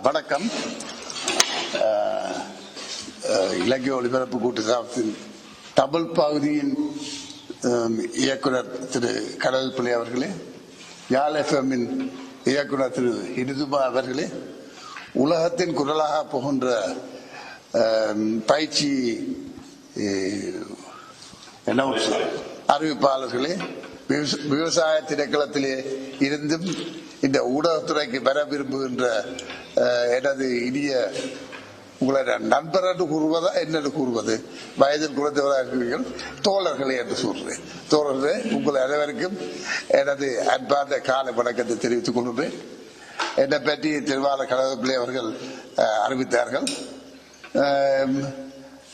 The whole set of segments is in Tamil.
வணக்கம். இலக்கிய ஒலிபரப்பு கூட்டுத்தாபத்தின் தமிழ் பகுதியின் இயக்குனர் திரு கடல் பிள்ளை அவர்களே, யாழ் எஃப்எம்மின் இயக்குனர் திரு இனிதுமா அவர்களே, உலகத்தின் குரலாக போகின்ற பயிற்சி அறிவிப்பாளர்களே, விவசாய திணைக்களத்திலே இருந்தும் இந்த ஊடகத்துறைக்கு வர விரும்புகின்ற எனது இனிய உங்களை நண்பர் என்று கூறுவதா என்னென்று கூறுவது, வயதில் குறைந்தவராக இருக்கிறீர்கள், தோழர்களே என்று சொல்றேன். தோழர்களே, உங்கள் அனைவருக்கும் எனது அன்பார்ந்த கால வணக்கத்தை தெரிவித்துக் கொள்கிறேன். என்னை பற்றி திருவாளர் கடவுப்பிள்ளை அவர்கள் அறிவித்தார்கள்.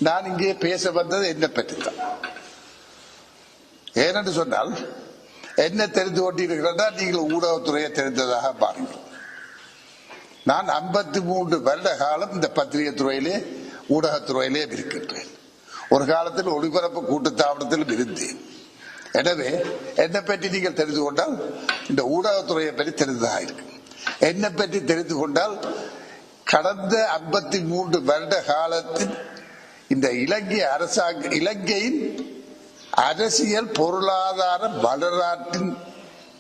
நான் இங்கே பேச வந்தது என்னை பற்றித்தான். ஏனென்று சொன்னால், என்ன தெரிந்து கொண்டிருக்கிறதா நீங்கள் ஊடகத்துறையை தெரிந்ததாக பாருங்கள். நான் 53 வருட காலம் இந்த பத்திரிகை துறையிலே ஊடகத்துறையிலே இருக்கின்றேன். ஒரு காலத்தில் ஒளிபரப்பு கூட்டுத்தாபனத்திலும் இருந்தேன். எனவே என்னை பற்றி நீங்கள் தெரிந்து கொண்டால் இந்த ஊடகத்துறையை பற்றி தெரிந்ததாக இருக்கு. என்னை பற்றி தெரிந்து கொண்டால் கடந்த 53 வருட காலத்தில் இந்த இலங்கையின் அரசியல் பொருளாதார வரலாற்றின்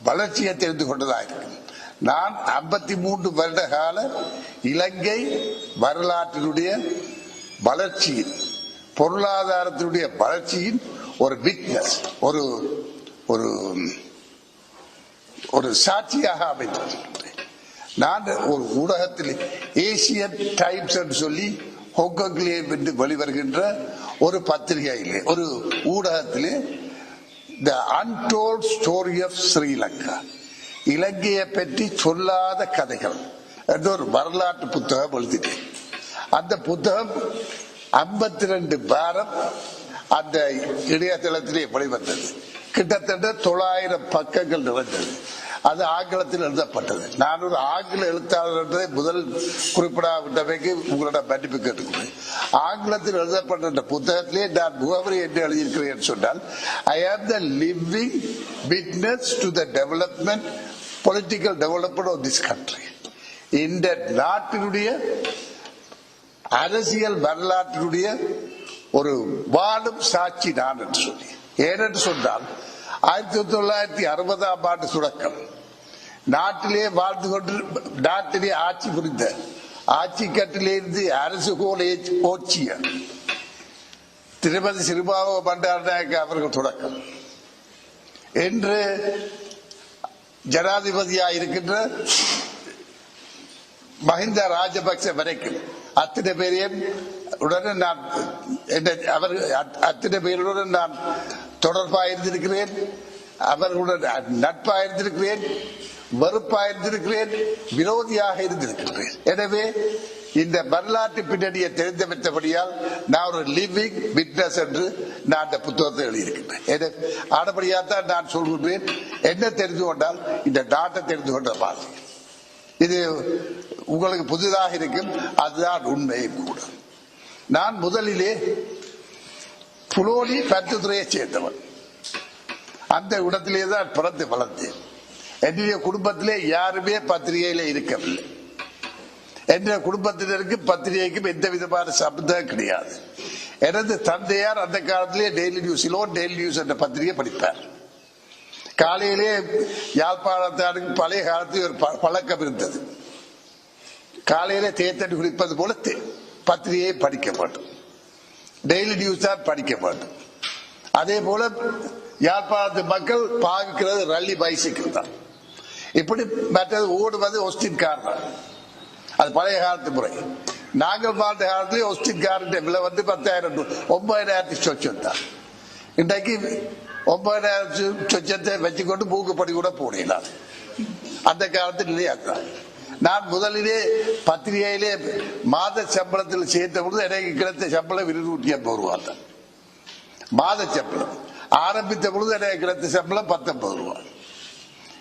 வளர்ச்சியை தெரிந்து கொண்டதாக இருக்கு. நான் 53 வருட கால இலங்கை வரலாற்றினுடைய வளர்ச்சியின் பொருளாதாரத்தினுடைய வளர்ச்சியின் ஒரு விட்னஸ், ஒரு ஒரு ஒரு சாட்சியாக அமைந்திருக்கின்றேன். நான் ஒரு ஊடகத்தில் ஏசியன் டைம்ஸ் என்று சொல்லி ஹாங்காங்கிலே வெளிவருகின்ற ஒரு பத்திரிகையிலே ஒரு ஊடகத்திலே த அன்டோல்ட் ஸ்டோரி ஆஃப் ஸ்ரீலங்கா, இலங்கையை பற்றி சொல்லாத கதைகள் என்ற ஒரு வரலாற்று புத்தகம் எழுதிட்டேன். அந்த புத்தகம் 52 வாரம் அந்த இணையதளத்திலே வெளிவந்தது. கிட்டத்தட்ட 900 பக்கங்கள் நிறைந்தது. அது ஆங்கிலத்தில் எழுதப்பட்டது. நான் ஒரு ஆங்கில எழுத்தாளர் என்பதை முதல் குறிப்பிடாவிட்டமைக்கு உங்களோட மன்னிப்பு கேட்டுக்கிறேன். ஆங்கிலத்தில் எழுதப்பட்ட புத்தகத்திலே நான் முகவரி என்று எழுதியிருக்கிறேன் சொன்னால், I am the living witness to the development, political development of this country. இந்த நாட்டினுடைய அரசியல் வரலாற்றினுடைய ஒரு வாழும் சாட்சி நான் என்று சொல்லி. ஏனென்று சொன்னால், 1960ஆம் ஆண்டு தொடக்கம் நாட்டிலே வாழ்ந்து கொண்டு நாட்டிலே ஆட்சி புரிந்த ஆட்சி கட்டிலிருந்து அரசு கோல் ஓச்சிய திருமதி சிறுபாவ பண்டாரநாயக்க அவர்கள் தொடக்கம் என்று ஜனாதிபதியாக இருக்கின்ற மஹிந்த ராஜபக்ச வரைக்கும் அத்தனை பேரையும் உடனே நான் அத்தனை பேருடன் நான் தொடர்பாக இருந்திருக்கிறேன். அவர்களுடன் நட்பாக இருந்திருக்கிறேன், வெறுப்பாக இருந்திருக்கிறேன், விரோதியாக இருந்திருக்கிறேன். எனவே இந்த வரலாற்று பின்னணியை தெரிந்து பெற்றபடியால் நான் ஒரு லிவிங் விட்னஸ் என்று நான் அந்த புத்தகத்தை எழுதியிருக்கிறேன். ஆனபடியால்தான் நான் சொல்கிறேன், என்ன தெரிந்து கொண்டால் இந்த நாட்டை தெரிந்து கொண்ட மாதிரி. இது உங்களுக்கு புதிதாக இருக்கும், அதுதான் உண்மையும் கூட. நான் முதலிலே புலோலி பருத்தித்துறையை சேர்ந்தவன். அந்த இடத்திலே தான் பிறந்து வளர்ந்தேன். என்னுடைய குடும்பத்திலே யாருமே பத்திரிகையில இருக்கவில்லை. என்னுடைய குடும்பத்தினருக்கு பத்திரிகைக்கும் எந்த விதமான சம்பந்தம் கிடையாது. எனது தந்தையார் அந்த காலத்திலே டெய்லி நியூஸ் என்ற பத்திரிகை படிப்பார். காலையிலே யாழ்ப்பாணத்தாருக்கு பழைய காலத்தில் ஒரு பழக்கம் இருந்தது. காலையிலே தேத்தடி குடிப்பது போல பத்திரிகையை படிக்க மாட்டோம், டெய்லி நியூஸ் தான் படிக்க மாட்டோம். அதே போல யாழ்ப்பாணத்து மக்கள் பார்க்கிறது ரல்லி பைசிக்கிள் தான். இப்படி மற்றது ஓடுவது ஒஸ்டின் கார் தான். அது பழைய காலத்து முறை. நாங்கள் வாழ்ந்த காலத்திலே ஒஸ்டின் காரின் விலை 10,000 9,000 சொச்சம் தான். இன்றைக்கு 9,000 சொச்சத்தை வச்சுக்கொண்டு மூக்குப்படி கூட போடலாம். அந்த காலத்தில் நிலையாக்குறாங்க. நான் முதலிலே பத்திரிகையிலே மாத சம்பளத்தில் சேர்த்த பொழுது எனக்கு கிடைத்த சம்பளம் 250 ரூபா தான். மாத சம்பளம் ஆரம்பித்த பொழுது எனக்கு கிடைத்த சம்பளம் 19 ரூபா.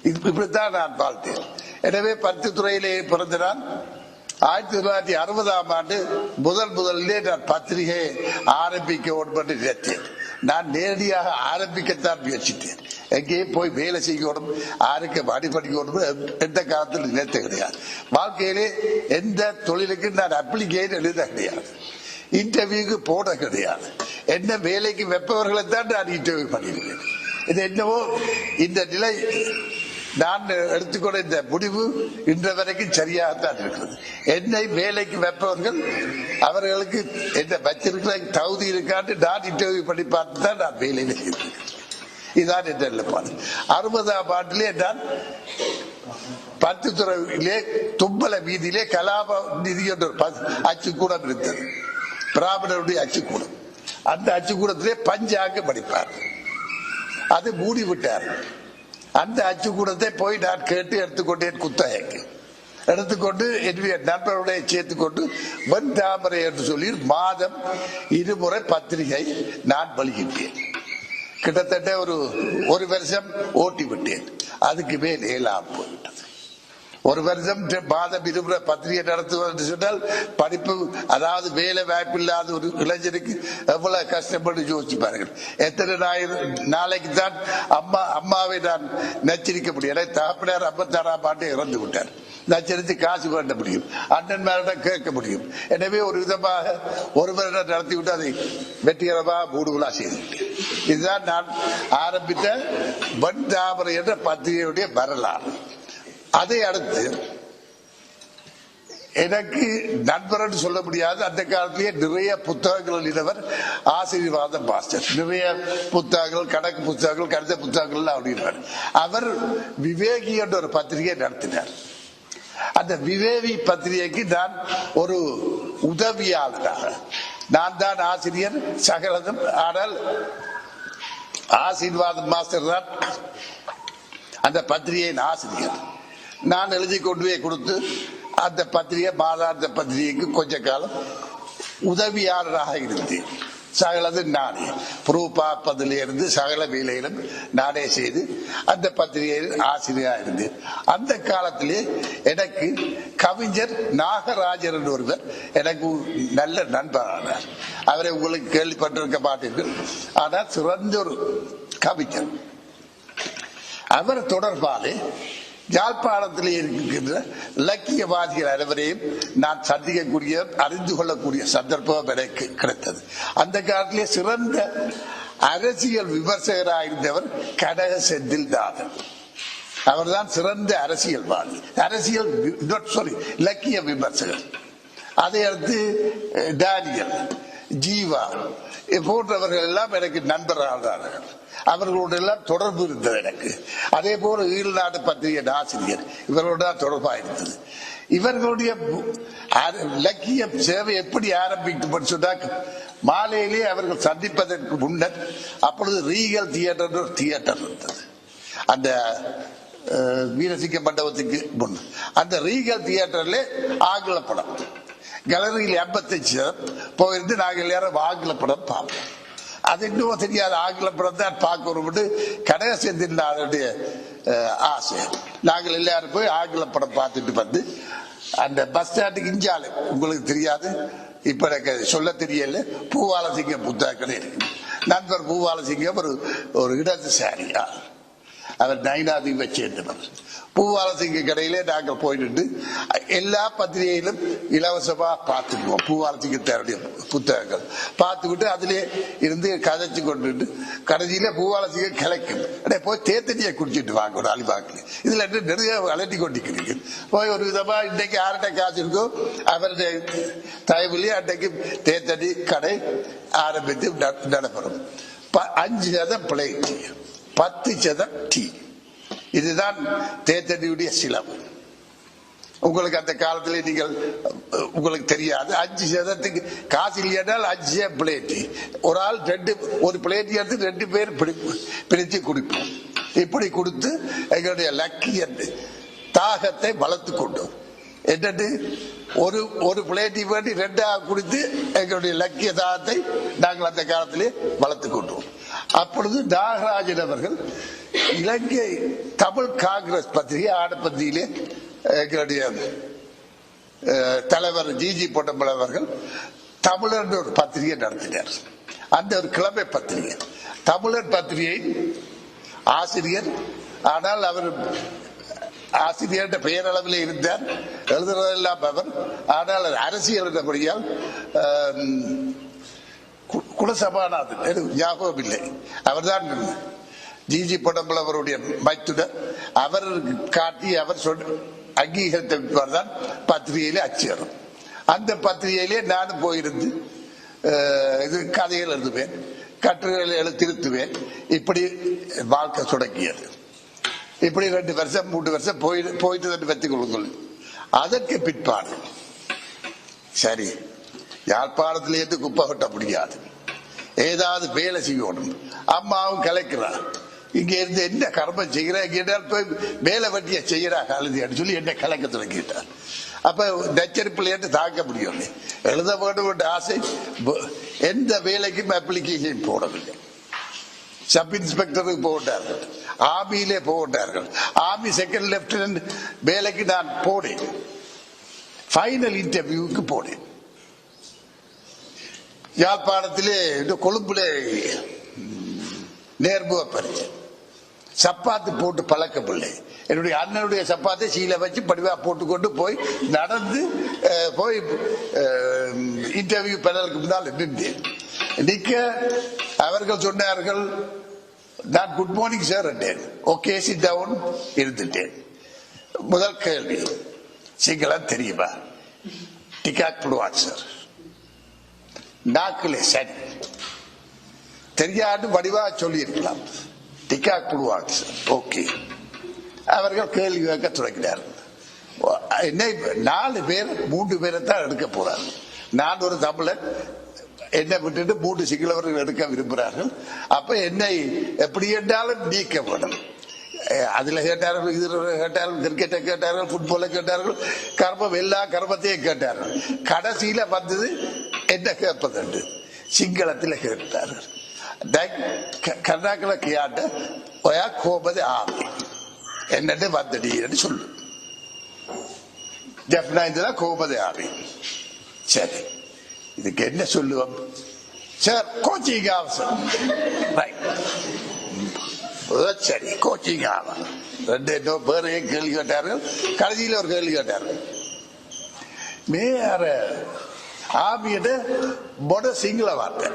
இப்படித்தான் நான் வாழ்த்தேன். எனவே பருத்தித்துறையிலே பிறந்த நான் 1960ஆம் ஆண்டு முதலிலே நான் பத்திரிகை ஆரம்பிக்க வேண்டும் என்று நினைத்தேன். நான் நேரடியாக ஆரம்பிக்கத்தான் முயற்சித்தேன். எங்கேயும் போய் வேலை செய்யணும், யாருக்கு அடிப்படிக்கணும் எந்த காலத்தில் நினைத்த கிடையாது. வாழ்க்கையிலே எந்த தொழிலுக்கு நான் அப்ளிகேஷன் எழுத கிடையாது, இன்டர்வியூக்கு போட கிடையாது. என்ன வேலைக்கு வெப்பவர்களை தான் நான் இன்டர்வியூ பண்ணியிருக்கேன். இது என்னவோ இந்த நிலை நான் எடுத்துக்கொண்ட இந்த முடிவு இன்ற வரைக்கும் சரியாகத்தான் இருக்கிறது. என்னை வேலைக்கு வைப்பவர்கள் அவர்களுக்கு என்ன வச்சிருக்கிற தகுதி இருக்கான்னு நான் இன்டர்வியூ பண்ணி பார்த்து தான் நான் வேலையில் இருக்கிறேன். இதுதான் என்ற நிலைப்பாடு. 60ஆம் ஆண்டிலே நான் பத்துத்துறையிலே தும்பல வீதியிலே கலாப நிதி என்ற அச்சுக்கூடம் இருந்தது, பிராமணருடைய அச்சுக்கூடம். அந்த அச்சுக்கூடத்திலே பஞ்சாங்க படிப்பார், அது மூடி விட்டார். அந்த அச்சுக்கூடத்தை போய் நான் கேட்டு எடுத்துக்கொண்டேன், குத்தகைக்கு எடுத்துக்கொண்டு என்னுடைய நண்பருடைய சேர்த்துக்கொண்டு வெண் தாமரை என்று சொல்லி மாதம் 2 முறை பத்திரிகை நான் வெளியிட்டேன். கிட்டத்தட்ட ஒரு வருஷம் ஓட்டி விட்டேன். அதுக்கு மேல் ஏலாம் போய்விட்டது. ஒரு வருஷம் மாதம் 2 முறை பத்திரிகை நடத்துவது சொன்னால் படிப்பு, அதாவது வேலை வாய்ப்பு இல்லாத ஒரு இளைஞருக்கு எவ்வளவு கஷ்டப்பட்டு யோசிச்சு பாருங்கள். எத்தனை நாளைக்கு தான் அம்மாவை நான் நச்சரிக்க முடியும். எனக்கு தகப்பனார் 56ஆம் ஆண்டு இறந்து விட்டார். நச்சரித்து காசு வேண்ட முடியும், அண்ணன் மேலிடம் கேட்க முடியும். எனவே ஒரு விதமாக ஒரு வருடம் நடத்திவிட்டு அதை வெற்றிகரமாக மூடுவிழா செய்துவிட்டேன். இதுதான் நான் ஆரம்பித்த வெண் தாமரை என்ற பத்திரிகையுடைய வரலாறு. அதை அடுத்து எனக்கு நண்பர் சொல்ல முடியாது, அந்த காலத்திலேயே நிறைய புத்தகங்கள் எழுதினவர் ஆசீர்வாத மாஸ்டர். நிறைய புத்தகங்கள், கணக்கு புத்தகங்கள், கணித புத்தகங்கள் அப்படின்னார். அவர் விவேகி என்ற ஒரு பத்திரிகை நடத்தினார். அந்த விவேகி பத்திரிகைக்கு நான் ஒரு உதவியாளராக, நான் தான் ஆசிரியர் சகலதும், ஆனால் ஆசீர்வாத மாஸ்டர் தான் அந்த பத்திரிகையின் ஆசிரியர். நான் எழுதி கொண்டு போய் கொடுத்து அந்த பத்திரிகை, மாதாந்த பத்திரிகைக்கு கொஞ்ச காலம் உதவியாளராக இருந்தேன். சகலது நானே ப்ரூவ் பார்ப்பதிலிருந்து சகல வேலையிலும் நானே செய்து அந்த பத்திரிகையில் ஆசிரியராக இருந்தேன். அந்த காலத்திலே எனக்கு கவிஞர் நாகராஜர் என்ற ஒருவர் எனக்கு நல்ல நண்பரானார். அவரை உங்களுக்கு கேள்விப்பட்டிருக்க மாட்டீர்கள், ஆனால் சிறந்த ஒரு கவிஞர். அவர் தொடர்பாலே யாழ்ப்பாணத்தில் இருக்கின்ற இலக்கியவாதிகள் அனைவரையும் நான் சந்திக்கக்கூடிய, அறிந்து கொள்ளக்கூடிய சந்தர்ப்பம் எனக்கு கிடைத்தது. அந்த காலத்திலே சிறந்த அரசியல் விமர்சகராக இருந்தவர் கடக செந்தில்நாதன். அவர்தான் சிறந்த அரசியல்வாதி, அரசியல் இலக்கிய விமர்சகர். அதை அடுத்து டேனியல், ஜீவா போன்றவர்கள் எல்லாம் எனக்கு நண்பர்களானார்கள். அவர்களோடு எல்லாம் தொடர்பு இருந்தது எனக்கு. அதே போல ஈழநாடு பத்திரிகை ஆசிரியர், இவர்களோட தொடர்பாக இருந்தது. இவர்களுடைய இலக்கிய சேவை எப்படி ஆரம்பிக்கும் சொன்னாக்க, மாலையிலே அவர்கள் சந்திப்பதற்கு முன்னர் அப்பொழுது ரீகல் தியேட்டர் ஒரு தியேட்டர் இருந்தது, அந்த வீரசிங்க மண்டபத்துக்கு முன். அந்த ரீகல் தியேட்டர்ல ஆங்கில படம், கேலரியில் 55 போயிருந்து நாங்கள் எல்லாரும் ஆங்கில படம் பார்ப்போம். அது இன்னும் தெரியாது, ஆங்கில படம் தான் பார்க்கணும்னு கடக செந்தில்நாதனுடைய ஆசை. நாங்கள் எல்லாரும் போய் ஆங்கில படம் பார்த்துட்டு வந்து அந்த பஸ் ஸ்டாண்டுக்கு இஞ்சாலே, உங்களுக்கு தெரியாது, இப்ப எனக்கு சொல்ல தெரியல, பூவாலசிங்கம் புத்தகம் இருக்கு. நண்பர் பூவாலசிங்கம் ஒரு இடதுசாரியா, அவர் நைனாதீவை சேர்ந்தவர். பூவாலசிங்க கடையிலே நாங்கள் போயிட்டு எல்லா பத்திரிகையிலும் இலவசமா பார்த்துக்குவோம். பூவாலசிங்க தேவைய புத்தகங்கள் பார்த்துக்கிட்டு அதிலே இருந்து கதைச்சு கொண்டு கடைசியில பூவாலசிங்க கிளைக்கும், போய் தேத்தனியை குடிச்சிட்டு வாங்க ஒரு அலிபாக்கில். இதுல நிறைய அலட்டி கொண்டிருக்கிறீங்க. போய் ஒரு விதமா இன்னைக்கு யார்கிட்ட காசு இருக்கோ அவருடைய தயவுலேயே அன்றைக்கு தேத்தனி கடை ஆரம்பித்து நடைபெறும். 5% பிளேட், 10% டீ. இதுதான் தேத்தடியுடைய சிலவு. உங்களுக்கு அந்த காலத்தில் நீங்கள் உங்களுக்கு தெரியாது, 5% காசு இல்லையானால் 5 பிளேட், ஒரு ஆள் ஒரு பிளேட் எடுத்து 2 பேர் பிரித்து குடிப்போம். இப்படி கொடுத்து எங்களுடைய லக்கிய தாகத்தை வளர்த்து கொண்டோம். என்னட்டு ஒரு பிளேட்டை வேண்டி 2ஆக குடித்து எங்களுடைய லக்கிய தாகத்தை நாங்கள் அந்த காலத்திலே வளர்த்து கொண்டோம். அப்பொழுது நாகராஜன் அவர்கள் இலங்கை தமிழ் காங்கிரஸ் பத்திரிகை ஆடப்பத்திரிகையிலே எங்களுடைய தலைவர் ஜிஜி பொன்னம்பலம் அவர்கள் தமிழர் ஒரு பத்திரிகை நடத்தினார். அந்த ஒரு கிழமை பத்திரிகை. தமிழர் பத்திரிகை ஆசிரியர், ஆனால் அவர் ஆசிரியர் பெயரளவில் இருந்தார், எழுதுறதெல்லாம் அவர். ஆனால் அரசியல் என்றபடியால் குலசபாநாதன் ஞாபகம் இல்லை, அவர்தான் ஜிஜி பொடம்பல் அவருடைய மைத்துனர். அவர் காட்டி அவர் அங்கீகரித்தான் பத்திரிகையிலே அச்சேரும். அந்த பத்திரிகையிலே நானும் போயிருந்து இது கதைகள் எழுதுவேன், கட்டுரைகளை திருத்துவேன். இப்படி வாழ்க்கை தொடங்கியது. இப்படி 2 வருஷம் 3 வருஷம் போயிட்டு வைத்துக் கொள்ளுங்கள். அதற்கு பிற்பாடு சரி, யாழ்ப்பாணத்திலேருந்து குப்பை கொட்ட முடியாது, ஏதாவது வேலை செய்யணும். அம்மாவும் கலைக்கிறார், இங்க இருந்து என்ன கர்மம் செய்கிறார், போய் வேலை வட்டிய செய்யறாங்க அழுதியான்னு சொல்லி என்ன கலைக்க தொடங்கிட்டார். அப்ப நச்சரிப்பிலேருந்து தாக்க முடியும். எழுத வேண்டும் என்ற ஆசை. எந்த வேலைக்கும் அப்ளிகேஷன் போடவில்லை. சப் இன்ஸ்பெக்டருக்கு போட்டார்கள், ஆர்மியிலே போட்டார்கள். ஆர்மி செகண்ட் லெப்டினன்ட் வேலைக்கு நான் போனேன், ஃபைனல் இன்டர்வியூக்கு போனேன். யாழ்ப்பாணத்திலே கொழும்புலே நேர்முக பரிச்சை. சப்பாத்து போட்டு பழக்கமில்லை. என்னுடைய அண்ணனுடைய சப்பாத்தை சீலை வச்சு படிவா போட்டுக்கொண்டு போய் நடந்து போய் இன்டர்வியூ பேனலுக்கு முன்னால் நின்றேன். நிக்க அவர்கள் சொன்னார்கள், நான் குட் மார்னிங் சார் என்றேன். ஓகே சிட் டவுன் இருந்துட்டேன். முதல் கேள்வி, சிங்களம் தெரியுமா? டிக்காக் போடுவாங்க சார். நாக்கிலே சரி, தெரியாது வடிவா சொல்லி இருக்கலாம். டிக்காக் போடுவாங்க சார். ஓகே. அவர்கள் கேள்வி கேட்க தொடங்கினார்கள். என்னை 4 பேர் 3 பேரை தான் எடுக்க போறாங்க. நான் ஒரு தமிழன், என்னை விட்டுட்டு 3 சிங்களவர்கள் எடுக்க விரும்புகிறார்கள். அப்ப என்னை எப்படி என்றாலும் நீக்க வேண்டும். அதுல கேட்டார்கள், இதுல கேட்டார்கள், கிரிக்கெட்டை கேட்டார்கள், ஃபுட்பாலை கேட்டார்கள், கர்மம் எல்லா கர்மத்தையும் கேட்டார்கள். கடைசியில வந்தது என்ன கேட்பது, சிங்களத்தில் கேட்டார்கள். கர்நாடக கியாட்ட ஒயா கோபது ஆவி என்னட்டு வந்தடி என்று சொல்லு. ஜப்னா கோபது ஆவி. சரி, இதுக்கு என்ன சொல்லுவோம் சார்? கோச்சிங் அவசரம். சரி, கோச்சிங் ஆகும். 2 பேர் கேள்வி கேட்டார்கள். கடைசியில் ஒரு கேள்வி கேட்டார்கள், மேற ஆமியிட பொட சிங்கள வார்த்தை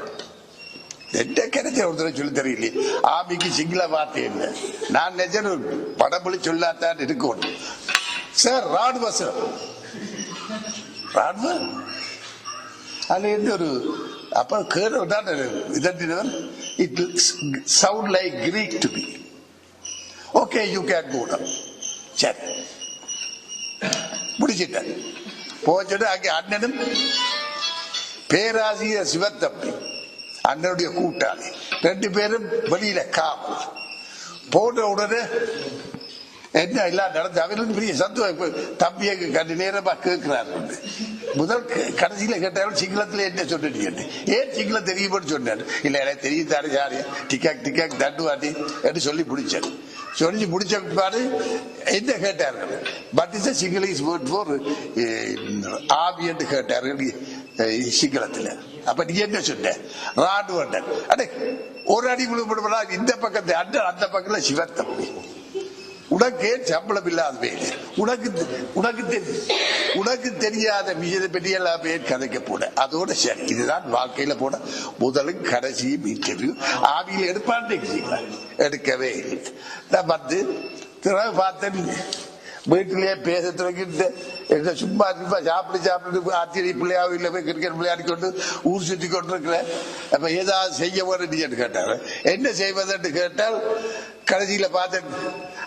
என்ன கிடைச்ச ஒருத்தர் சொல்லி தெரியல. ஆமிக்கு சிங்கள வார்த்தை என்ன? நான் நிஜம் படமொழி சொல்லாத்தான் இருக்கணும் சார். ராணுவ சார், ராணுவ அது என்ன ஒரு அப்ப கேட்டான் இதட்டினவர். It sound like Greek to be. Okay, you can go now. சரி, முடிச்சிட்டேன். போச்சுட்டு அங்கே அண்ணனும் பேராசிரியர் சிவத்தம்பி அண்ணனுடைய கூட்டாளி 2 பேரும் வெளியில காவல். போன உடனே என்ன எல்லாம் நடந்து அவர்களுக்கு பெரிய சந்தோஷம். தம்பியை கண்டு நேரமா கேட்கிறார்கள். முதல் கடைசியில கேட்டாலும் சிங்களத்துல என்ன சொன்னீங்க, ஏன் சிங்களம் தெரியும்னு சொன்னாரு. இல்ல எனக்கு தெரியும் தாரு யாரு டிக்காக் டிக்காக் தண்டுவாட்டி என்று சொல்லி முடிச்சாரு. சொல்லி முடிச்ச பாடு என்ன கேட்டார்கள், but is Sinhalese word for ஆவி என்று கேட்டார்கள் சிங்களத்துல. அப்ப நீ என்ன சொன்ன? ராணுவன். அடே ஒரு அடி விழுப்படுறா இந்த பக்கத்து அண்ணன், அந்த பக்கத்துல சிவத்தம்பி. உனக்கு ஏன் சம்பளம் இல்லாத வேலை? உனக்கு தெரியாத விஷயத்தை பற்றி எல்லாம் பேர் கதைக்க போன. அதோட சரி, இதுதான் வாழ்க்கையில போன முதலும் கடைசியும் இன்டர்வியூ. ஆவியில் எடுப்பான்னு எடுக்கவே இல்லை. நான் வந்து திறகு பார்த்தேன், வீட்டிலேயே பேச தொடங்கிட்டு சும்மா சும்மா சாப்பிட்டு ஆச்சரிய பிள்ளையாவும் இல்லை, போய் கிரிக்கெட் விளையாடி கொண்டு ஊர் சுற்றி கொண்டு இருக்கிறேன். அப்ப ஏதாவது செய்ய வேண்டியன்னு கேட்டாரு. என்ன செய்வதென்று கேட்டால் கடைசியில பார்த்தேன்,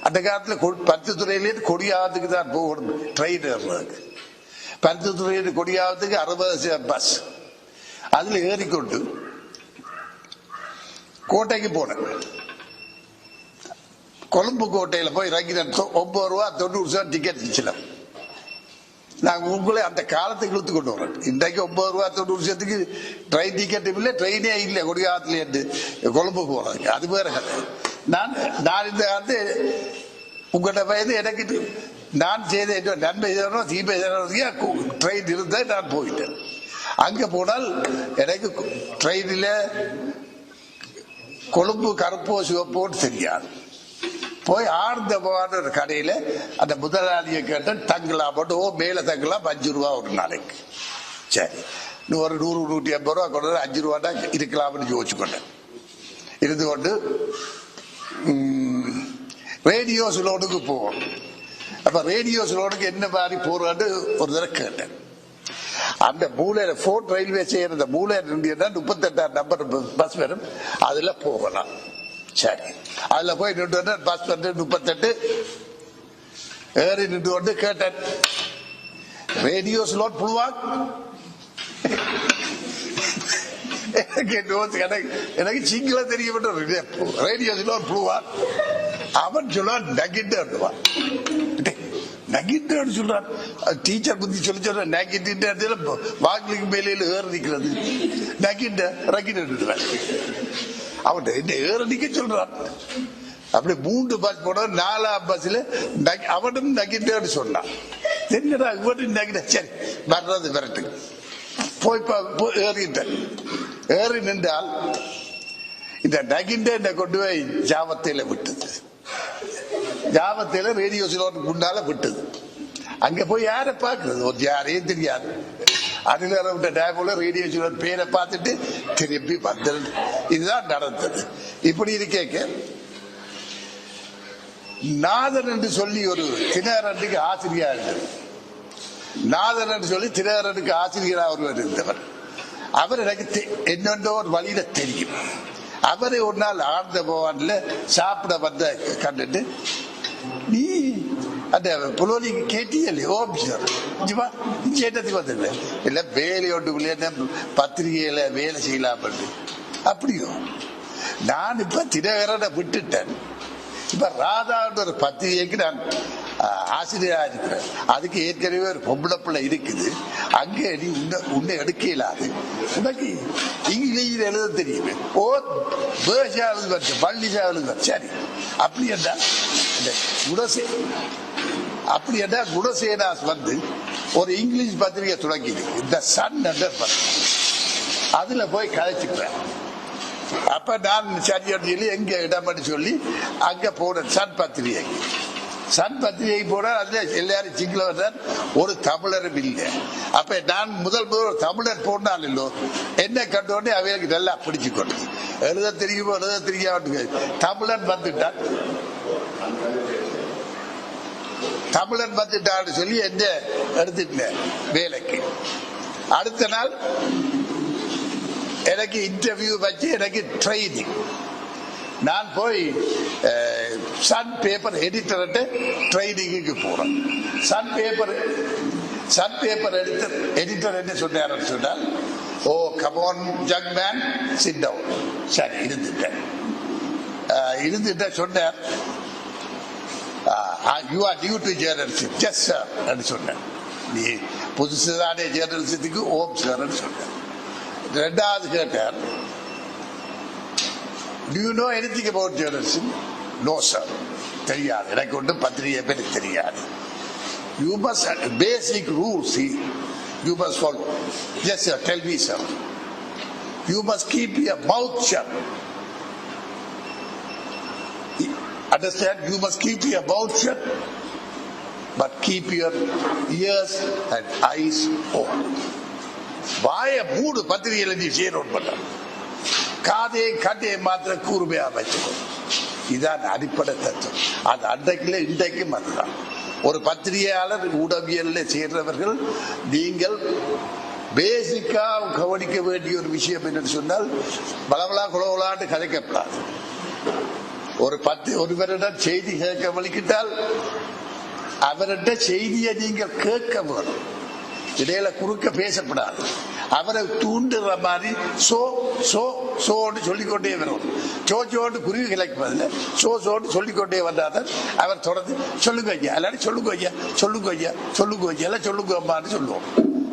அந்த காலத்துல 10 துறையிலேயே கொடியாவதுக்கு தான் போகணும் ட்ரெயின் ஏறுறதுக்கு. 10 துறையில கொடியாவதுக்கு 60 பஸ். அதுல ஏறிக்கொண்டு கோட்டைக்கு போனேன். கொழும்பு கோட்டையில போய் இறங்கினேன். 9 ரூபா 90 டிக்கெட் நிச்சலம். நாங்க உங்களே அந்த காலத்துக்கு இழுத்து கொண்டு வரோம். இன்றைக்கு 9 ரூபா 90 ட்ரெயின் டிக்கெட் இல்லை, ட்ரெயினே இல்லை கொடியாத்துல இருந்து கொழும்பு போறதுக்கு. அது வேற கதை. நான் இந்த வந்து உங்கள்கிட்ட வயது எனக்கு நான் செய்த நன்மை தீமை ட்ரெயின் இருந்த நான் போயிட்டேன். அங்க போனால் எனக்கு ட்ரெயினில் கொழும்பு கருப்போ சிவப்போ தெரியாது. போய் ஆர்ந்தமான ஒரு கடையில அந்த முதலாளியை கேட்டேன், தங்கலாம் போட்டு மேல தங்கலாம் 5 ரூபா ஒரு நாளைக்கு. சரி, ஒரு 100 150 ரூபா கொண்டு 5 ரூபா தான் இருக்கலாம்னு யோசிச்சுக்கொண்டேன். இருந்து கொண்டு ரேடியோ ஸ்லோனுக்கு போவோம். அப்ப ரேடியோ ஸ்லோனுக்கு என்ன மாதிரி போறான்னு ஒரு தடவை கேட்டேன். அந்த மூலையில போர்ட் ரயில்வே செய்யற அந்த மூலையில இருந்தீங்கன்னா 38ஆம் நம்பர் பஸ் வரும், அதுல போகலாம். சரி, அதுல போய் நின்று பஸ் வந்து 38 ஏறி நின்று கொண்டு கேட்டேன், ரேடியோ ஸ்லோட் புழுவான். எனக்கு சிங்கள தெரிய ரேடியோ ஸ்லோட் புழுவான். அவன் சொல்லுவான் நகிட்டுவான். நகிட்டு சொல்றான். டீச்சர் புத்தி சொல்ல நகிட்டு வாக்கிலுக்கு மேலையில ஏற நிக்கிறது. நகிட்ட ரகிட்டு அவன் என்ன ஏற நிக்க சொல்றான். அப்படி 3 பஸ் போன 4ஆம் பஸ்ல அவனும் நகிட்டு சொன்னான். என்னடா இவன் நகிட்ட, சரி வர்றது விரட்டு போய் ஏறிட்டேன். ஏறி நின்றால் இந்த நகிண்ட என்ன கொண்டு போய் ஜாவத்தையில விட்டது. ஜாவத்தையில ரேடியோ ஸ்லோனுக்கு முன்னால விட்டது. அங்க போய் யாரை பாக்குறது, ஒரு யாரையும் தெரியாது. அதுல விட்ட டேபோல ரேடியோ ஸ்லோன் பேரை பார்த்துட்டு திரும்பி வந்தது. இதுதான் நடந்தது. இப்படி இருக்கேக்க நாதன் என்று சொல்லி ஒரு தினகரனுக்கு ஆசிரியர் இருந்தது. நாதன் என்று சொல்லி தினகரனுக்கு ஆசிரியராக ஒருவர் இருந்தவர். அவர் எனக்கு என்னென்ன ஒரு வழியில தெரியும். அவரை ஒரு நாள் ஆழ்ந்த பவான்ல சாப்பிட வந்த கண்டுட்டு, நீ அந்த புலோலி கேட்டியல்ல கேட்டதுக்கு வந்தது இல்ல வேலையோட்டுக்குள்ளே பத்திரிகையில வேலை செய்யலாம். அப்படியோ நான் இப்ப தினகரனை விட்டுட்டேன். இப்ப ராதான்ற ஒரு பத்திரிகைக்கு நான் ஆசிரியராக இருக்கிறேன். அதுக்கு ஏற்கனவே ஒரு பொம்பளை பிள்ளை இருக்குது. அங்கே நீ உன்னை எடுக்க இயலாது. உனக்கு இங்கிலீஷில் எழுத தெரியுமே. ஓ பேஷாவது வச்சு பள்ளிசாவது வச்சு. சரி, அப்படி என்றால் அப்படி என்றால் குணசேனாஸ் வந்து ஒரு இங்கிலீஷ் பத்திரிகை தொடங்கிது, இந்த சன் என்ற பத்திரிகை. அதுல போய் கதைச்சுக்கிறேன். அப்ப நான் சரியான சொல்லி எங்க இடம்னு சொல்லி அங்க போனேன் சன் பத்திரிகைக்கு. சன் பத்திரிகை போனா அதுல எல்லாரும் சிங்களவர், ஒரு தமிழரும் இல்லை. அப்ப நான் முதல் தமிழர் போனாலும் இல்லோ என்ன கண்டோடனே அவைகளுக்கு நல்லா பிடிச்சுக்கொண்டு எழுத தெரியுமோ எழுத தெரியாது. தமிழன் வந்துட்டான், தமிழன் வந்துட்டான்னு சொல்லி என்ன எடுத்துட்டேன் வேலைக்கு. அடுத்த நாள் எனக்கு இன்டர்வியூ வச்சு எனக்கு ட்ரைனிங். நான் போய் சன் பேப்பர் எடிட்டர்கிட்ட ட்ரைனிங்கு போறேன். சன் பேப்பர் எடிட்டர் என்ன சொன்னார் சொன்னால், oh come on young man sit down. சரி இருந்துட்டேன் சொன்னார், you are due to journalism. Just sir சொன்னேன். நீ புதுசுதானே ஜேர்னலிசத்துக்கு ஓம் சார் சொன்னேன். ரெண்டாவது கேட்டார், do you know anything about journalism? No sir. தெரியாது, எனக்கு ஒன்றும் பத்திரிகை பற்றி தெரியாது. You must basic rules you must follow. Yes sir, tell me sir. You must keep your mouth shut. Understand? You must keep your mouth shut, but keep your ears and eyes open. வாய மூடு பத்திரிகையில நீ சேரோட் பண்ண, காதையை கட்டையை மாத்திர கூர்மையா வச்சுக்கோ. இதான் அடிப்படை தத்துவம். அது அன்றைக்குல இன்றைக்கும் அதுதான். ஒரு பத்திரிகையாளர் ஊடகவியல்ல சேர்றவர்கள் நீங்கள் பேசிக்கா கவனிக்க வேண்டிய ஒரு விஷயம் என்னன்னு சொன்னால், பலபலா குளவுலாண்டு கதைக்கப்படாது. ஒருவரிடம் செய்தி கேட்க வலிக்கிட்டால் அவரிட செய்தியை நீங்கள் கேட்க வேணும். இடையில குறுக்க பேசப்படாது. அவரை தூண்டுற மாதிரி சோ சோ சோன்னு சொல்லிக்கொண்டே வரும். சோச்சோண்டு குருவி கிளைப்பதில்லை, சோன்னு சொல்லிக்கொண்டே வந்தாதான் அவர் தொடர்ந்து சொல்லுங்க ஐயா, எல்லாரும் சொல்லுங்க ஐயா, சொல்லுங்க ஐயா, சொல்லுங்க ஐயா, எல்லாம் சொல்லுங்க அம்மான்னு சொல்லுவோம்.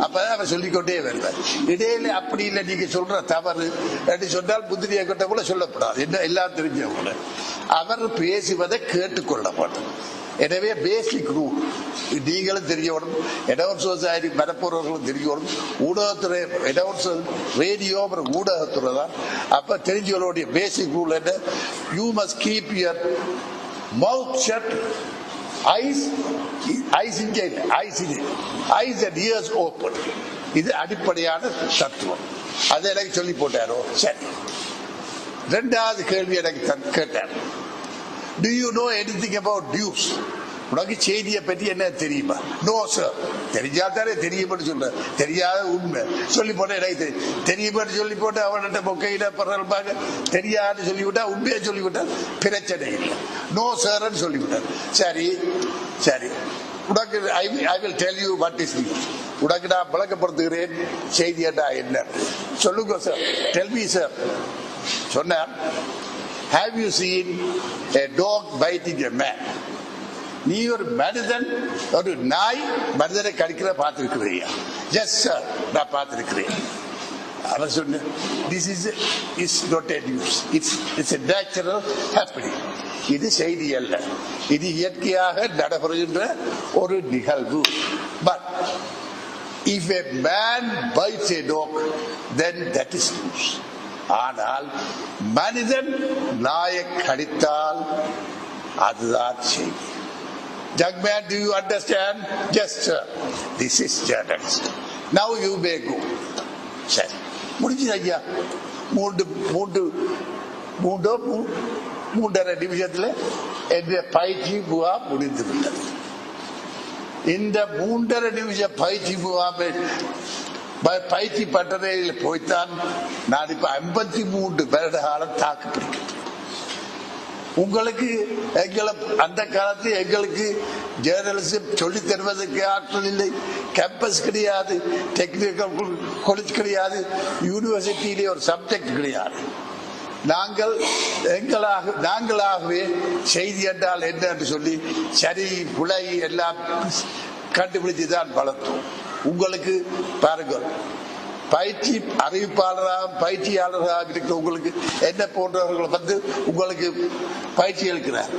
அப்ப அவர் சொல்லிக்கொண்டே வருவார். இடையில அப்படி இல்லை, நீங்க சொல்ற தவறு என்று சொன்னால் புத்திரியை கிட்ட கூட சொல்லப்படாது, என்ன எல்லாம் தெரிஞ்சவங்க கூட அவர் பேசுவதை கேட்டுக்கொள்ள மாட்டார். எனவே பேசிக் ரூல் நீங்களும் தெரியணும், எடவர் சொசைட்டி மரப்போறவர்களும் தெரியணும், ஊடகத்துறை எடவர் ரேடியோ அப்புறம் ஊடகத்துறை தான். அப்ப தெரிஞ்சவர்களுடைய பேசிக் ரூல் என்ன, you must keep your mouth shut, eyes and ears open. இது அடிப்படையான தத்துவம். அதை எனக்கு சொல்லி போட்டாரோ சரி. ரெண்டாவது கேள்வி எனக்கு கேட்டார், do you know anything about dues? உனக்கு செய்தியை பற்றி என்ன தெரியுமா? No sir. தெரிஞ்சாதானே தெரியும்னு சொல்ற, தெரியாத உண்மை சொல்லி போட்ட எனக்கு தெரியுமான்னு சொல்லி போட்டு அவன்கிட்ட மொக்கையில பரவாயில்ல தெரியாதுன்னு சொல்லிவிட்டா உண்மையை சொல்லிவிட்டார், பிரச்சனை இல்லை. நோ சார்ன்னு சொல்லிவிட்டார். சரி சரி, உனக்கு I will tell you what is news. உனக்கு நான் பழக்கப்படுத்துகிறேன் செய்தி என்ன சொல்லுங்க சார். Tell me sir. சொன்னார், have you seen a dog biting a man? நீ ஒரு மனிதன், ஒரு நாய் மனிதனை கடிக்கிற பார்த்திருக்கிறீயா? எஸ் சார், நான் பார்த்திருக்கிறேன். அவர் சொன்ன, this is not a news, it's a natural happening. இது செய்தி அல்ல, இது இயற்கையாக நடைபெறுகின்ற ஒரு நிகழ்வு. But if a man bites a dog, then that is news. ஆனால் மனிதன் நாயை கடித்தால் அதுதான் செய்தி. Young man, do you understand? Yes sir. This is journalist. Now you may go. சரி, முடிஞ்சு ஐயா. மூன்றரை நிமிஷத்துல என்ற பயிற்சி முகாம் முடிந்து விட்டது. இந்த 3.5 நிமிஷம் பயிற்சி முகாம் பயிற்சி பட்டறையில் போய்த்தான் நான் இப்ப 53 வருட காலம் தாக்கு பிடிக்கிறேன். உங்களுக்கு அந்த காலத்தில் எங்களுக்கு ஜேர்னலிசம் சொல்லி தருவதற்கு ஆற்றல் இல்லை, கேம்பஸ் கிடையாது, டெக்னிக்கல் காலேஜ் கிடையாது, யூனிவர்சிட்டியிலே ஒரு சப்ஜெக்ட் கிடையாது. நாங்களாகவே செய்தி என்றால் என்ன என்று சொல்லி சரி புலை எல்லாம் கண்டுபிடிச்சுதான் வளர்த்தோம். உங்களுக்கு பாருங்கள், பயிற்சி அறிவிப்பாளராக பயிற்சியாளராக இருக்கிற உங்களுக்கு என்ன போன்றவர்கள் வந்து உங்களுக்கு பயிற்சி அளிக்கிறார்.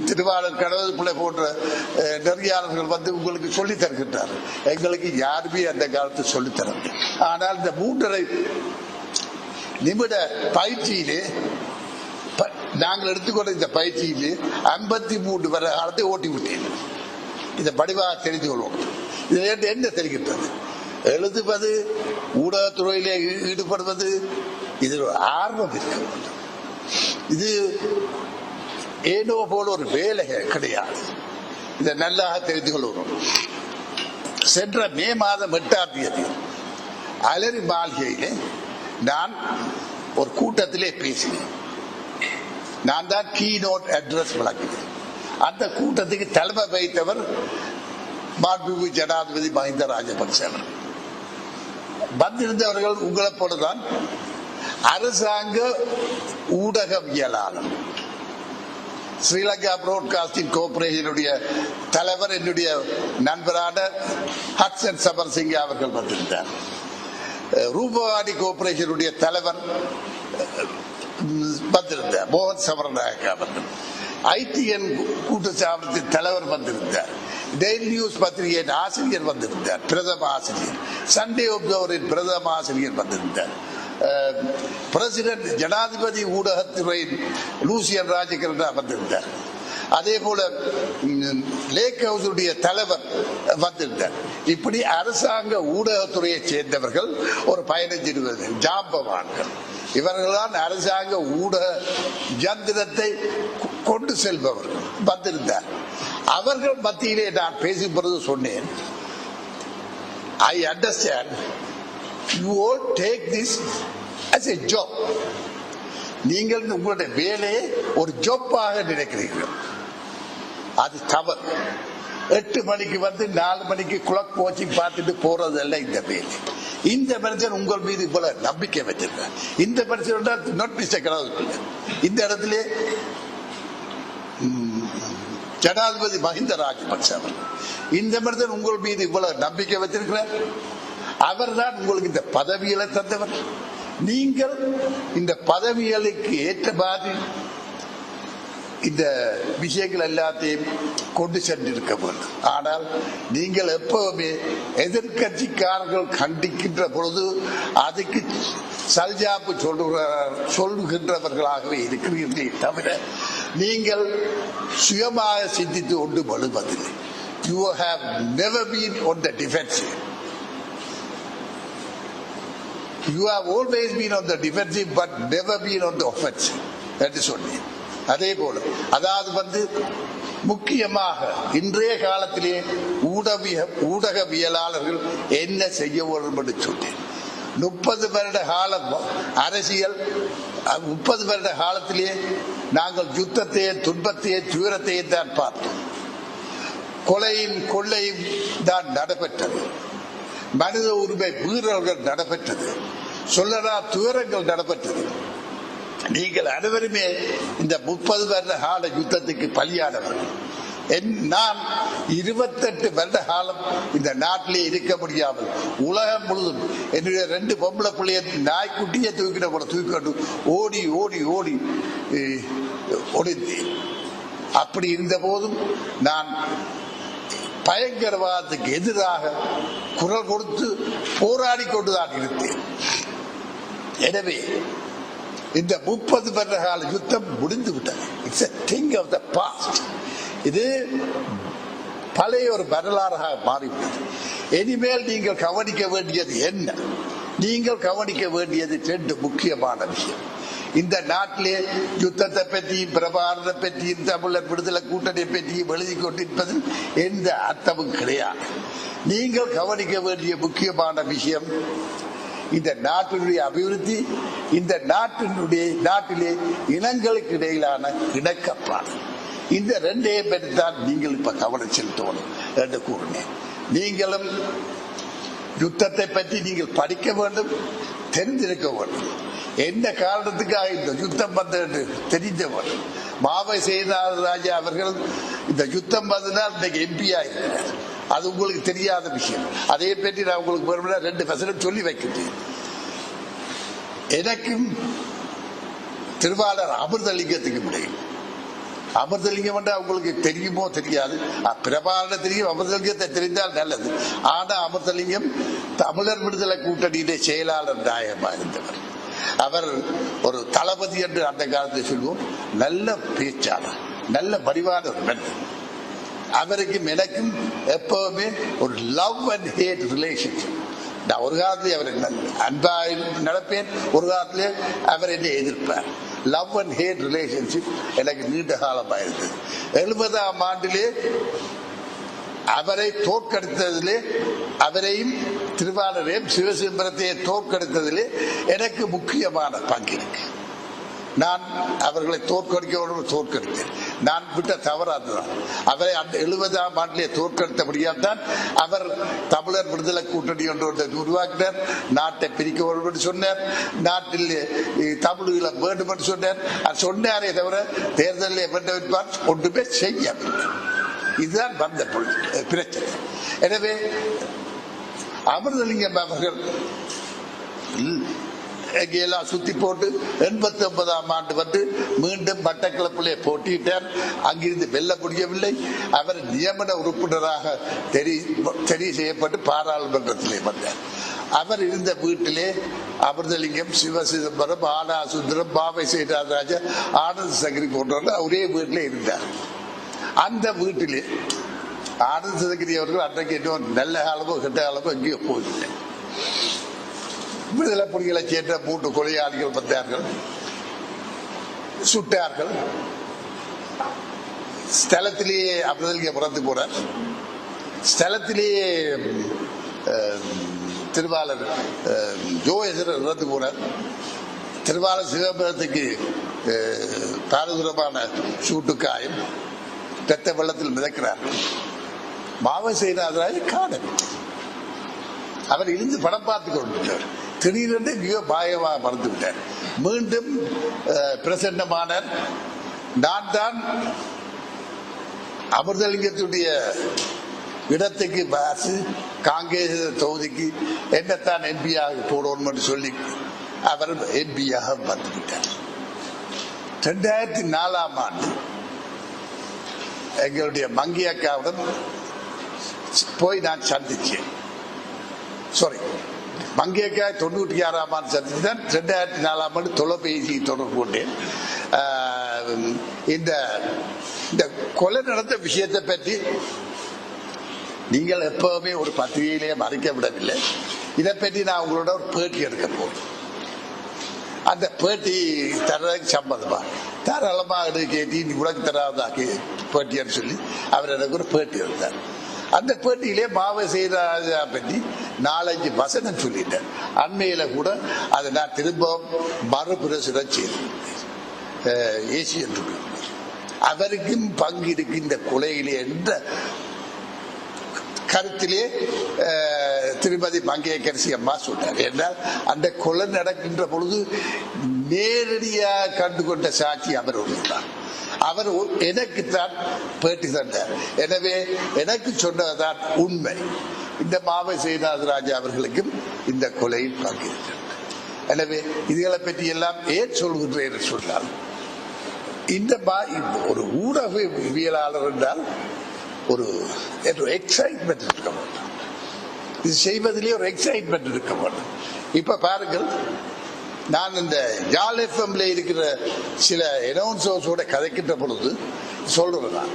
திருவாளர் கடவுள் பிள்ளை போன்ற நெறியாளர்கள் வந்து உங்களுக்கு சொல்லி தருகின்றார். எங்களுக்கு யாருமே அந்த காலத்தை சொல்லித்தரவில்லை. ஆனால் இந்த 3.5 நிமிட பயிற்சியிலே நாங்கள் எடுத்துக்கொண்ட இந்த பயிற்சியிலே 53 வருட காலத்தை ஓட்டி விட்டேன். இதை படிவாக தெரிந்து கொள்வோம். இது என்ன தெரிகின்றது? எழுதுவது, ஊடகத்துறையிலே ஈடுபடுவது, இது ஒரு ஆர்வம் இருக்க வேண்டும். இது ஏனோ போல ஒரு வேலை கிடையாது. இதை நல்லா தெரிந்து கொள்வோம். சென்ற மே மாதம் 8ஆம் தேதி அலரி மாளிகையிலே நான் ஒரு கூட்டத்திலே பேசினேன். நான் தான் கீநோட் அட்ரஸ் வழங்கினேன். அந்த கூட்டத்துக்கு தலைமை வைத்தவர் மாண்புமிகு ஜனாதிபதி மஹிந்த ராஜபக்சே. வந்திருந்தவர்கள் உங்களை போலதான் அரசாங்க ஊடகவியலாளர், ஸ்ரீலங்கா புரோட்காஸ்டிங் கார்ப்பரேஷனுடைய தலைவர், என்னுடைய நண்பரான ஹட்சன் சமரசிங்க அவர்கள் வந்திருந்தார். ரூபவாணி கார்ப்பரேஷனுடைய தலைவர் வந்திருந்தார், மோகன் சமரநாயக் அவர்கள். ITN கூட்டச்சாவளத்தின் தலைவர் வந்திருந்தார். டெய்லி நியூஸ் பத்திரிகையின் ஆசிரியர் வந்திருந்தார், பிரதம ஆசிரியர். சண்டே ஒப்சர்வரின் பிரதம ஆசிரியர் வந்திருந்தார். பிரசிடென்ட் ஜனாதிபதி ஊடகத்துறையின் லூசியன் ராஜகிரணா வந்திருந்தார். அதே போல லேக் ஹவுஸுடைய தலைவர் வந்திருந்தார். இப்படி அரசாங்க ஊடகத்துறையை சேர்ந்தவர்கள் ஒரு 15-20 ஜாம்பவான்கள். இவர்கள்தான் அரசாங்க ஊடக யந்திரத்தை கொண்டு செல்பவர்கள் வந்திருந்தார். அவர்கள் மத்தியிலே நான் பேசும் பொழுது சொன்னேன், I understand you all take this as a job. நீங்கள் உங்களுடைய வேலையை ஒரு ஜாப்பாக நினைக்கிறீர்கள். அது தவறு. 8 மணிக்கு வந்து 4 மணிக்கு குளக் கோச்சிங் பார்த்துட்டு போறதல்ல இந்த வேலை. இந்த மனுஷன் உங்கள் மீது போல நம்பிக்கை வச்சிருக்க. இந்த மனுஷன் நாட் மிஸ்டர் கடவுள். இந்த இடத்துல ஜனாதிபதி மஹிந்த ராஜபக்ச அவர். இந்த மனிதன் உங்கள் மீது இவ்வளவு நம்பிக்கை வச்சிருக்கிறார். அவர்தான் உங்களுக்கு இந்த பதவிகளை தந்தவர். நீங்கள் இந்த பதவிகளுக்கு ஏற்ற மாதிரி இந்த விஷயங்கள் எல்லாத்தையும் கொண்டு சென்றிருக்க வேண்டும். ஆனால் நீங்கள் எப்பவுமே எதிர்கட்சிக்காரர்கள் கண்டிக்கின்ற பொழுது அதுக்கு சல்ஜாப்பு சொல்லுகின்றவர்களாகவே இருக்கிறீர்களே தவிர நீங்கள் சுயமாக சிந்தித்து கொண்டு வலுவதில்லை. You have never been on the defensive. You have always been on the defensive but never been on the offensive. That is only. அதே போல அதாவது முக்கியமாக இன்றைய காலத்திலே ஊடகவியலாளர்கள் என்ன செய்ய வேண்டும் என்று சொன்னேன். 30 வருட கால அரசியல் 30 வருட காலத்திலே நாங்கள் யுத்தத்தையும் துன்பத்தையும் துயரத்தையும் தான் பார்த்தோம். கொலையும் கொள்ளையும் தான் நடைபெற்றது. மனித உரிமை மீறல்கள் நடைபெற்றது. சொல்லடா துயரங்கள் நடைபெற்றது. நீங்கள் அனைவருமே இந்த 30 வருட கால யுத்தத்துக்கு பலியானவர்கள். நான் 28 வருட காலம் இந்த நாட்டிலே இருக்க முடியாமல் உலகம் முழுதும் என்னுடைய 2 பொம்பளை பிள்ளைய நாய்க்குட்டியை தூக்கிட்டு ஓடி ஓடி ஓடி ஒளிந்தேன். அப்படி இருந்த போதும் நான் பயங்கரவாதத்துக்கு எதிராக குரல் கொடுத்து போராடி கொண்டுதான் இருந்தேன். எனவே இந்த 30 வருட கால யுத்தம் முடிந்து விட்டது. It's a thing of the past. இது பழைய ஒரு வரலாறாக மாறிவிட்டது. இனிமேல் நீங்கள் கவனிக்க வேண்டியது என்ன? நீங்கள் கவனிக்க வேண்டியது 2 முக்கியமான விஷயம். இந்த நாட்டிலே யுத்தத்தை பற்றியும் பிரபாரத்தை பற்றியும் தமிழர் விடுதலை கூட்டணி பற்றியும் எழுதி கொண்டிருப்பதில் எந்த அர்த்தமும் கிடையாது. நீங்கள் கவனிக்க வேண்டிய முக்கியமான விஷயம் இந்த நாட்டினுடைய அபிவிருத்தி, இந்த நாட்டிலே இனங்களுக்கு இடையிலான இணக்கப்பாடு. இந்த 2 பற்றி தான் நீங்கள் இப்ப கவனம் செலுத்தணும் என்று கூறினேன். நீங்களும் யுத்தத்தை பற்றி நீங்கள் படிக்க வேண்டும், தெரிந்திருக்க வேண்டும். என்ன காரணத்துக்காக இந்த யுத்தம் வந்தது தெரிஞ்ச வேண்டும். மாவை சேனாராஜா அவர்கள் இந்த யுத்தம் வந்ததால் இன்னைக்கு எம்பியா இருக்கிறார். அது உங்களுக்கு தெரியாத விஷயம். அதே பற்றி நான் உங்களுக்கு 2 வசனம் சொல்லி வைக்கிறேன். எனக்கும் திருவாளர் அமிர்தலிங்கத்துக்கு முடியும். அமிர்தலிங்கம் என்று அவங்களுக்கு தெரியுமோ தெரியாது. பிரபாகரனை தெரியும், அமிர்தலிங்கத்தை தெரிந்தால் நல்லது. ஆனா அமிர்தலிங்கம் தமிழர் விடுதலை கூட்டணியிலே செயலாளர் நாயகமாக இருந்தவர். அவர் ஒரு தளபதி என்று அந்த காலத்தில் சொல்லுவோம். நல்ல பேச்சாளர், நல்ல வடிவான ஒரு மனிதன். அவருக்கும் எனக்கும் எப்பவுமே ஒரு லவ் அண்ட் ஹேட் ரிலேஷன்ஷிப். நான் ஒரு காலத்திலே அவரை அன்பா நடப்பேன், ஒரு காலத்திலே அவர் என்னை எதிர்ப்பார். லவ் அண்ட் ஹேட் ரிலேஷன்ஷிப் எனக்கு நீண்ட காலமாக இருந்தது. 70ஆம் ஆண்டிலே அவரை தோற்கடித்ததிலே, அவரையும் திருவாளரையும் சிவசிம்பரத்தையே தோற்கடித்ததிலே எனக்கு முக்கியமான பங்கு இருக்கு. நான் அவர்களை தோற்கடித்தேன். நான் விட்ட தவறாதுதான். அவரை அந்த 70ஆம் ஆண்டிலே தோற்கடித்தபடியால் தான் அவர் தமிழர் விடுதலை கூட்டணி ஒன்று உருவாக்கினார். நாட்டை பிரிக்க வேண்டும் என்று சொன்னார். நாட்டில் தமிழீழம் வேண்டும் என்று சொன்னார். சொன்னாரே தவிர தேர்தலில் வேண்டும் ஒன்றுமே செய்யவில்லை. இதுதான் வந்த பிரச்சனை. எனவே அமிர்தலிங்கம் அவர்கள் எல்லாம் சுத்தி போட்டு 89ஆம் ஆண்டு வந்து மீண்டும் மட்டக்களப்பிலே போட்டியிட்டார். அங்கிருந்து வெல்ல முடியவில்லை. அவர் நியமன உறுப்பினராக தெரிவு செய்யப்பட்டு பாராளுமன்றத்திலே வந்தார். அவர் இருந்த வீட்டிலே அமிர்தலிங்கம், சிவசிதம்பரம், ஆனா சுந்தரம், பாவை சேனாராஜா, ஆனந்த் சங்கரி போன்றவர்கள் ஒரே வீட்டிலே இருந்தார். அந்த வீட்டிலே ஆனந்த் சங்கரி அவர்கள் அன்றைக்கு இன்னும் நல்ல காலமோ கெட்ட காலமோ எங்கேயோ போயில்லை. விடுதலை புலிகளை சேர்ந்த 3 கொலையாளிகள் வந்தார்கள், சுட்டார்கள். ஸ்தலத்திலேயே அமிர்தலிங்கம் பிறந்து போனார். ஸ்தலத்திலேயே திருவாளர் ஜோயேஸ்வரர் இறந்து போனார். திருவாளர் சிவபுரத்துக்கு பாரதூரமான சூட்டுக்காயம், ரத்த வெள்ளத்தில் மிதக்கிறார். மாவை சேனாராஜா காணல். அவர் இருந்து படம் பார்த்து கொண்டிருந்தார். திடீரென்று மிக பாயமாக மறந்து விட்டார். மீண்டும் பிரசன்னமானார். நான் தான் அமிர்தலிங்கத்துடைய இடத்துக்கு பாசு காங்கிரஸ் தொகுதிக்கு என்னத்தான் எம்பியாக போடணும் சொல்லி அவர் எம்பியாக வந்துவிட்டார். 2004 ஆண்டு எங்களுடைய மங்கி அக்காவுடன் போய் நான் சந்திச்சேன். மங்கி அக்கா 96ஆம் ஆண்டு சந்திச்சுதான் 2004 ஆண்டு தொலைபேசி தொடர்பு கொண்டேன். இந்த கொலை நடந்த விஷயத்தை பற்றி நீங்கள் எப்பவுமே ஒரு பத்திரிகையிலேயே மறைக்க விடவில்லை. இதை பற்றி நான் உங்களோட ஒரு பேட்டி எடுக்க போறேன். அந்த பேட்டி தர்றதுக்கு சம்மதமா தாராளமாக கேட்டி நீ உனக்கு தராதா பேட்டின்னு சொல்லி அவர் எனக்கு ஒரு பேட்டி எடுத்தார். அந்த பேட்டியிலே மாவை செய்த பற்றி 4-5 வசனம் சொல்லிட்டேன். அண்மையில கூட அதை நான் திரும்ப மறுபிரசுரம் செய்தேன். ஏசியன் அவருக்கும் பங்கு இருக்கு இந்த கொலையிலே என்ற கருத்திலே திருமதி மங்கையரசி அம்மா சொன்னார். என்றால் அந்த கொலை நடக்கின்ற பொழுது நேரடியாக கண்டு கொண்ட சாட்சி அவர் ஒன்றுதான். அவர் எனக்குத்தான் பேட்டி தந்தார். எனவே எனக்கு சொன்னதுதான் உண்மை. இந்த மாவை சேனாதிராஜா அவர்களுக்கும் இந்த கொலையில் பங்கு இருக்கிறது. எனவே இதுகளை பற்றி எல்லாம் ஏன் சொல்கின்றேன் சொன்னால், இந்த ஒரு ஊடகவியலாளர் என்றால் ஒரு எக்ஸைட்மெண்ட் இருக்க வேண்டும். இது செய்வதிலே ஒரு எக்ஸைட்மெண்ட் இருக்க வேண்டும். இப்ப பாருங்கள், நான் இந்த ஜால் எஃப்எம்ல இருக்கிற சில அனௌன்சர்ஸோட கதைக்கின்ற பொழுது சொல்றேன்,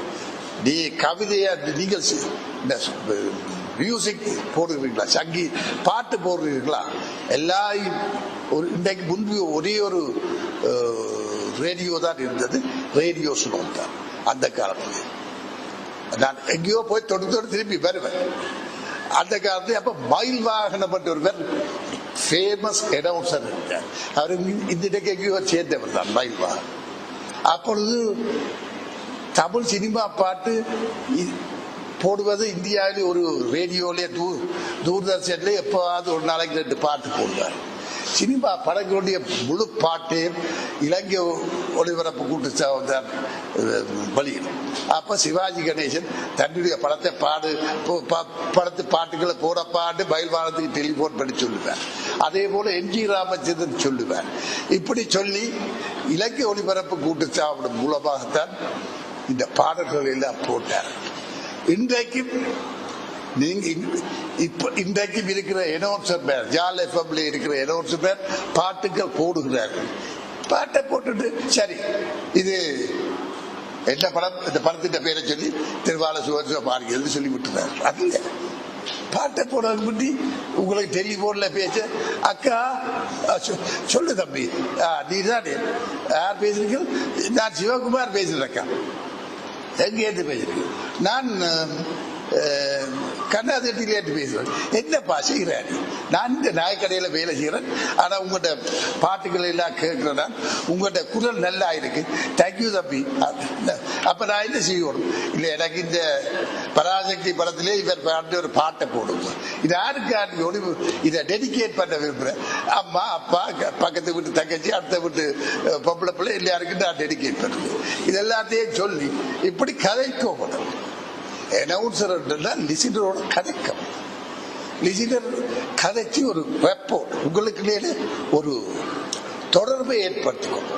நீ கவிதையா நீங்கள் மியூசிக் போடுறீங்களா, பாட்டு போடுறீங்களா, எல்லாரும் இன்றைக்கு முன்பு ஒரே ஒரு ரேடியோ தான் இருந்தது, ரேடியோ சுனம் தான். அந்த காலத்தில் நான் எங்கேயோ போய் தொடு திரும்பி வருவேன். அந்த காலத்தில் அப்ப மயில் வாகனம் ஒருவர் ஃபேமஸ் அனௌன்சர் இருந்தார். அவர் இன்றைக்கு எங்கேயோ சேர்ந்தவர் தான் மயில் வாகனம். அப்பொழுது தமிழ் சினிமா பாட்டு போடுவது இந்தியாவிலே ஒரு ரேடியோலே தூர்தர்ஷன்ல எப்போவாவது ஒரு நாளைக்கு 2 பாட்டு போடுவார். சினிமா படங்களுடைய முழு பாட்டையும் இலங்கை ஒளிபரப்பு கூட்டு வெளியிடும். அப்ப சிவாஜி கணேசன் தன்னுடைய படத்து பாட்டுகளை போட பாட்டு பயில்வானத்துக்கு டெலிபோன் பண்ணி சொல்லுவார். அதே போல எம்ஜி ராமச்சந்திரன் சொல்லுவார். இப்படி சொல்லி இலங்கை ஒளிபரப்பு கூட்டு சாப்பிடும் மூலமாகத்தான் இந்த பாடல்கள் எல்லாம் போட்டார். இன்றைக்கும் இன்றைக்கும் இருக்கிற அனௌன்சர் பேர், ஜால் எஃப்எம்ல இருக்கிற அனௌன்சர் பேர் பாட்டுகள் போடுகிறார்கள். பாட்டை போட்டுட்டு சரி இது என்ன படம், இந்த படத்தின் பேரை சொல்லி திருவாள சுவர்சம் மாறுகிறது சொல்லி விட்டுறாரு. அது பாட்டை போடுறது பற்றி உங்களுக்கு டெலிபோன்ல பேச, அக்கா சொல்லு தம்பி, நீ தானே யார் பேசுறீங்க? நான் சிவகுமார் பேசுறேன் அக்கா. எங்க ஏற்று பேசுறீங்க? நான் கண்ணாதட்டிலேட்டு பேசுவேன். என்னப்பா செய்கிறேன்? நான் இந்த நாயக்கடையில வேலை செய்யறேன். ஆனா உங்கள்கிட்ட பாட்டுகள் எல்லாம் கேட்கிறேன். உங்கள்கிட்ட குரல் நல்லா இருக்கு, தேங்க்யூ தம்பி. அப்ப நான் என்ன செய்யணும்? இல்ல எனக்கு இந்த பராசக்தி படத்திலே இவர் பாட்டு ஒரு பாட்டை போடுங்க. இது யாருக்கு இதை டெடிகேட் பண்ண விரும்புறேன். அம்மா அப்பா பக்கத்து வீட்டு தங்கச்சி அடுத்த வீட்டு பொம்பளை பிள்ளை எல்லாருக்கும் நான் டெடிகேட் பண்ணுறேன். இது எல்லாத்தையும் சொல்லி இப்படி கதைக்கும் அனௌன்சர் லிசினரோட கதைக்கும். லிசினர் கதைச்சு ஒரு ரெப்போர்ட் உங்களுக்கு ஒரு தொடர்பை ஏற்படுத்திக்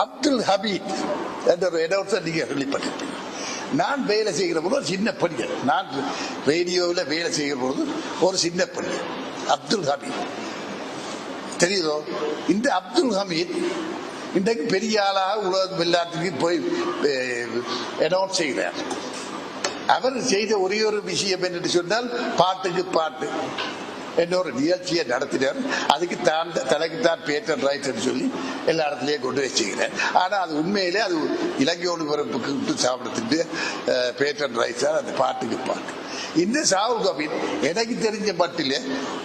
அப்துல் ஹபீத் என்ற ஒரு அனௌன்சர் நீங்க கேள்விப்பட்டிருப்பீங்க. நான் வேலை செய்கிற போது ஒரு சின்ன பணியன், நான் ரேடியோவில் வேலை செய்கிற போது ஒரு சின்ன பணியன் அப்துல் ஹபீத் தெரியுதோ. இந்த அப்துல் ஹமீத் இன்றைக்கு பெரிய ஆளாக உலகம் எல்லாத்துக்கும் போய் அனௌன்ஸ் செய்கிறார். அவர் செய்த ஒரே ஒரு விஷயம் என்று சொன்னால், பாட்டுக்கு பாட்டு என்ற ஒரு நிகழ்ச்சியை நடத்தினார். அதுக்கு தனக்குத்தான் பேட்டன் ரைட் என்று சொல்லி எல்லா இடத்துலயும் கொண்டு வச்சுக்கிறேன். ஆனா அது உண்மையிலே அது இலங்கை ஒளிபரப்புக்கு சாப்பிடத்துக்கு பேட்டன் ரைட் தான் அந்த பாட்டுக்கு பாட்டு. இந்த சாவுல் கபீர் எனக்கு தெரிஞ்ச மட்டிலே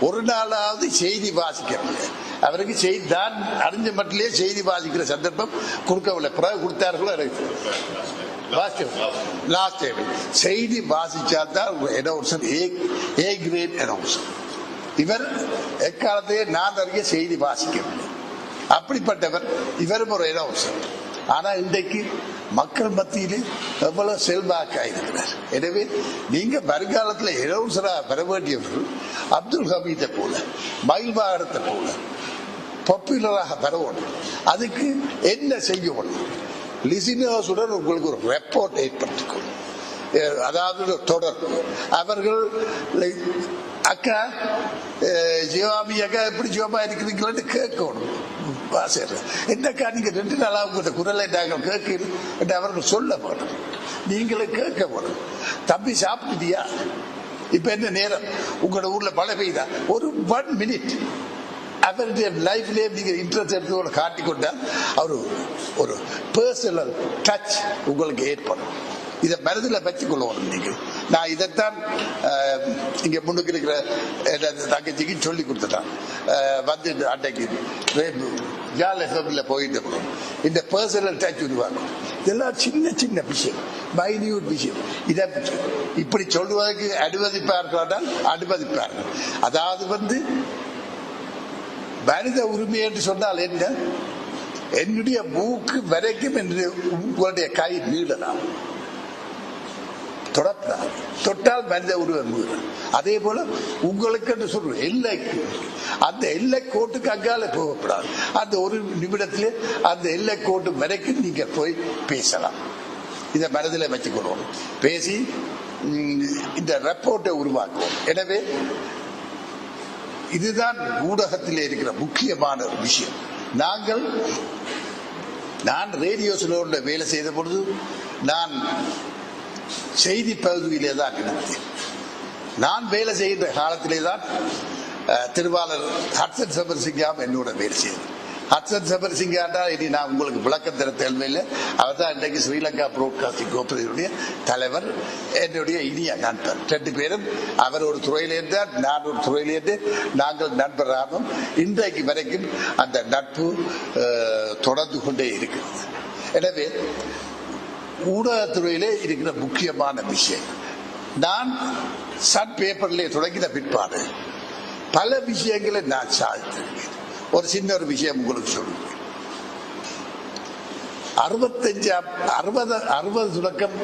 ஒரு நாளாவது செய்தி வாசிக்கவில்லை. அவருக்கு செய்தி தான் அறிஞ்ச மட்டிலே செய்தி வாசிக்கிற சந்தர்ப்பம் கொடுக்கவில்லை. பிறகு கொடுத்தார்களோ எனக்கு லாஸ்ட் டைம் செய்தி வாசிச்சால்தான் ஏ கிரேட் அனௌன்சர். இவர் எக்காலத்தையே நான் அறிய செய்தி வாசிக்கவில்லை. அப்படிப்பட்டவர் இவரும் ஒரு அனௌன்சர். ஆனா இன்றைக்கு மக்கள் மத்தியிலே எவ்வளவு செல்வாக்காக இருக்கிறார். எனவே நீங்க வருங்காலத்தில் இளவரசராக பெற வேண்டியவர்கள் அப்துல் ஹமீதை போல மயில்வாகனத்தை போல பாப்புலராக பெறணும். அதுக்கு என்ன செய்யணும்? லிசினர்ஸுடன் உங்களுக்கு ஒரு ரெப்போர்ட் ஏற்படுத்திக்கணும். அதாவது தொடர்பு. அவர்கள் அக்கா ஜிவாமி அக்கா எப்படி ஜிவமா இருக்கிறீங்களான்னு கேட்கணும். என்னக்கா நீங்க 2 நாளா உங்களோட குரலை நாங்கள் கேட்கிறோம் என்று அவர்கள் சொல்ல வேணும். நீங்களும் கேட்க வேணும். தம்பி சாப்பிட்டுட்டியா? இப்ப என்ன நேரம்? உங்களோட ஊர்ல மழை பெய்தா? ஒரு 1 மினிட் அவருடைய லைஃப்லேயே நீங்க இன்ட்ரெஸ்ட் எடுத்து காட்டிக்கொண்டால் அவர் ஒரு பர்சனல் டச் உங்களுக்கு ஏற்படும். இதை மனதில் வச்சுக் கொள்ளணும். நீங்கள் நான் இதைத்தான் இங்க முன்னுக்கு இருக்கிற தங்கச்சிக்கு சொல்லி கொடுத்துட்டான். வந்து அன்றைக்கு போயிட்டு இந்த பர்சனல் டச் உருவாக்கும். இதெல்லாம் சின்ன சின்ன விஷயம், மைன்யூட் விஷயம். இதை இப்படி சொல்வதற்கு அனுமதிப்பார்கள் அனுமதிப்பார்கள். அதாவது மனித உரிமை என்று சொன்னால் என்ன? என்னுடைய மூக்கு வரைக்கும் என்று உங்களுடைய கை நீளலாம், தொட்டால் மனித உருவம். அதே போல உங்களுக்கு என்று சொல்றோம் எல்லைக்கு, அந்த எல்லை கோட்டுக்கு அங்கால போகப்படாது. அந்த ஒரு நிமிடத்திலே அந்த எல்லை கோட்டு வரைக்கும் நீங்க போய் பேசலாம். இதை மனதில் வச்சுக்கணும். பேசி இந்த ரெப்போர்ட்டை உருவாக்குவோம். எனவே இதுதான் ஊடகத்தில் இருக்கிற முக்கியமான ஒரு விஷயம். நான் ரேடியோ ஸ்லோன்ல வேலை செய்த பொழுது நான் செய்தி பகுதியிலே தான் இருந்தேன். நான் வேலை செய்கின்ற காலத்திலே தான் திருவாளர் ஹட்சன் சபர்சிங்காம் என்னோட வேலை செய்தது. ஹட்சன் சபர்சிங்கா இனி நான் உங்களுக்கு விளக்கம் தர தேவையில்லை. அவர் தான் இன்றைக்கு ஸ்ரீலங்கா புரோட்காஸ்டிங் கோர்பரேஷனுடைய தலைவர், என்னுடைய இனிய நண்பர். 2 பேரும் அவர் ஒரு துறையிலேருந்து நான் ஒரு துறையிலேருந்து நாங்கள் நண்பராகும். இன்றைக்கு வரைக்கும் அந்த நட்பு தொடர்ந்து கொண்டே இருக்கிறது. எனவே ஊடகத்துறையிலே இருக்கிற முக்கியமான விஷயம், நான் சன் பேப்பர்ல தொடங்கின பிற்பாடு பல விஷயங்களை நான் சாதித்திருக்கேன். ஒரு சின்ன ஒரு விஷயம் உங்களுக்கு சொல்லுவேன். 65 தொடக்கம்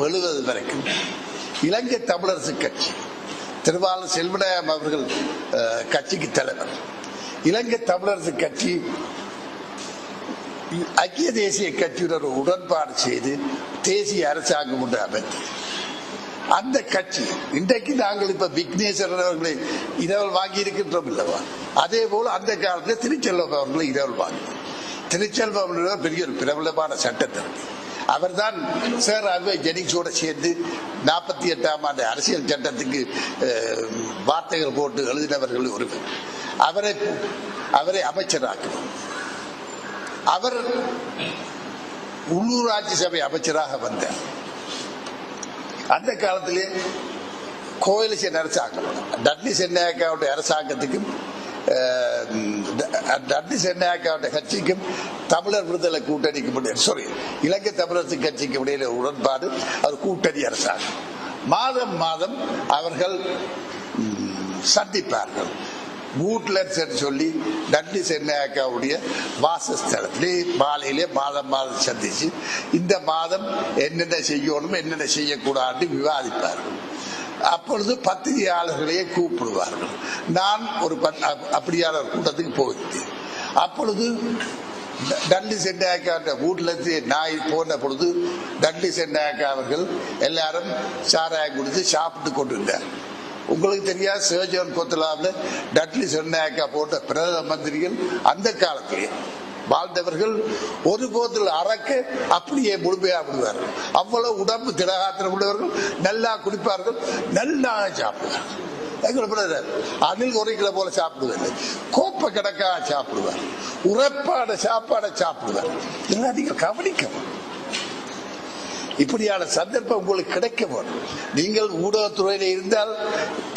70 வரைக்கும் இலங்கை தமிழரசு கட்சி, திருவாளர் செல்வநாயகம் அவர்கள் கட்சிக்கு தலைவர். இலங்கை தமிழரசு கட்சி ஐக்கிய தேசிய கட்சியுடன் உடன்பாடு செய்து தேசிய அரசாங்கம் ஒன்று அமைத்து, அந்த கட்சி இன்றைக்கு நாங்கள் இப்ப விக்னேஸ்வரன் அவர்களை இரவல் வாங்கி இருக்கின்றோம் இல்லவா, அதே போல அந்த காலத்தில் திருச்செல்வம் அவர்களை இரவல் வாங்கி. திருச்செல்வம் பெரிய ஒரு பிரபலமான சட்டத்திற்கு அவர் தான் சார் அவை ஜெனிக்ஸோட சேர்ந்து 48ஆம் ஆண்டு அரசியல் சட்டத்துக்கு வார்த்தைகள் போட்டு எழுதினவர்கள் ஒருவர். அவரை அமைச்சராக்குவோம். அவர் உள்ளூராட்சி சபை அமைச்சராக வந்தார். அந்த காலத்திலே கோயிலிசன் அரசாங்கம் டட்லி சென்னாயக்காவுடைய அரசாங்கத்துக்கும் டட்லி சென்னாயக்காவுடைய கட்சிக்கும் தமிழர் விடுதலை கூட்டணிக்கு இலங்கை தமிழரசு கட்சிக்கு இடையில உடன்பாடு, அவர் கூட்டணி அரசாங்கம். மாதம் மாதம் அவர்கள் சந்திப்பார்கள். பூட்லர்ஸ் சொல்லி டட்லி சென்னாயக்காவுடைய வாசஸ்தலத்திலே மாலையிலே மாதம் மாதம் சந்திச்சு இந்த மாதம் என்னென்ன செய்யணும் என்னென்ன செய்யக்கூடாது விவாதிப்பார்கள். அப்பொழுது பத்திரிகையாளர்களையே கூப்பிடுவார்கள். நான் ஒரு அப்படியான கூட்டத்துக்கு போயிருந்தேன். அப்பொழுது டட்லி சென்னாயக்கா வீட்டிலிருந்து நாய் போன பொழுது டட்லி சென்னாயக்கா அவர்கள் எல்லாரும் சாராயம் குடித்து சாப்பிட்டு கொண்டிருந்தார். உங்களுக்கு தெரியாது, சர்ஜன் கொத்தலாவில் டட்லி சென்னாயக்கா போட்ட பிரதம மந்திரிகள் அந்த காலத்திலே வாழ்ந்தவர்கள் ஒரு போதில் அறக்க அப்படியே முழுமையா விடுவார்கள். அவ்வளவு உடம்பு திடகாத்திரம் உள்ளவர்கள், நல்லா குடிப்பார்கள், நல்லா சாப்பிடுவார்கள். எங்களை அணில் உரைகளை போல சாப்பிடுவார்கள், கோப்பை கிடக்கா சாப்பிடுவார், உரைப்பாட சாப்பாடை சாப்பிடுவார். இதெல்லாம் நீங்கள் கவனிக்கவும். இப்படியான சந்தர்ப்பம் உங்களுக்கு கிடைக்க வேண்டும். நீங்கள் ஊடகத்துறையில இருந்தால்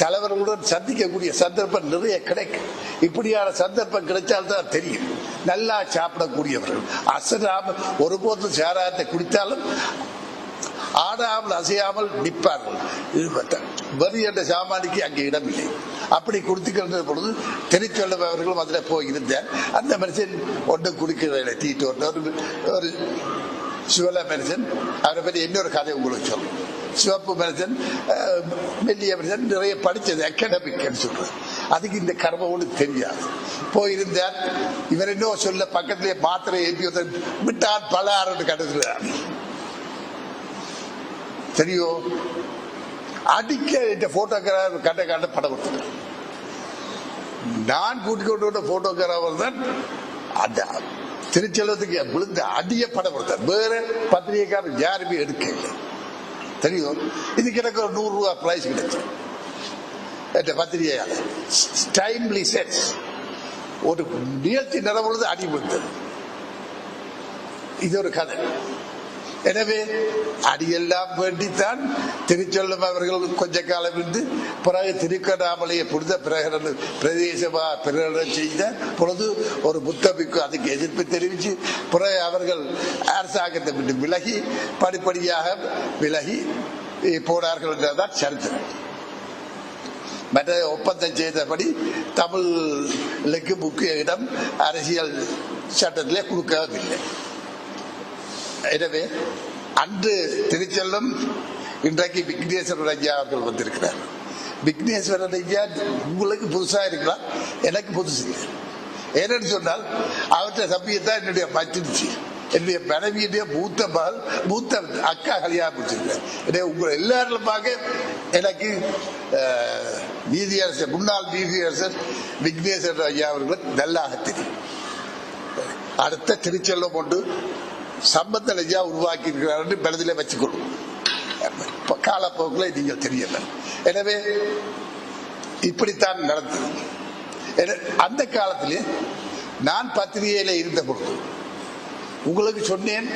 தலைவர்களுடன் சந்திக்கக்கூடிய சந்தர்ப்பம் நிறைய கிடைக்கும். இப்படியான சந்தர்ப்பம் கிடைச்சால்தான் தெரியும். நல்லா சாப்பிடக்கூடியவர்கள், அசராம ஒருபோதும் சாராயத்தை குடித்தாலும் ஆடாமல் அசையாமல் நிற்பார்கள். வரி என்ற சாமானிக்கு அங்கே இடமில்லை. அப்படி குடித்துக்கின்ற பொழுது திருச்செல்வம் அவர்களும் அதில் போய் இருந்தார். அந்த மனுஷன் ஒன்றும் குடிக்கிறதில்லை, தீட்டு ஒரு சிவல மனுஷன். அவரை பற்றி இன்னொரு கதை உங்களுக்கு சொல்லும். சிவப்பு மனுஷன், மெல்லிய மனுஷன், நிறைய படித்தது அகாடமிக் சொல்றது. அதுக்கு இந்த கர்மோடு தெரியாது. போயிருந்தார். இவர் இன்னும் சொல்ல பக்கத்திலே மாத்திரை ஏற்றி விட்டான் பல ஆறு கடத்துறார். தெரியும், அடிக்க இந்த போட்டோகிராஃபர் கண்ட படம் கொடுத்தார். நான் கூட்டிக் கொண்டு வந்த போட்டோகிராஃபர் தான் அந்த திருச்செல்வத்துக்கு விழுந்த அடிய படம் கொடுத்தார். வேற பத்திரிகைக்காரர் யாருமே எடுக்க இல்லை. தெரியும், இதுக்கு எனக்கு ஒரு 100 ரூபாய் பிரைஸ் கிடைச்சு பத்திரிகையால. டைம்லி செட்ஸ் ஒரு நிகழ்ச்சி நடவுறது அடி விழுந்தது. இது ஒரு கதை. எனவே அடியெல்லாம் வேண்டித்தான் திருச்செல்வம் அவர்கள் கொஞ்ச காலம் இருந்து பிறகு திருக்கண்ணாமலையை புனித பிரதேசமா பிரகடனம் செய்த பொழுது ஒரு புத்தபிக்கு அதுக்கு எதிர்ப்பு தெரிவித்து பிறகு அவர்கள் அரசாங்கத்தை விட்டு விலகி படிப்படியாக விலகி போனார்கள் என்றதான் சரித்திரம். மற்ற ஒப்பந்தம் செய்தபடி தமிழுக்கு முக்கிய இடம் அரசியல் சட்டத்திலே கொடுக்கவில்லை. எனவே அன்று திருச்செல்வம், இன்றைக்கு விக்னேஸ்வரன் ஐயா அவர்கள் வந்திருக்கிறார். விக்னேஸ்வரன் ஐயா உங்களுக்கு புதுசா இருக்கலாம், எனக்கு புதுசு இல்லை. ஏன்னு சொன்னால் அவற்றை தம்பியத்தான் என்னுடைய மச்சிருச்சு. என்னுடைய மனைவியுடைய மூத்த மகள், மூத்த அக்கா கல்யாணம் முடிச்சிருக்கேன். எனவே உங்களை எல்லாருமாக எனக்கு நீதியரசர், முன்னாள் நீதியரசர் விக்னேஸ்வரன் ஐயா அவர்கள் நல்லாக தெரியும். அடுத்த திருச்செல்வம் கொண்டு சம்பந்த ஐயா உருவாக்கி இருக்கிறார் என்று மனதிலே வச்சுக்கொள்ளும். காலப்போக்கில் நீங்கள் தெரியல. எனவே இப்படித்தான் நடந்தது. அந்த காலத்திலே நான் பத்திரிகையில இருந்த பொழுது உங்களுக்கு சொன்னேன்,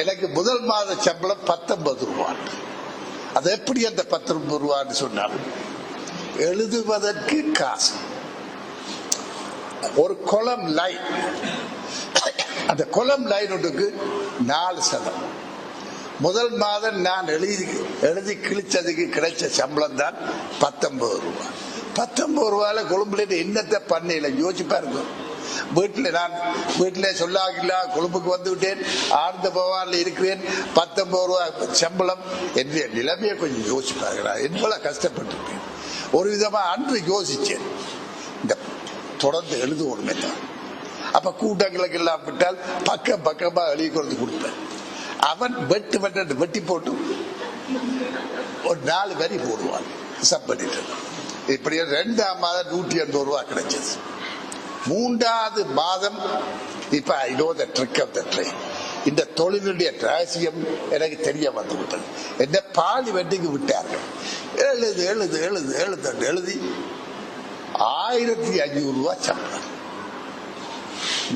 எனக்கு முதல் மாத சம்பளம் 19 ரூபாய். அது எப்படி அந்த 19 ரூபான்னு சொன்னால், எழுதுவதற்கு காசு, ஒரு கொலம் லைன், அந்த கொலம் லைன் ஒன்றுக்கு 4 சதம். முதல் மாதம் நான் எழுதி கிழிச்சதுக்கு கிடைச்ச சம்பளம் தான் 19 ரூபாய். 19 ரூபாயில கொழும்புல என்னத்தை பண்ணல யோசிச்சு பாருங்க. வீட்டில் சொல்லாகில்லா கொழும்புக்கு வந்து விட்டேன், ஆழ்ந்த பவானில் இருக்கிறேன், 19 ரூபாய் சம்பளம். என்னுடைய நிலைமையை கொஞ்சம் யோசிச்சு பாருங்க. எவ்வளவு கஷ்டப்பட்டு ஒரு விதமா அன்று யோசிச்சேன், இந்த தொடர்ந்து எழுதுவோமே தான். அப்ப கூட்டங்களுக்கு எல்லாம் விட்டால் பக்கம் பக்கமா எழுதி கொடுத்து கொடுப்பேன். அவன் வெட்டி போட்டு ஒரு 4 வரி போடுவான் சப்படிட்டு. இப்படி 2ஆம் மாதம் 180 ரூபாய் கிடைச்சது. 3வது மாதம் இப்ப I know the trick of the trade. இந்த தொழிலுடைய ரகசியம் எனக்கு தெரிய வந்து விட்டது. என்ன பார்லிமெண்ட்டுக்கு விட்டார்கள். எழுதி 1500 ரூபாய் சம்பளம்.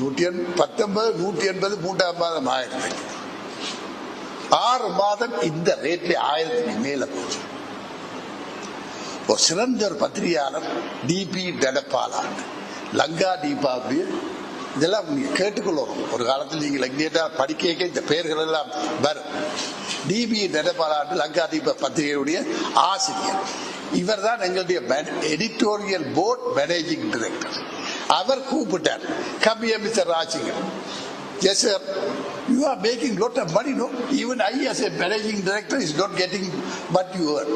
119, 180, 3ஆம் மாதம் 1000. 6 மாதம் இந்த ரேட்ல 1000க்கு மேல போச்சு. ஒரு சிறந்த ஒரு பத்திரிகையாளர் டிபி தனபாலன், லங்கா தீபாவளி, இதெல்லாம் நீங்க கேட்டுக்கொள்ளணும். ஒரு காலத்தில் நீங்க லங்கேட்டா படிக்க இந்த பெயர்கள் எல்லாம் வரும். டிபி தனபாலன் லங்கா தீப பத்திரிகையுடைய ஆசிரியர். இவர் தான் எங்களுடைய எடிட்டோரியல் போர்ட் மேனேஜிங் டைரக்டர். அவர் கூப்பிட்டார், come here Mr. Rajigan. Yes sir, you are making lot of money, no? Even I as a managing director is not getting what you earn.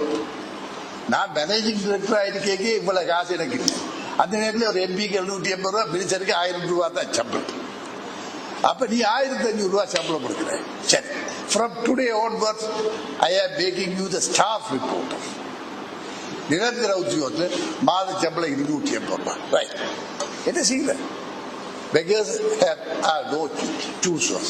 நான் மேனேஜிங் டைரக்டர் ஆயிருக்கே இவ்வளவு காசு எனக்கு இல்லை. அந்த நேரத்தில் ஒரு எம்பிக்கு 780 ரூபாய், மினிஸ்டருக்கு 1000 ரூபாய் தான் சம்பளம். அப்ப நீ 1500 ரூபாய் சம்பளம் கொடுக்குற. சரி, from today onwards I am making you the staff reporter. நிரந்தர உத்தியோகத்தில் மாத சம்பளம் 280 ரூபாய். ரைட், என்ன செய்யல? beggars have no choosers.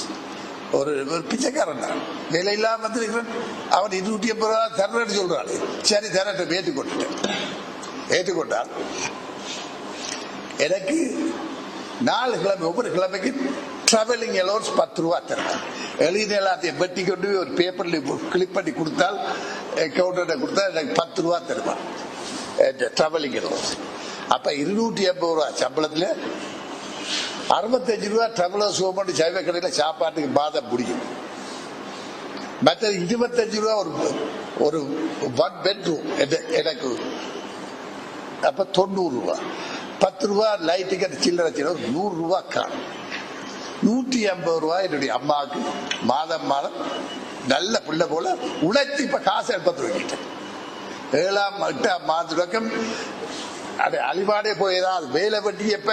ஒரு பிச்சைக்காரன் தான், வேலை இல்லாம வந்திருக்கிறான். அவன் 280 ரூபாய் தரேன்னு சொல்றான். சரி தரட்டும், ஏற்றுக்கொண்டால் எனக்கு 4 கிழமை, ஒவ்வொரு கிழமைக்கு டிராவலிங் அலோன்ஸ் 10 ரூபாய் தருவான். எழுதின எல்லாத்தையும் வெட்டி கொண்டு ஒரு பேப்பர்ல கிளிக் பண்ணி கொடுத்தால், அக்கௌண்ட் கொடுத்தா எனக்கு 10 ரூபாய் தருவான் டிராவலிங் அலோன்ஸ். அப்ப 280 ரூபாய் சம்பளத்துல 65 ரூபாய் டிராவலர் சோமண்டு சைவ கடையில சாப்பாட்டுக்கு மாதம் முடியும். மற்ற 25 ரூபா ஒரு 1 பெட்ரூம் எனக்கு. அப்ப 90 ரூபா. 10 ரூபா லைட்டுக்கு சில்லறை 100 ரூபா காணும். 150 ரூபா என்னுடைய அம்மாவுக்கு மாதம் நல்ல பிள்ளை போல உழைத்து இப்ப காசு எடுப்பது வைக்கிட்டேன். 7ஆம் 8ஆம் மாதம் தொடக்கம் அலிபாடே போயதான் வேலை வெட்டி எப்ப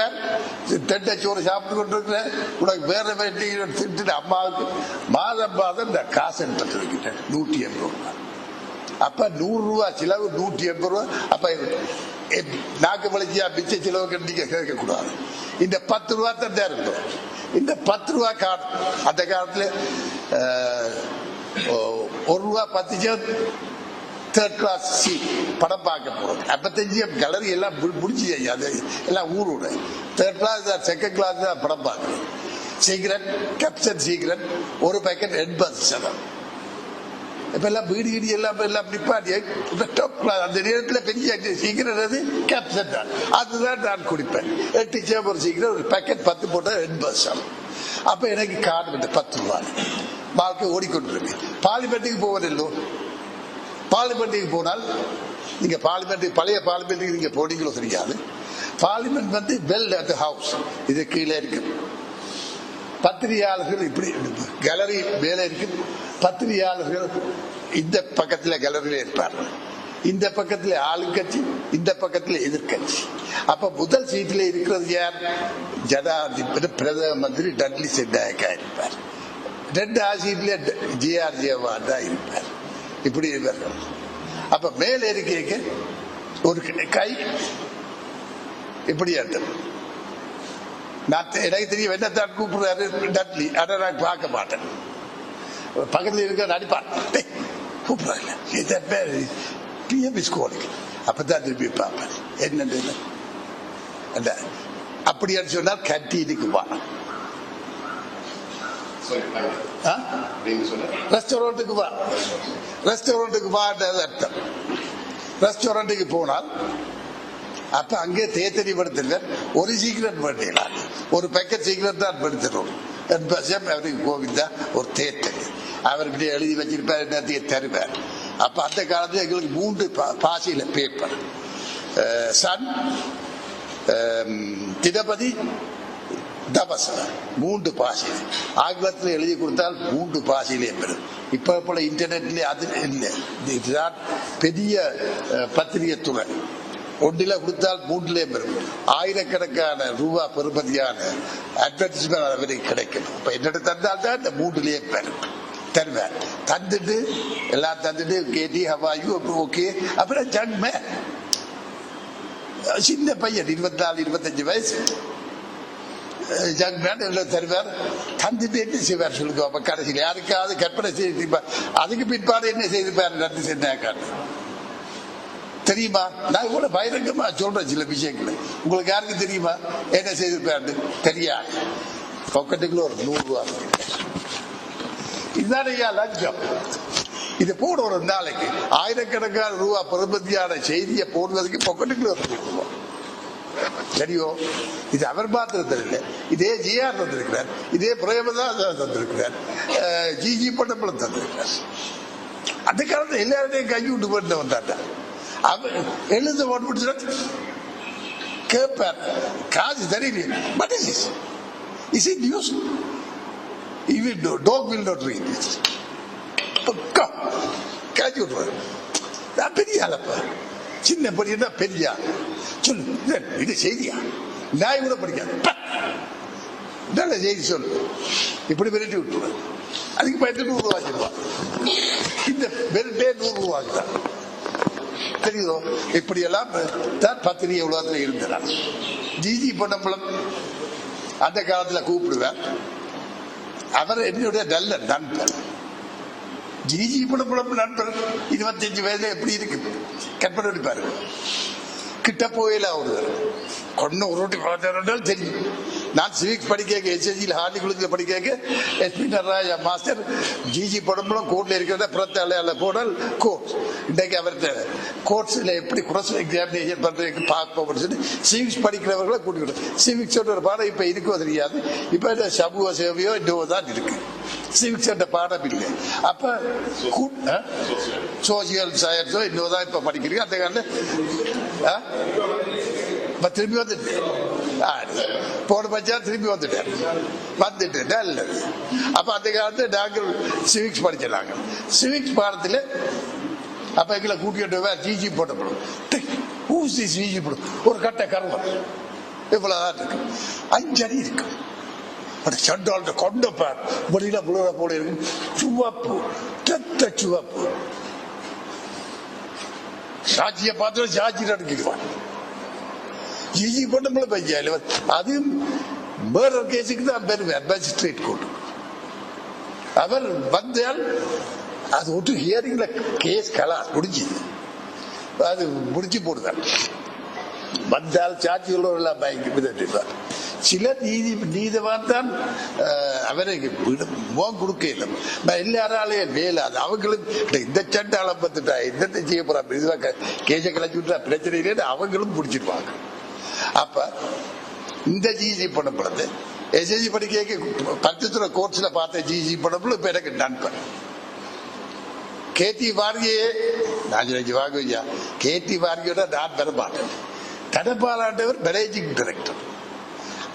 தெட்டச்சோறு சாப்பிட்டு கொண்டிருக்கிற உனக்கு வேற வெட்டி திட்டு அம்மாவுக்கு மாதம் இந்த காசு எடுப்பது வைக்கிட்டேன் 180 ரூபா. அப்ப 100 ரூபா செலவு 180 ரூபா. அப்ப நாக்கு வலிச்சியா பிச்சை செலவு கண்டிக்க கேட்கக்கூடாது. இந்த 10 ரூபா தான் இருக்கும். இந்த 10 ரூபா கார்டு அந்த காலத்துல 1 ரூபா 10 தேர்ட் கிளாஸ் படம் பார்க்க போறது. 55 கேலரி எல்லாம் முடிச்சு அது எல்லாம் ஊரோட தேர்ட் கிளாஸ் செகண்ட் கிளாஸ் தான் படம் பார்க்கணும். சீக்கிரம் கேப்சன் சீக்கிரம் ஒரு பேக்கெட் 80 இப்ப எல்லாம் வீடு எல்லாம் நிப்பாட்டி அந்த நேரத்தில் பெரிய சீக்கிரம் கேப்சன் தான் அதுதான் நான் குடிப்பேன். 8 சேம்பர் சீக்கிரம் ஒரு பேக்கெட் 10 போட்டா 80. அப்ப எனக்கு கார்டு வந்து 10 ரூபாய் வாழ்க்கை ஓடிக்கொண்டிருக்கு. பார்லிமெண்ட்டுக்கு போவதில்லோ. பார்லிமெண்ட்டுக்கு போனால் நீங்க பார்லிமெண்ட் பழைய பார்லிமெண்ட்டுக்கு நீங்க போனீங்களோ தெரியாது. பார்லிமெண்ட் வந்து வெல் அட் ஹவுஸ் இது கீழே இருக்கு. பத்திரிகையாளர்கள் இப்படி கேலரி மேலே இருக்கு. பத்திரிகையாளர்கள் இந்த பக்கத்துல கேலரியில இருப்பார்கள். இந்த பக்கத்துல ஆளுங்கட்சி, இந்த பக்கத்துல எதிர்கட்சி. அப்ப முதல் சீட்ல இருக்கிறது யார்? ஜனாதிபதி பிரதம மந்திரி டட்லி சென்டாயக்கா இருப்பார். 2ஆவது சீட்ல ஜிஆர் ஜெயவார்தா இருப்பார். இப்படி இருப்பார்கள். அப்ப மேல இருக்க ஒரு கை இப்படி எனக்கு தெரியும் என்னத்தான் கூப்பிடுறாரு டட்லி. ஆனா நான் பார்க்க மாட்டேன். பக்கத்தில் இருக்க நடிப்பான் கூப்பிடுறாங்க அப்பதான் திருப்பி பார்ப்பேன் என்னன்னு. அப்படின்னு சொன்னால் கட்டினுக்கு வா ரெஸ்டாரண்ட்டுக்கு வா. ரெஸ்டாரண்ட்டுக்கு வான்றது அர்த்தம். ரெஸ்டாரண்ட்டுக்கு போனால் அப்ப அங்கே தேத்தடி படுத்துறார். ஒரு சீக்கிரம் பண்ணிடலாம். ஒரு பேக்கெட் சீக்கிரம் தான் படுத்துறோம். அவருக்கு கோவிந்தா ஒரு தேத்தடி அவர்கிட்ட எழுதி வச்சிருப்பார். என்னத்தையும் தருவார். அப்ப அந்த காலத்துல எங்களுக்கு 3 பாசையில பேப்பர் சன் தினபதி தபஸ் 3 பாசை ஆங்கிலத்தில் எழுதி கொடுத்தால் 3 பாசையிலே பெறும். இப்ப போல இன்டர்நெட்ல அது இல்லை. இதுதான் பெரிய பத்திரிகை துறை. ஒன்றில கொடுத்தால் 3லே பெறும். ஆயிரக்கணக்கான ரூபா பெறுமதியான அட்வர்டைஸ்மெண்ட் அவருக்கு கிடைக்கும். இப்ப என்னோட தந்தால் தான் இந்த 3லே பெறும் தருவேன். தந்துட்டு எல்லாம் தந்துட்டு கேட்டி ஹவாயு ஓகே. அப்புறம் ஜங் மேன் சின்ன பையன் 24 25 வயசு ஜங் மேன் எல்லாம் தருவார். தந்துட்டு என்ன செய்வார் சொல்லுங்க. அப்ப கடைசியில் யாருக்காவது கற்பனை செய்திருப்பார். அதுக்கு பிற்பாடு என்ன செய்திருப்பார் நன்றி சென்றாக்காரு தெரியுமா? நான் கூட பகிரங்கமா சொல்றேன் சில விஷயங்களை. உங்களுக்கு யாருக்கு தெரியுமா என்ன செய்திருப்பாரு? தெரியாது. பாக்கெட்டுக்குள்ள ஒரு 100 ரூபாய். இதுதான் லஞ்சம். இது போட ஒரு நாளைக்கு ஆயிரக்கணக்கான ரூபா பெறுமதியான செய்தியை போடுவதற்கு பாக்கெட்டுக்குள்ள ஒரு 100 ரூபாய். தெரியும். இது அவர் மாத்திரத்தில் இல்லை. இதே ஜிஆர் தந்திருக்கிறார். இதே பிரேமதாஸ் தந்திருக்கிறார். ஜிஜி பட்டப்பளம் தந்திருக்கிறார். அந்த காலத்தில் எல்லாருடையும் கை விட்டு போட்டு வந்தாட்ட அவர் எழுத ஓட்டு கேட்பார். காசு தெரியல. What is this? Is it news? Even dog will not read this. காய்ச்சி விட்டுருவார். நான் பெரிய ஆளப்பா. சின்ன படியா பெரிய சொல்லு இது செய்தியா நாய் கூட படிக்காது. நல்ல செய்தி சொல்லு இப்படி விரட்டி விட்டுருவார். அதுக்கு பயந்து 100 ரூபா வச்சிருவான். இந்த பெருட்டே 100 ரூபா தான் தெரியுதோ. இப்படி எல்லாம் தான் பத்திரிகை உலகத்தில் இருந்தார். ஜிஜி பொன்னம்பலம் அந்த காலத்துல கூப்பிடுவார். அவர் என்னுடைய நல்ல நண்பர். ஜிஜி பொன்னம்பலம் நண்பர் 25 வயதுல எப்படி இருக்கு கற்பனை எடுப்பாரு. கிட்ட போயில அவரு கொண்டு ஒரு ரோட்டி பார்த்தாலும் தெரியும். நான் சிவிக்ஸ் படிக்க எஸ்எஸ்சியில் ஹார்லி குளத்தில் படிக்க எஸ்பி நடராஜா மாஸ்டர் ஜிஜி படம்புலம் கோர்ட்ல இருக்கிறத பிரத்தால போடல் கோர்ட் இன்றைக்கு அவர்கிட்ட கோர்ட்ஸில் எப்படி குரஸ் எக்ஸாமினேஷன் பண்றதுக்கு பார்ப்போம்னு சொல்லி சிவிக்ஸ் படிக்கிறவர்களை கூட்டிக்கிட்டு சிவிக்ஸ் ஒரு பாடம் இப்ப இருக்கோ தெரியாது. இப்ப இந்த சமூக சேவையோ இன்னோ தான் இருக்கு. சிவிக்ஸ் பாடம் இல்லை. அப்ப சோசியல் சயின்ஸோ இன்னோதான் இப்ப படிக்கிறீங்க. அந்த காலத்துல திரும்பி வந்துட்டு போன பட்சா திரும்பி வந்துட்டு நல்லது. அப்ப அந்த காலத்துல நாங்கள் சிவிக்ஸ் படிச்சாங்க. சிவிக்ஸ் பாடத்துல அப்ப எங்களை கூட்டிட்டு ஜிஜி போட்டப்படும் ஜிஜி போடும் ஒரு கட்ட கருவம் இவ்வளவுதான் இருக்கு. 5 அடி இருக்கு. சண்டால்ட்ட கொண்ட பார் வெளியில புழுற போல இருக்கும். சுவப்பு ரத்த சுவப்பு சாட்சியை பார்த்து சாட்சி நடக்கிடுவான். ஜிஜி பண்ண பையன் அது வேற கேஸுக்கு தான் பெறுவார் மேஜிஸ்ட்ரேட் கோர்ட். அவர் வந்தால் அது ஒட்டு ஹியரிங்ல கேஸ் கலாஸ் முடிஞ்சுது. அது முடிச்சு போடுதான் வந்தால் சாட்சிகளோட எல்லாம் பயங்கர சில நீதிவான் தான் அவருக்கு முகம் கொடுக்க இல்லை. எல்லாராலையும் வேலாது. அவங்களும் இந்த சண்டை அளப்பத்துட்டா இந்த செய்ய போறாங்க இதுவாக கேச கிளச்சி விட்டா பிரச்சனை இல்லைன்னு அவங்களும் பிடிச்சிருவாங்க. அப்ப இந்த ஜிஜி பண்ணப்படுறது எஸ்எஸ்சி படிக்க 10 கோர்ட்ஸ்ல பார்த்த ஜிஜி பண்ணப்படும் இப்ப எனக்கு நண்பன் கேடி வாரியே நான் வாங்குவியா கேடி வாரியோட நான் பெற மாட்டேன். தடப்பாளாண்டவர் மேனேஜிங் டைரக்டர்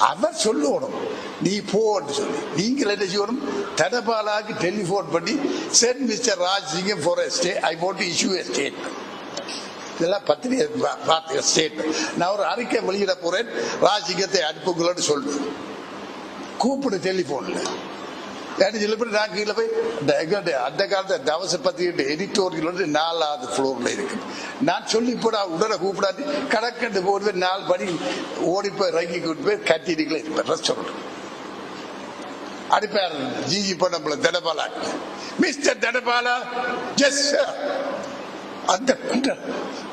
அவர் சொல்லணும் நீ போன்னு சொல்லி நீங்கள் என்ன செய்யணும் தடபாலாக்கு டெலிபோன் பண்ணி send mister Rajsingam for a stay I want to issue a statement. இதெல்லாம் பத்திரிகை ஸ்டேட்மெண்ட். நான் ஒரு அறிக்கை வெளியிட போறேன் ராஜ்சிங்கத்தை அனுப்புங்களோன்னு சொல்லு கூப்பிடு டெலிபோன்ல நான் கீழே போய் அந்த காலத்தை தவச பத்திரிகை எடிட்டோரியல் 4வது ஃப்ளோர்ல இருக்கு. நான் சொல்லி போட உடனே கூப்பிடாது கடற்கண்டு போடுவேன் 4 படி ஓடி போய் இறங்கி கூட்டு போய் கட்டிடிக்கல இருப்பேன் ரெஸ்டாரண்ட் அடிப்பார். ஜிஜி பண்ண தடபாலா மிஸ்டர் தடபாலா எஸ் அந்த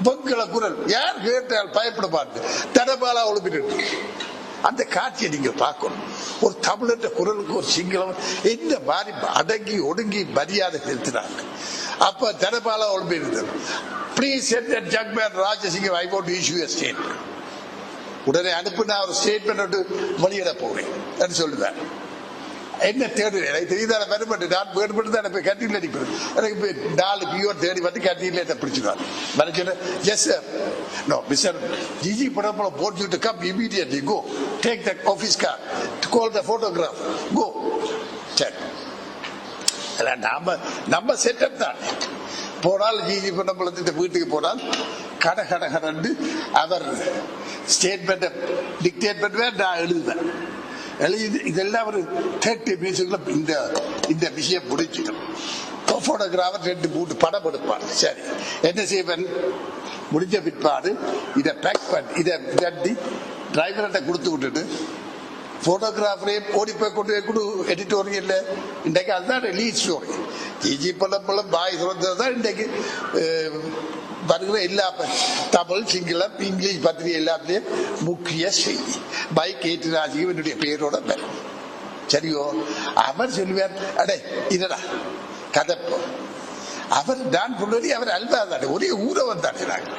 பொங்கல குரல் யார் கேட்டால் பயப்பட மாட்டேன். தடபாலா ஒழுப்பிட்டு அந்த காட்சியை நீங்க பார்க்கணும். ஒரு தமிழர் குரலுக்கு ஒரு சிங்களம் என்ன மாதிரி அடங்கி ஒடுங்கி மரியாதை செலுத்தினாங்க. அப்ப தடபாலா ஒழுங்கு இருந்தது. Please send that young man Rajasingam I want to issue a statement. உடனே அனுப்புனா ஒரு ஸ்டேட்மெண்ட் வெளியிட போவேன் என்று சொல்லுவேன். என்ன தேடு எனக்கு தெரியுதான வருமாட்டு நான் வேறுபட்டு தான் போய் கட்டியில் அடிப்பேன். எனக்கு போய் 4 பியூர் தேடி வந்து கட்டியில் பிடிச்சிடுவாங்க. வரைக்கும் yes sir no mister GG படம் போட்டு to come immediately go take that office car to call the photographer go சரி. நம்ம செட்டப் தான். போனால் ஜிஜி படம் வீட்டுக்கு போனால் கடந்து அவர் ஸ்டேட்மெண்ட் டிக்டேட் பண்ணுவேன். நான் எழுதுவேன். இதெல்லாம் ஒரு 30 மினிட்ஸ்ல இந்த விஷயம் முடிச்சுக்கணும். போட்டோகிராஃபர் 2-3 படம் எடுப்பார். சரி என்ன செய்வேன் முடிஞ்ச பிற்பாடு இதை பேக் பண்ணி இதை டிரைவர்கிட்ட கொடுத்து விட்டுட்டு போட்டோகிராஃபரே ஓடி போய் கொண்டு போய் கொடு எடிட்டோரியல்ல இன்றைக்கு அதுதான் லீட் ஸ்டோரி. ஜிஜி படம் பாய் சுரந்ததான் இன்றைக்கு வருகிற எல்லா தமிழ் சிங்களம் இங்கிலீஷ் பத்திரிகை எல்லாத்துலயும் முக்கிய செய்தி பை கேடி ராஜிகம் என்னுடைய பேரோட பேர். சரியோ அவர் சொல்லுவார் அடே இதடா கதப்போ அவர் நான் பொண்ணு அவர் அல்வா தானே ஒரே ஊரை வந்தானே நாங்கள்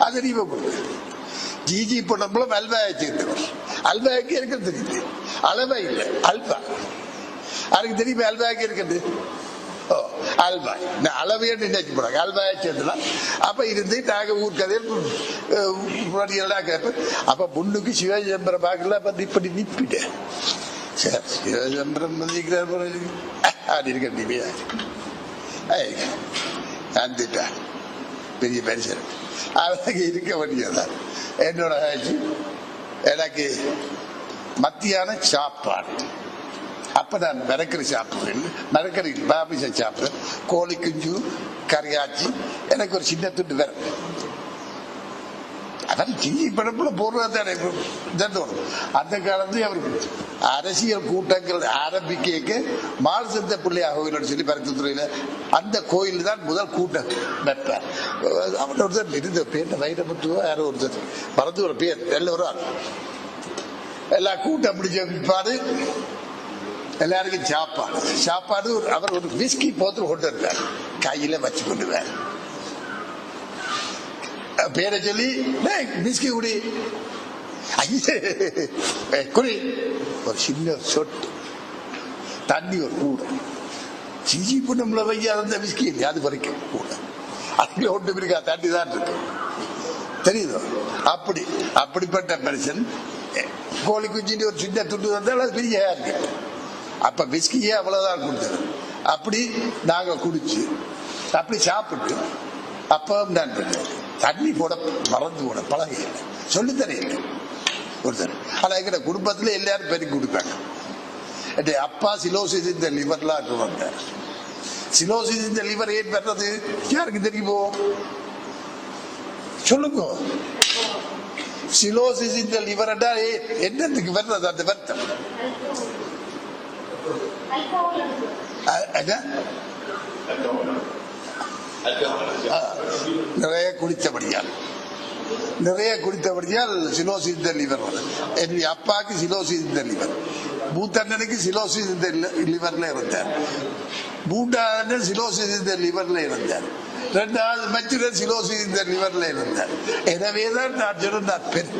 அது அறிவை கொடுங்க. ஜிஜி பொண்ணம்பளம் அல்வாயை சேர்ந்தவர். அல்வாய்க்கு இருக்கிறது தெரியுது அளவா இல்லை அல்வா அதுக்கு தெரியுமா அல்வாய்க்கு இருக்கிறது அல்வாய் அளவையே நினைச்சு போறாங்க அல்வாயை சேர்ந்துலாம். அப்ப இருந்து நாங்க ஊர் கதையில் கேட்பேன். அப்ப முன்னுக்கு சிவஜம்பரம் பார்க்கல. அப்ப இப்படி நிப்பிட்டேன் சரி சிவஜம்பரம் அப்படி இருக்க வந்துட்டா பெரிய மனுஷன் அவனுக்கு இருக்க வேண்டியதான். என்னோட எனக்கு மத்தியான சாப்பாடு அப்ப நான் மிரக்கறி சாப்பிடுறேன். மிரக்கறி பாபிசை சாப்பிடுறேன். கோழி குஞ்சு கறியாச்சி எனக்கு ஒரு சின்ன துண்டு வேற. அதான் ஜிஜி படப்புல போடுறது. அந்த காலத்துல அவருக்கு அரசியல் கூட்டங்கள் ஆரம்பிக்க மால் செந்த பிள்ளையா கோயில் சொல்லி பருத்தித்துறையில அந்த கோயில் தான் முதல் கூட்டம் வைப்பார். அவன் ஒருத்தர் இருந்த பேர் வைரமுத்துவோ யாரோ ஒருத்தர் மறந்து ஒரு பேர் எல்லோரும் எல்லாம் கூட்டம் பிடிச்ச பிற்பாடு எல்லாருக்கும் சாப்பாடு அவர் ஒரு விஸ்கி போத்து கொண்டு வருவார், கையில வச்சு கொண்டுவார். பேரை சொல்லி விஸ்கி குடி, குடி, ஒரு சின்ன சொட்டு தண்ணி ஒரு கூட சிஜி பொண்ணு வையா இருந்த விஸ்கி இல்லை, அது வரைக்கும் கூட அதுல ஒன்று இருக்கா, தண்ணி தான் இருக்கு, தெரியுதோ? அப்படிப்பட்ட மனுஷன் கோழி குஞ்சின்னு ஒரு சின்ன துண்டு வந்தால் அது பெரிய இருக்கு. அப்ப விஸ்கியே அவ்வளவுதான் கொடுத்தது. அப்படி நாங்க குடிச்சு அப்படி சாப்பிட்டு அப்ப நான் தண்ணி போட மறந்து போட பழக சொல்லி தரையில்லை ஒருத்தர். ஆனா எங்க குடும்பத்துல எல்லாரும் பெருக்கி கொடுப்பாங்க. அப்பா சிலோசிஸ் இந்த லிவர்லாம் வந்தார். சிலோசிஸ் இந்த லிவர் ஏன் வர்றது யாருக்கு தெரியுமோ சொல்லுங்க. சிலோசிஸ் இந்த லிவர் என்னத்துக்கு வர்றது? அந்த வருத்தம் நிறைய குடித்தபடியால் சிலோசிஸ் இந்த லிவர் வரும். என்னுடைய அப்பாவுக்கு சிலோசிஸ் இந்த லிவர், மூத்தண்ணனுக்கு சிலோசிஸ் இந்த லிவர்ல இருந்தார், மூன்றாவது சிலோசிஸ் இந்த லிவர்ல இருந்தார், இரண்டாவது மற்றொரு சிலோசிஸ் இந்த லிவர்ல இருந்தார். எனவேதான் நான் சொன்னேன்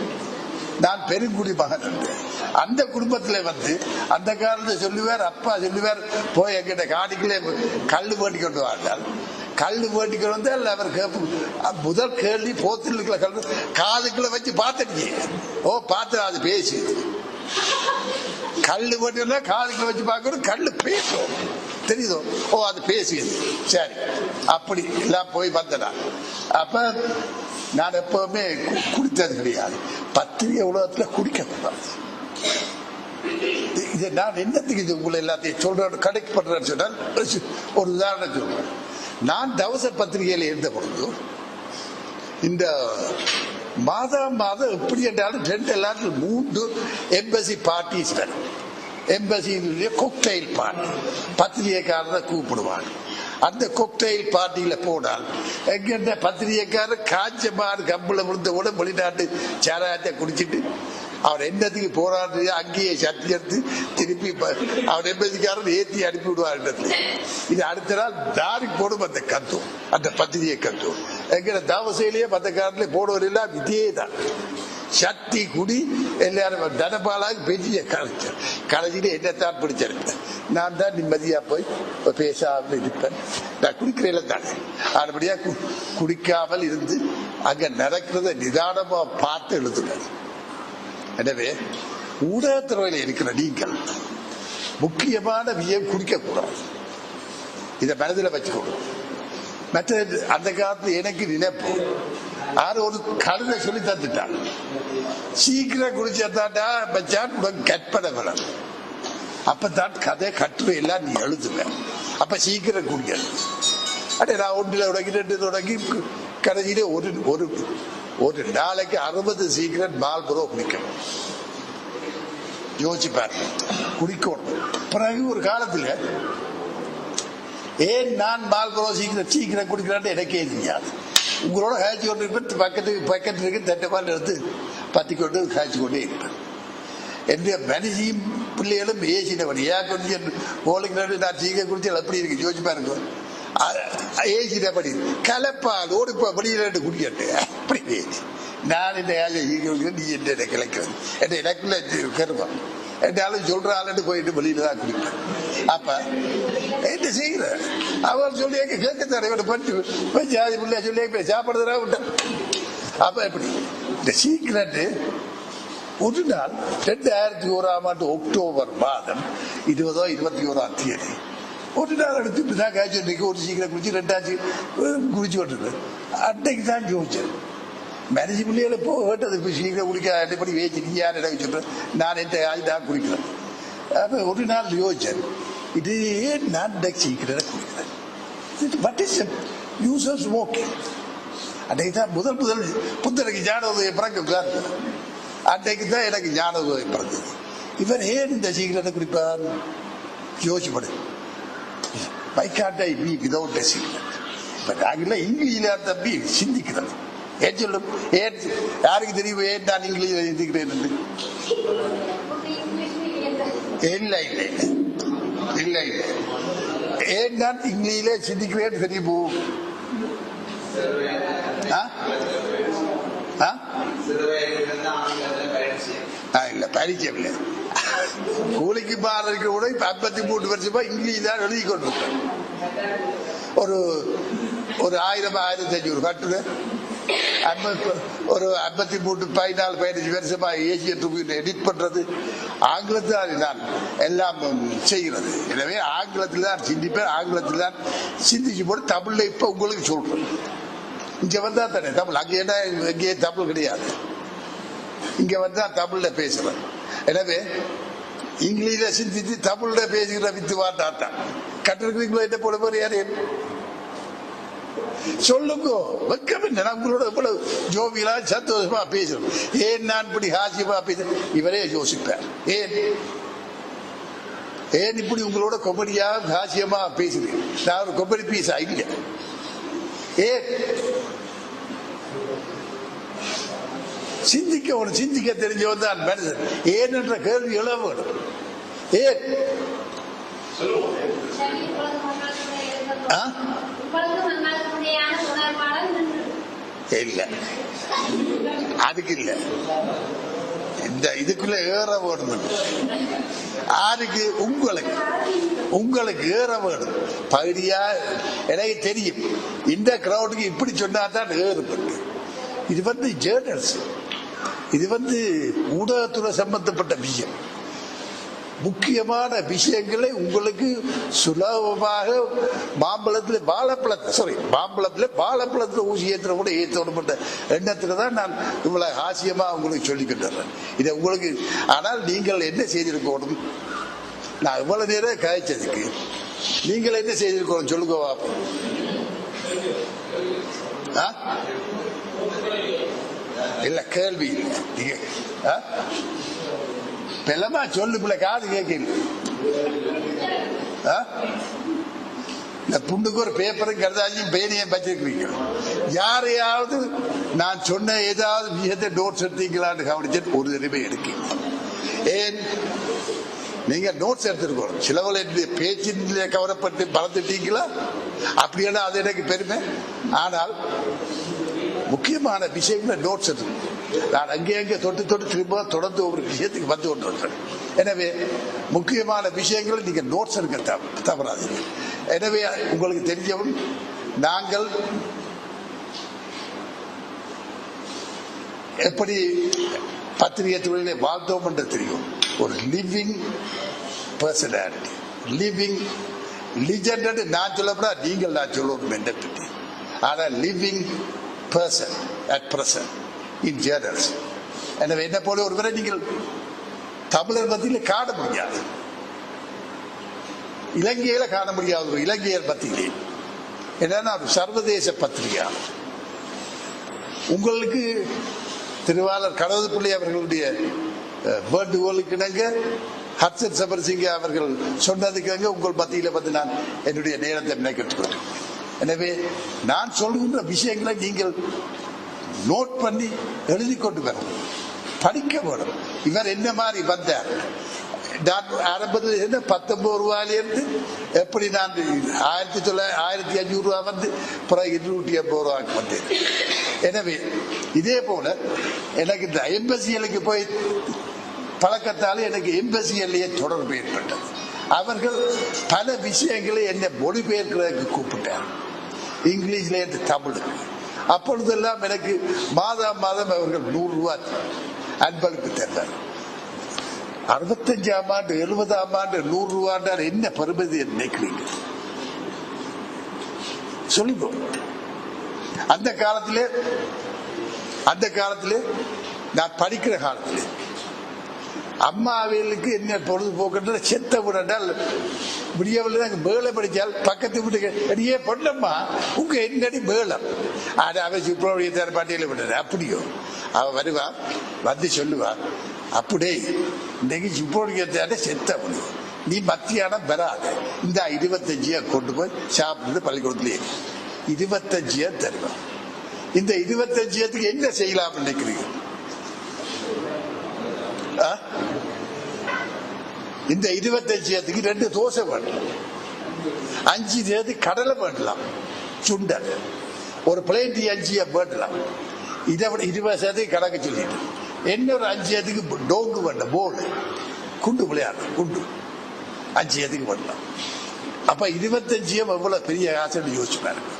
நான் பெருங்குடி மகன். அந்த குடும்பத்துல வந்து அந்த காலத்துல சொல்லுவார், அப்பா சொல்லுவார், போய் எங்கிட்ட காடிக்குள்ளே கல்லு வேண்டி கொண்டு வாழ்ந்தால் கல்லு வேண்டி கொண்டு வந்தால் அவர் முதல் கேள்வி போத்தில் இருக்கிற கல்லு காதுக்குள்ள வச்சு பார்த்துட்டு பார்த்து அது பேசு. கல்லு வேண்டி காதுக்குள்ள வச்சு பார்க்கணும், கல்லு பேசும், தெரியுதோ? அது பேசியது. சரி, அப்படி எல்லாம் போய் வந்தனா. அப்ப நான் எப்பவுமே குடித்தது கிடையாது. பத்திரிகை உலகத்துல குடிக்க கூடாது. இதை நான் என்னத்துக்கு இது உங்களை எல்லாத்தையும் சொல்றேன், கடைக்கு பண்றேன்னு சொன்னால் ஒரு உதாரணம் சொல்றேன். நான் தவச பத்திரிகையில இருந்த பொழுது இந்த மாதம் எப்படி என்றாலும் 2 எல்லாரும் 3 எம்பசி பார்ட்டிஸ் வரும். எம்பசியினுடைய கொக்டைல் பார்ட்டி பத்திரிகைக்காரரை கூப்பிடுவாங்க. அந்த கொக்டைல் பார்ட்டியில போனால் எங்க பத்திரிகைக்காரர் காய்ச்ச மாறு கம்பள விழுந்த கூட வெளிநாட்டு சாராயத்தை குடிச்சிட்டு அவர் என்னத்துக்கு போராடு அங்கேயே சட்டி எடுத்து திருப்பி அவர் எம்பதிக்காரர் ஏற்றி அனுப்பி விடுவார். இது அடுத்த நாள் தாரிக்கு போடும் அந்த கத்தும், அந்த பத்திரிகை கத்தும். எங்க தாவசையிலேயே பத்திரிகாரத்திலே போடுவது எல்லாம் இதே தான். சட்டி குடி எல்லாரும் தனபாலாக பெரிய கலைஞ்சிட்டு என்னத்தான் பிடிச்சிருப்பேன். நான் தான் நிம்மதியா போய் பேசாமல் இருப்பேன். நான் குடிக்கிறேன் தானே, அதுபடியா குடிக்காமல் இருந்து அங்க நடக்கிறத நிதானமா பார்த்து எழுதுவேன். எனவே ஊடகத்துறையில் இருக்கிற நீங்கள் முக்கியமான வியம் குடிக்க கூடாது. இதை மனதில் வச்சுக்கணும். மற்ற அந்த காலத்துல எனக்கு நினைப்பு யாரும் ஒரு கழுதை சொல்லி தந்துட்டான், சீக்கிரம் குடிச்சாட்டா வச்சான் கற்பனை வரும். அப்பதான் கதை கட்டுரை எல்லாம் நீ எழுதுவேன். அப்ப சீக்கிரம் குடிக்கிறது. நான் 1 தொடங்கி 2 தொடங்கி கடைசியில ஒரு நாளைக்கு 60 சீக்கிரம் மால்புரோ குடிக்கணும். யோசிப்பார், குடிக்கணும். பிறகு ஒரு காலத்துல ஏன் நான் மால்புரோ சீக்கிரம் குடிக்கிறான்னு எனக்கே தெரியாது. உங்களோட காய்ச்சி கொண்டு இருப்பேன், பக்கத்து இருக்கு தட்டப்பால் எடுத்து பத்தி கொண்டு காய்ச்சி கொண்டே இருப்பேன். என்னுடைய மனுஷியும் பிள்ளைகளும் ஏசினவன் ஏன் கொஞ்சம் போலிங்கிறாரு நான் சீக்கிரம் குடிச்சால் எப்படி இருக்கு யோசிச்சு பாருங்க. ஏசினபடி கலப்பால் ஓடிப்பா வெளியில குடிக்கட்டு அப்படி ஏசி. நான் இந்த சீக்கிரம் நீ என்ன கிளைக்கிறது என்ன எனக்குள்ள கருப்பம் என்னாலும் சொல்ற ஆளுட்டு போயிட்டு வெளியில தான் குடிப்பேன். அப்ப என்ன செய்யற அவர் சொல்லி கேட்க தர பட்டு ஜாதி பிள்ளை சொல்லி சாப்பிடுறதா விட்டேன். அப்ப எப்படி இந்த சீக்கிரட்டு ஒரு நாள் 2001 அக்டோபர் மாதம் 20 21 தேதி ஒரு நாள் எடுத்து தான் காய்ச்சி ஒரு சீக்கிரம் குடிச்சு 2ஆச்சு குடிச்சு விட்டுருக்கேன். அன்னைக்கு தான் யோசிச்சேன், மேனேஜ் பிள்ளைகளை போ கேட்டது இப்போ சீக்கிரம் குடிக்க அடிப்படி வேச்சு நீ யார் இடம் வச்சுருப்பேன், நான் என் ஆள் தான் குடிக்கிறேன். அப்போ ஒரு நாள் யோசிச்சேன், இது ஏன் நான் சீக்கிரம் குடிக்கிறேன். But is use of smoking. அன்னைக்கு தான் முதல் புத்தருக்கு ஞானோதயம் பிறக்க, அன்னைக்கு தான் எனக்கு ஞானோதயம் பிறந்தது. இவர் ஏன் இந்த சீக்கிரத்தை குடிப்பார் யோசிப்படு. Why can't I be without a சீக்கிரம். இப்போ நாங்கள்லாம் இங்கிலீஷில் தம்பி சிந்திக்கிறது. ஏன் சொல்லும், ஏன் யாருக்கு தெரியும் ஏன் நான் இங்கிலீஷில் சிந்திக்கிறேன் என்று? இல்லை இல்லை இல்லை இல்லை. ஏன் நான் இங்கிலீஷிலே சிந்திக்கிறேன் சரி போகும். இல்ல பரிச்சயம் இல்லை. கூலிக்கு பாடுறதுக்கு கூட இப்ப 53 வருஷமா இங்கிலீஷ் தான் எழுதி கொண்டிருக்கேன். ஒரு 1000 1500 கட்டுரை ஒரு 53 14 15 வருஷமா ஏசியன் எடிட் பண்றது ஆங்கிலத்தில் நான் எல்லாம் செய்கிறது. எனவே ஆங்கிலத்தில் தான் சிந்திப்பேன், ஆங்கிலத்தில் தான் சிந்திச்சு போட்டு தமிழ்ல இப்ப உங்களுக்கு சொல்றேன். இங்க வந்தா தானே தமிழ், அங்கே என்ன இங்கே தமிழ் கிடையாது. இங்க வந்தா தமிழ்ல பேசுறேன். எனவே இங்கிலீஷ்ல சிந்தித்து தமிழ்ல பேசுகிற வித்துவாட்டான் கட்டிருக்கிறீங்களோ என்ன போல போற யாரு சொல்லுங்க. வெக்கம் என்ன? உங்களோட எவ்வளவு ஜோவியலா சந்தோஷமா பேசுறோம். ஏன் நான் இப்படி ஹாசியமா பேசுறேன்? இவரே யோசிப்பார். ஏன் இப்படி உங்களோட கொமடியா ஹாசியமா பேசுறேன்? நான் ஒரு கொமடி பீஸா இல்லை. ஏன் சிந்திக்க தெரிஞ்சவன் தான் மனிதன். ஏன் என்ற கேள்வி எழ வேண்டும். ஏன் இல்ல அதுக்கு இல்ல, இந்த இதுக்குள்ள ஏற வேணும். ஆருக்கு? உங்களுக்கு ஏற வேணும். பகுதியா எனக்கு தெரியும். இந்த கிரௌடுக்கு இப்படி சொன்னா தான் ஏறுபட்டு. இது வந்து ஜேர்னல்ஸ், இது வந்து ஊடகத்துறை சம்பந்தப்பட்ட விஷயம். முக்கியமான விஷயங்களை உங்களுக்கு சுலபமாக மாம்பழத்தில் வாழைப்பழத்தில் ஊசி ஏற்ற கூட ஏற்றப்பட்ட எண்ணத்துல தான் நான் இவ்வளவு ஹாசியமா உங்களுக்கு சொல்லிக்கிட்டு வர்றேன். இதை உங்களுக்கு. ஆனால் நீங்கள் என்ன செய்திருக்கணும்? நான் இவ்வளவு நேரம் காய்ச்சதுக்கு நீங்கள் என்ன செய்திருக்கணும் சொல்லுங்க பாப்போம். இல்ல கேள்வி இல்லை. நீங்க பெலமா சொல்லு பிள்ளை, காது கேட்கல. இந்த புண்டுக்கு ஒரு பேப்பரும் கருதாச்சியும் பேனையும் வச்சிருக்கிறீங்க. யாரையாவது நான் சொன்ன ஏதாவது விஷயத்தை நோட்ஸ் எடுத்தீங்களான்னு கவனிச்சு ஒரு தடவை எடுக்க. ஏன் நீங்க நோட்ஸ் எடுத்துருக்கணும். சிலவளை பேச்சின் கவரப்பட்டு பறந்துட்டீங்களா? அப்படின்னா அது எனக்கு பெருமை. ஆனால் முக்கியமான விஷயங்களை நோட்ஸ் எடுத்து நான் அங்கே தொட்டு திரும்ப தொடர்ந்து ஒரு விஷயத்துக்கு வந்து கொண்டிருக்கிறேன். எனவே முக்கியமான விஷயங்களை நீங்க நோட்ஸ் எடுக்க தவறாதீங்க. எனவே உங்களுக்கு தெரிஞ்சவன் நாங்கள் எப்படி பத்திரிகை துறையிலே வாழ்ந்தோம் என்று தெரியும். ஒரு லிவிங் பர்சனாலிட்டி, லிவிங் லிஜெண்ட் நான் சொல்லப்படா, நீங்கள் நான் சொல்லணும் என்ன பற்றி. ஆனா living person at present in journals. எனவே என்ன போல ஒருவரை நீங்கள் தமிழர் மத்தியில் காண முடியாது, இலங்கையில காண முடியாது. ஒரு இலங்கையர் மத்தியிலே என்னன்னா ஒரு சர்வதேச பத்திரிகையாளர். உங்களுக்கு திருவாளர் கடவுள்பிள்ளை அவர்களுடைய வேண்டுகோளுக்கு இணங்க, ஹட்சன் சபர்சிங்க அவர்கள் சொன்னதுக்கு உங்கள் மத்தியில வந்து நான் என்னுடைய நேரத்தை நினைக்கிட்டு. எனவே நான் சொல்கின்ற விஷயங்களை நீங்கள் நோட் பண்ணி எழுதி கொண்டு வரும், படிக்க வேணும். இவர் என்ன மாதிரி வந்தார்? நான் ஆரம்பத்தில் 19 ரூபாயிலிருந்து எப்படி நான் 1500 ரூபா வந்து பிறகு 250 ரூபாய்க்கு வந்தேன். எனவே இதே போல எனக்கு இந்த எம்பசிகளுக்கு போய் பழக்கத்தால் எனக்கு எம்பசியிலேயே தொடர்பு ஏற்பட்டது. அவர்கள் பல விஷயங்களை என்னை மொழிபெயர்க்கிறதுக்கு கூப்பிட்டார், இங்கிலீஷ்ல இருந்து தமிழுக்கு. அப்பொழுதெல்லாம் எனக்கு மாதம் அவர்கள் 100 ரூபாய் அன்பளிப்பு தந்தார். 65ஆம் ஆண்டு 70ஆம் ஆண்டு 100 ரூபாய் என்ன பெருமதி நினைக்கிறீங்க சொல்லுங்க. அந்த காலத்திலே நான் படிக்கிற காலத்திலே அம்மாவிலுக்கு என்ன பொழுதுபோக்குன்ற செத்த விடால் விடியவில்லை. மேல படிச்சால் பக்கத்து வீட்டுக்கு பொண்ணம்மா உங்க என்னடி மேளம் அது அவ சுப்ரமணிய பாட்டியில விடுற. அப்படியோ அவ வருவா, வந்து சொல்லுவா, அப்படியே இன்னைக்கு சுப்ரமணிய செத்த முடியும், நீ மத்தியானம் வராது, இந்த 25 கொண்டு போய் சாப்பிட்டு பள்ளிக்கூடத்திலே 25 தருவான். இந்த 25 என்ன செய்யலாம் நினைக்கிறீங்க? இந்த 25 2 தோசை வேண்டலாம், 5 கடலை வேண்டலாம், சுண்டல் ஒரு பிளேட் 5 வேண்டலாம். இதை விட 20 கணக்கு சொல்லிட்டு என்ன ஒரு 5 டோங்கு வேண்டாம், போல் குண்டு விளையாடு குண்டு 5 வேண்டலாம். அப்ப 25 எவ்வளவு பெரிய காசுன்னு யோசிச்சு பாருங்க.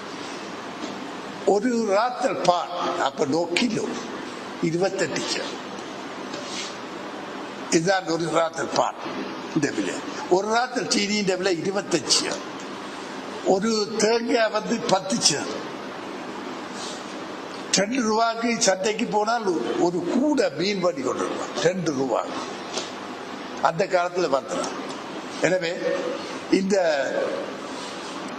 ஒரு ராத்தல் பால் அப்ப நோ கிலோ 28. இதுதான் ஒரு ராத்தல் பால் இந்த விலை. ஒரு ராத்தல் சீனி இந்த விலை 25. ஒரு தேங்காய் 10. 2 ரூபாய்க்கு சந்தைக்கு போனால் ஒரு கூட மீன் பண்ணி கொண்டு 2 ரூபாய் அந்த காலத்துல பார்த்தலாம். எனவே இந்த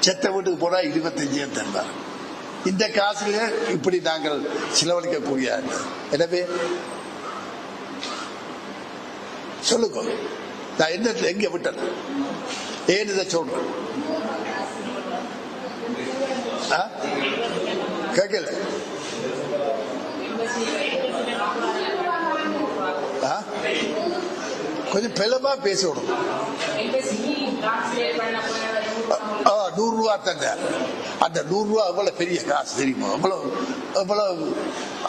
செத்த வீட்டுக்கு போனா 25 தருவார். இந்த காசுல இப்படி நாங்கள் செலவழிக்கக்கூடிய. எனவே சொல்லுங்க, நான் என்ன எங்க விட்டேன், ஏன் இதை சொல்றேன் கேட்கல? கொஞ்சம் பெலமா பேசணும். 100 ரூபா தந்த அந்த 100 ரூபா எவ்வளவு பெரிய காசு தெரியுமா? எவ்வளவு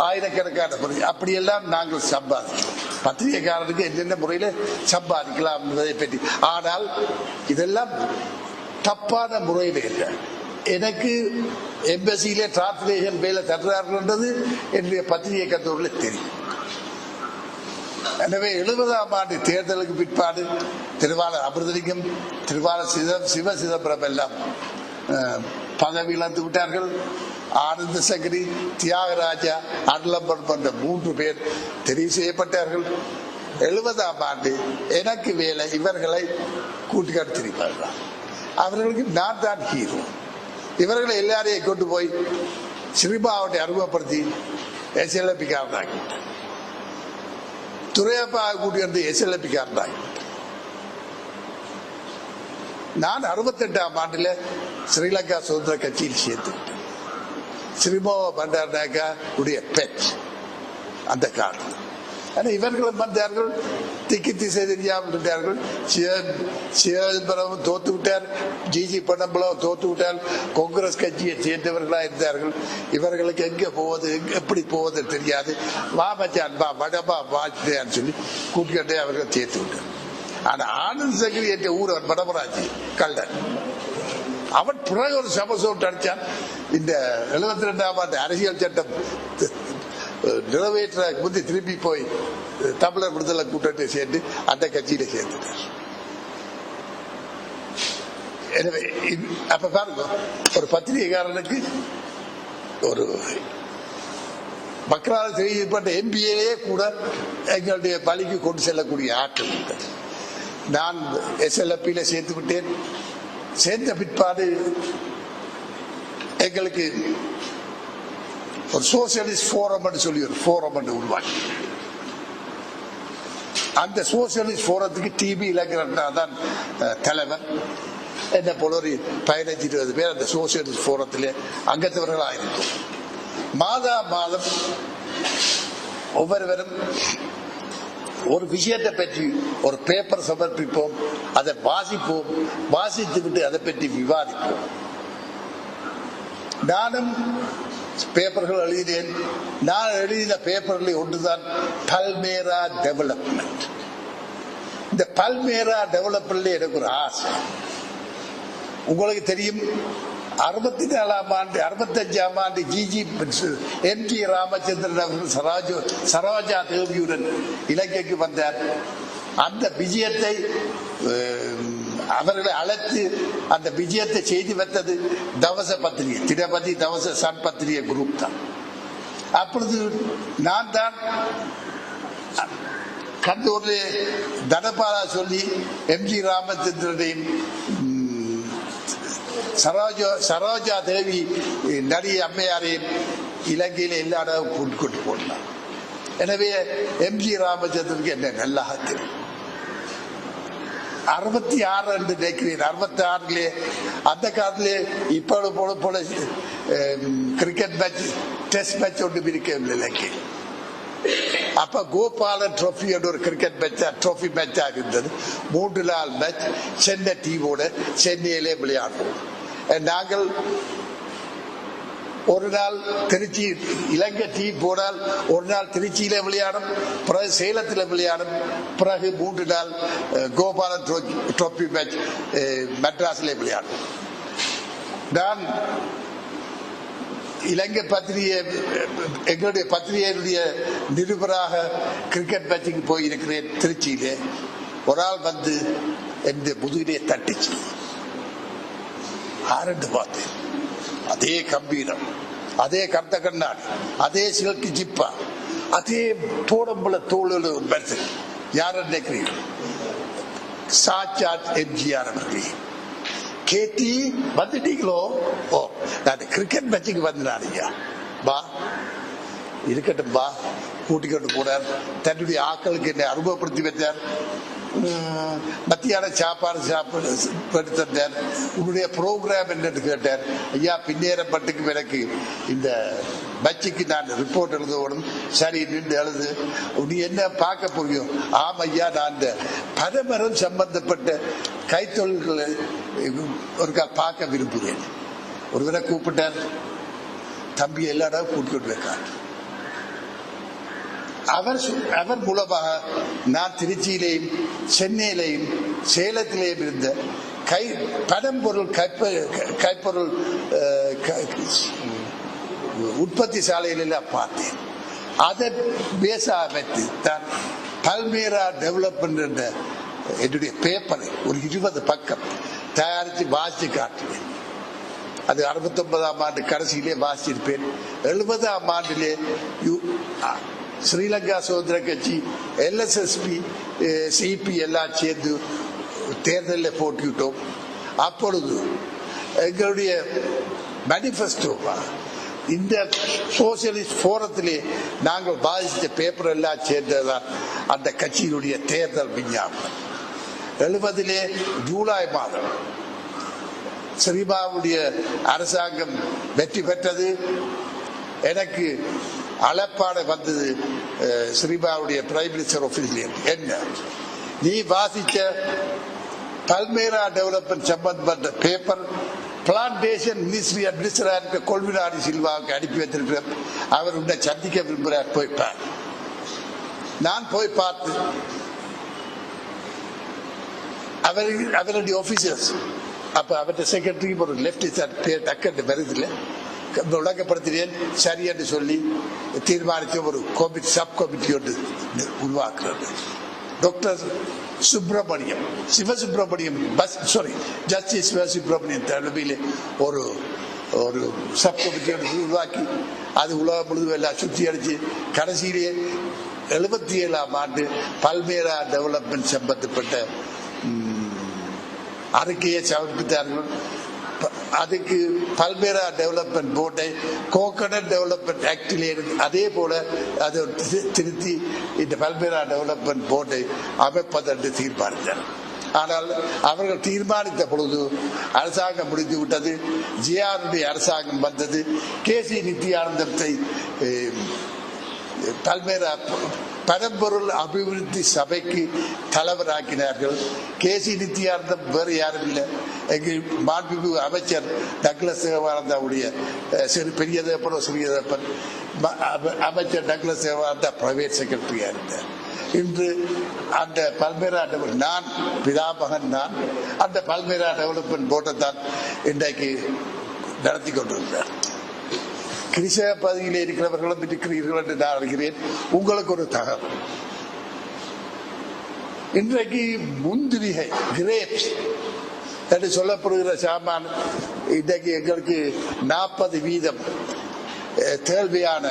ஆயிரக்கணக்கான முறை அப்படியெல்லாம் நாங்கள் சம்பாதிக்கிறோம். பத்திரிகைக்காரருக்கு என்னென்ன முறையில சம்பாதிக்கலாம் என்பதை பற்றி. ஆனால் இதெல்லாம் தப்பான முறையில இல்லை. எனக்கு எம்பசியில டிரான்ஸ்லேஷன் வேலை தர்றாருன்றது என்னுடைய பத்திரிகை கத்தூரில் தெரியும். எனவே 70ஆம் ஆண்டு தேர்தலுக்கு பிற்பாடு திருவாளர் அமிர்தலிங்கம், திருவாளர் சிவ சிதம்பரம் எல்லாம் பதவி இழந்து விட்டார்கள். ஆனந்த சங்கரி, தியாகராஜா, அருளம்பன் போன்ற 3 பேர் தெரிவு செய்யப்பட்டார்கள். 70ஆம் ஆண்டு எனக்கு வேலை இவர்களை கூட்டுக்கடித்திருப்பார்கள். அவர்களுக்கு நான் தான் ஹீரோ. இவர்களை எல்லாரையும் கொண்டு போய் சினிமாவை அறிமுகப்படுத்தி SLP-காரனாகி துரையப்பா கூட்டி வந்து SLP-காரனாகி. நான் 68ஆம் ஆண்டுல ஸ்ரீலங்கா சுதந்திர கட்சியில் சேர்த்து சிறிமோவ பண்டாரநாயக்கா உடைய பெட் அந்த காலத்தில். இவர்களும் வந்தார்கள், திக்கி திசை தெரியாமல் இருந்தார்கள். சிதம்பரம் தோத்து விட்டார், ஜிஜி பணம்பலம் தோத்து விட்டார். காங்கிரஸ் கட்சியை சேர்ந்தவர்களா இருந்தார்கள். இவர்களுக்கு எங்க போவது எப்படி போவது தெரியாது. வா மச்சான் வா வடமா வான்னு சொல்லி கூட்டிக்கிட்டே அவர்கள் சேர்த்து விட்டார். ஆனா ஆனந்த் சங்கரி என்ற ஊரவன் வடமராஜி கள்ளன், அவன் பிறகு ஒரு சபசோட்டு அடிச்சான். இந்த 72ஆம் ஆண்டு அரசியல் சட்டம் நிறைவேற்ற முந்தி திரும்பி போய் தமிழர் விடுதலை கூட்டத்தை சேர்ந்து அந்த கட்சியில சேர்த்துட்டார். எனவே அப்ப பாருங்க, ஒரு பத்திரிகைக்காரனுக்கு ஒரு மக்களால் தெரிவிக்கப்பட்ட MBA கூட எங்களுடைய பலிக்கு கொண்டு செல்லக்கூடிய ஆற்றல் இருந்தது. நான் SLP-ல சேர்த்து விட்டேன். சேர்ந்த பிற்பாடு எங்களுக்கு ஒரு சோசியலிஸ்ட் ஃபோரம் சொல்லி ஒரு ஃபோரம் உருவாக்கி, அந்த சோசியலிஸ்ட் ஃபோரத்துக்கு TB இலங்கரன் தான் தலைவர். என்ன போல ஒரு 15-20 பேர் அந்த சோசியலிஸ்ட் ஃபோரத்தில் அங்கத்தவர்களாக இருக்கும். மாதம் ஒவ்வொருவரும் ஒரு விஷயத்தை பற்றி ஒரு பேப்பர் சமர்ப்பிப்போம், அதை வாசிப்போம், வாசித்து விட்டு அதை பற்றி விவாதிப்போம். நானும் பேப்பர்கள் எழுதினேன். நான் எழுதின பேப்பர்களில் ஒன்றுதான் பல்மேரா டெவலப்மெண்ட். இந்த பல்மேரா டெவலப்மெண்ட் எனக்கு ஒரு ஆசை. உங்களுக்கு தெரியும், 64ஆம் ஆண்டு 65ஆம் ஆண்டு MG ராமச்சந்திரன் அவர்கள் சரோஜா தேவியுடன் இலங்கைக்கு வந்தார். அந்த விஜயத்தை அவர்களை அழைத்து அந்த விஜயத்தை செய்து வைத்தது தவச பத்திரிகை, திரபதி தவச சன் பத்திரிகை குரூப் தான். அப்பொழுது நான் தான் கண்டூரில் தனபாலா சொல்லி MG ராமச்சந்திரனையும் சரோஜா தேவி நடிகை அம்மையாரையும் இலங்கையில் எல்லா இடம் கொண்டு போனார். எனவே MG ராமச்சந்திரனுக்கு என்ன நல்லா தெரியும். 66 என்று நினைக்கிறேன். 66 அந்த காலத்திலே இப்போ போல கிரிக்கெட் மேட்ச் டெஸ்ட் மேட்ச் ஒன்று இருக்கவில்லை. அப்ப கோபாலன் ட்ரோஃபி ஒரு கிரிக்கெட் மேட்சா ட்ரோஃபி மேட்சா இருந்தது. 3 நாள் மேட்ச் சென்னை டீமோட சென்னையிலே விளையாடுவோம். நாங்கள் ஒரு நாள் திருச்சி இலங்கை டீம் போனால் ஒரு நாள் திருச்சியில விளையாடும், பிறகு சேலத்தில் விளையாடும், பிறகு 3 நாள் கோபாலன் ட்ரோஃபி மேட்ச் மெட்ராஸில் விளையாடும். நான் இலங்கை பத்திரிகை எங்களுடைய பத்திரிகையுடைய நிருபராக கிரிக்கெட் மேட்சுக்கு போயிருக்கிறேன். திருச்சியிலே ஒரு ஆள் வந்து என் முதுகிலே தட்டிச்சு. ஆரண்டு பார்த்தேன். அதே கம்பீரம், அதே கர்த்த கண்ணாடி, அதே சில்கி ஜிப்பா, அதே தோடம்புல தோழு பேசு. யார் நினைக்கிறீர்கள்? சாட்சாத் எம்ஜிஆர் அவர்களே. கேட்டி வந்துட்டீங்களோ? ஓ, நான் கிரிக்கெட் மேட்சுக்கு வந்தானுங்க. பா இருக்கட்டும் பா, கூட்டிக்கொண்டு போனார். தன்னுடைய ஆக்களுக்கு என்னை அறிமுகப்படுத்தி வைத்தார். மத்தியான சாப்பாடு தந்தார். உன்னுடைய ப்ரோக்ராம் என்னன்னு கேட்டார். ஐயா, பின்னேறம் பட்டுக்கு எனக்கு இந்த பட்சிக்கு நான் ரிப்போர்ட் எழுதணும். சரி, நின்று எழுது. நீ என்ன பார்க்க போறியும்? ஆம் ஐயா, நான் இந்த பனைமரம் சம்பந்தப்பட்ட கைத்தொழில்களை ஒரு பார்க்க விரும்புகிறேன். ஒருவரை கூப்பிட்டார். தம்பி எல்லா இடம் கூட்டிக்கொண்டு வைக்கார். அவர் மூலமாக நான் திருச்சியிலேயும் சென்னையிலேயும் சேலத்திலேயும் இருந்த பனம்பொருள் கைப்பொருள் உற்பத்தி சாலைகளெல்லாம் பார்த்தேன். அதை பேச அமைத்து தான் பல்மேரா டெவலப்மெண்ட் என்ற என்னுடைய பேப்பரை ஒரு 20 பக்கம் தயாரித்து வாசித்து காட்டுவேன். அது 69ஆம் ஆண்டு கடைசியிலே வாசிச்சிருப்பேன். 70ஆம் ஆண்டிலே ஸ்ரீலங்கா சுதந்திர கட்சி, LSSP, CP எல்லாம் சேர்ந்து தேர்தலில் போட்டிவிட்டோம். அப்பொழுது எங்களுடைய மேனிஃபெஸ்டோ இந்த சோசியலிஸ்ட் போரத்திலே நாங்கள் பாதித்த பேப்பர் எல்லாம் சேர்ந்ததான் அந்த கட்சியினுடைய தேர்தல் விஞ்ஞாபனம். 70 ஜூலை மாதம் ஸ்ரீபாவுடைய அரசாங்கம் வெற்றி பெற்றது. எனக்கு அழைப்பாடு வந்தது ஸ்ரீபாவுடைய பிரைம் மினிஸ்டர் ஆபீஸ்ல. என்ன, நீ வாசிச்ச பல்மேரா டெவலப்மெண்ட் சம்பந்தப்பட்ட பேப்பர் பிளான்டேஷன் மினிஸ்ட்ரி அட்மினிஸ்டர் கொள்வினாடி சில்வாவுக்கு அனுப்பி வைத்திருக்கிறார். அவர் உன்னை சந்திக்க விரும்புகிறார், போய்ப்பார். நான் போய் பார்த்து அவருடைய ஆபீசர்ஸ், அப்ப அவருடைய செக்ரட்டரி ஒரு லெப்ட் டக்கண்டு வருதில்லை, விளக்கப்படுத்தினேன். சரி என்று சொல்லி தீர்மானித்த ஒரு சப் கமிட்டி ஒன்று உருவாக்குறது. டாக்டர் சுப்பிரமணியம் சிவசுப்பிரமணியம் ஜஸ்டிஸ் சிவசுப்பிரமணியம் தலைமையில் ஒரு சப் கமிட்டி ஒன்று உருவாக்கி அது உலகம் முழுவதும் எல்லாம் சுற்றி அடிச்சு கடைசியிலேயே 77ஆம் ஆண்டு பல்மேரா டெவலப்மெண்ட் சம்பந்தப்பட்ட அறிக்கையை சமர்ப்பித்தார்கள். அதுக்கு பல்மேரா டெவலப்மெண்ட் போர்டை கோகனட் டெவலப்மெண்ட் ஆக்டிலே அதே போல அதை திருத்தி இந்த பல்மேரா டெவலப்மெண்ட் போர்டை அமைப்பதென்று தீர்மானித்தார். ஆனால் அவர்கள் தீர்மானித்த பொழுது அரசாங்கம் முடிந்து விட்டது. ஜிஆருடைய அரசாங்கம் வந்தது. KC நித்யானந்தத்தை பல்மேரா பரம்பொருள் அபிவிருத்தி சபைக்கு தலைவராக்கினார்கள். KC நித்யானந்தம் வேறு யாரும் இல்லை, எங்கள் மாண்புமிகு அமைச்சர் டக்ளஸ் தேவானந்தாவுடைய பெரியதப்பனோ சிறியதப்பன் அமைச்சர் டக்ளஸ் தேவானந்தா பிரைவேட் செக்ரட்டரியா இருந்தார். இன்று அந்த பல்மேரா நான் பிதாமகன், நான் அந்த பல்மேரா டெவலப்மெண்ட் போர்ட்டை தான் இன்றைக்கு நடத்தி கொண்டிருந்தார். கிறிஸ்தவ பகுதியில் இருக்கிறவர்களும் இருக்கிறீர்கள் என்று நான் அறிகிறேன். உங்களுக்கு ஒரு தகவல், இன்றைக்கு முந்திரிகை கிரேப்ஸ் என்று சொல்லப்படுகிற சாமான் இன்றைக்கு எங்களுக்கு 40% தேவையான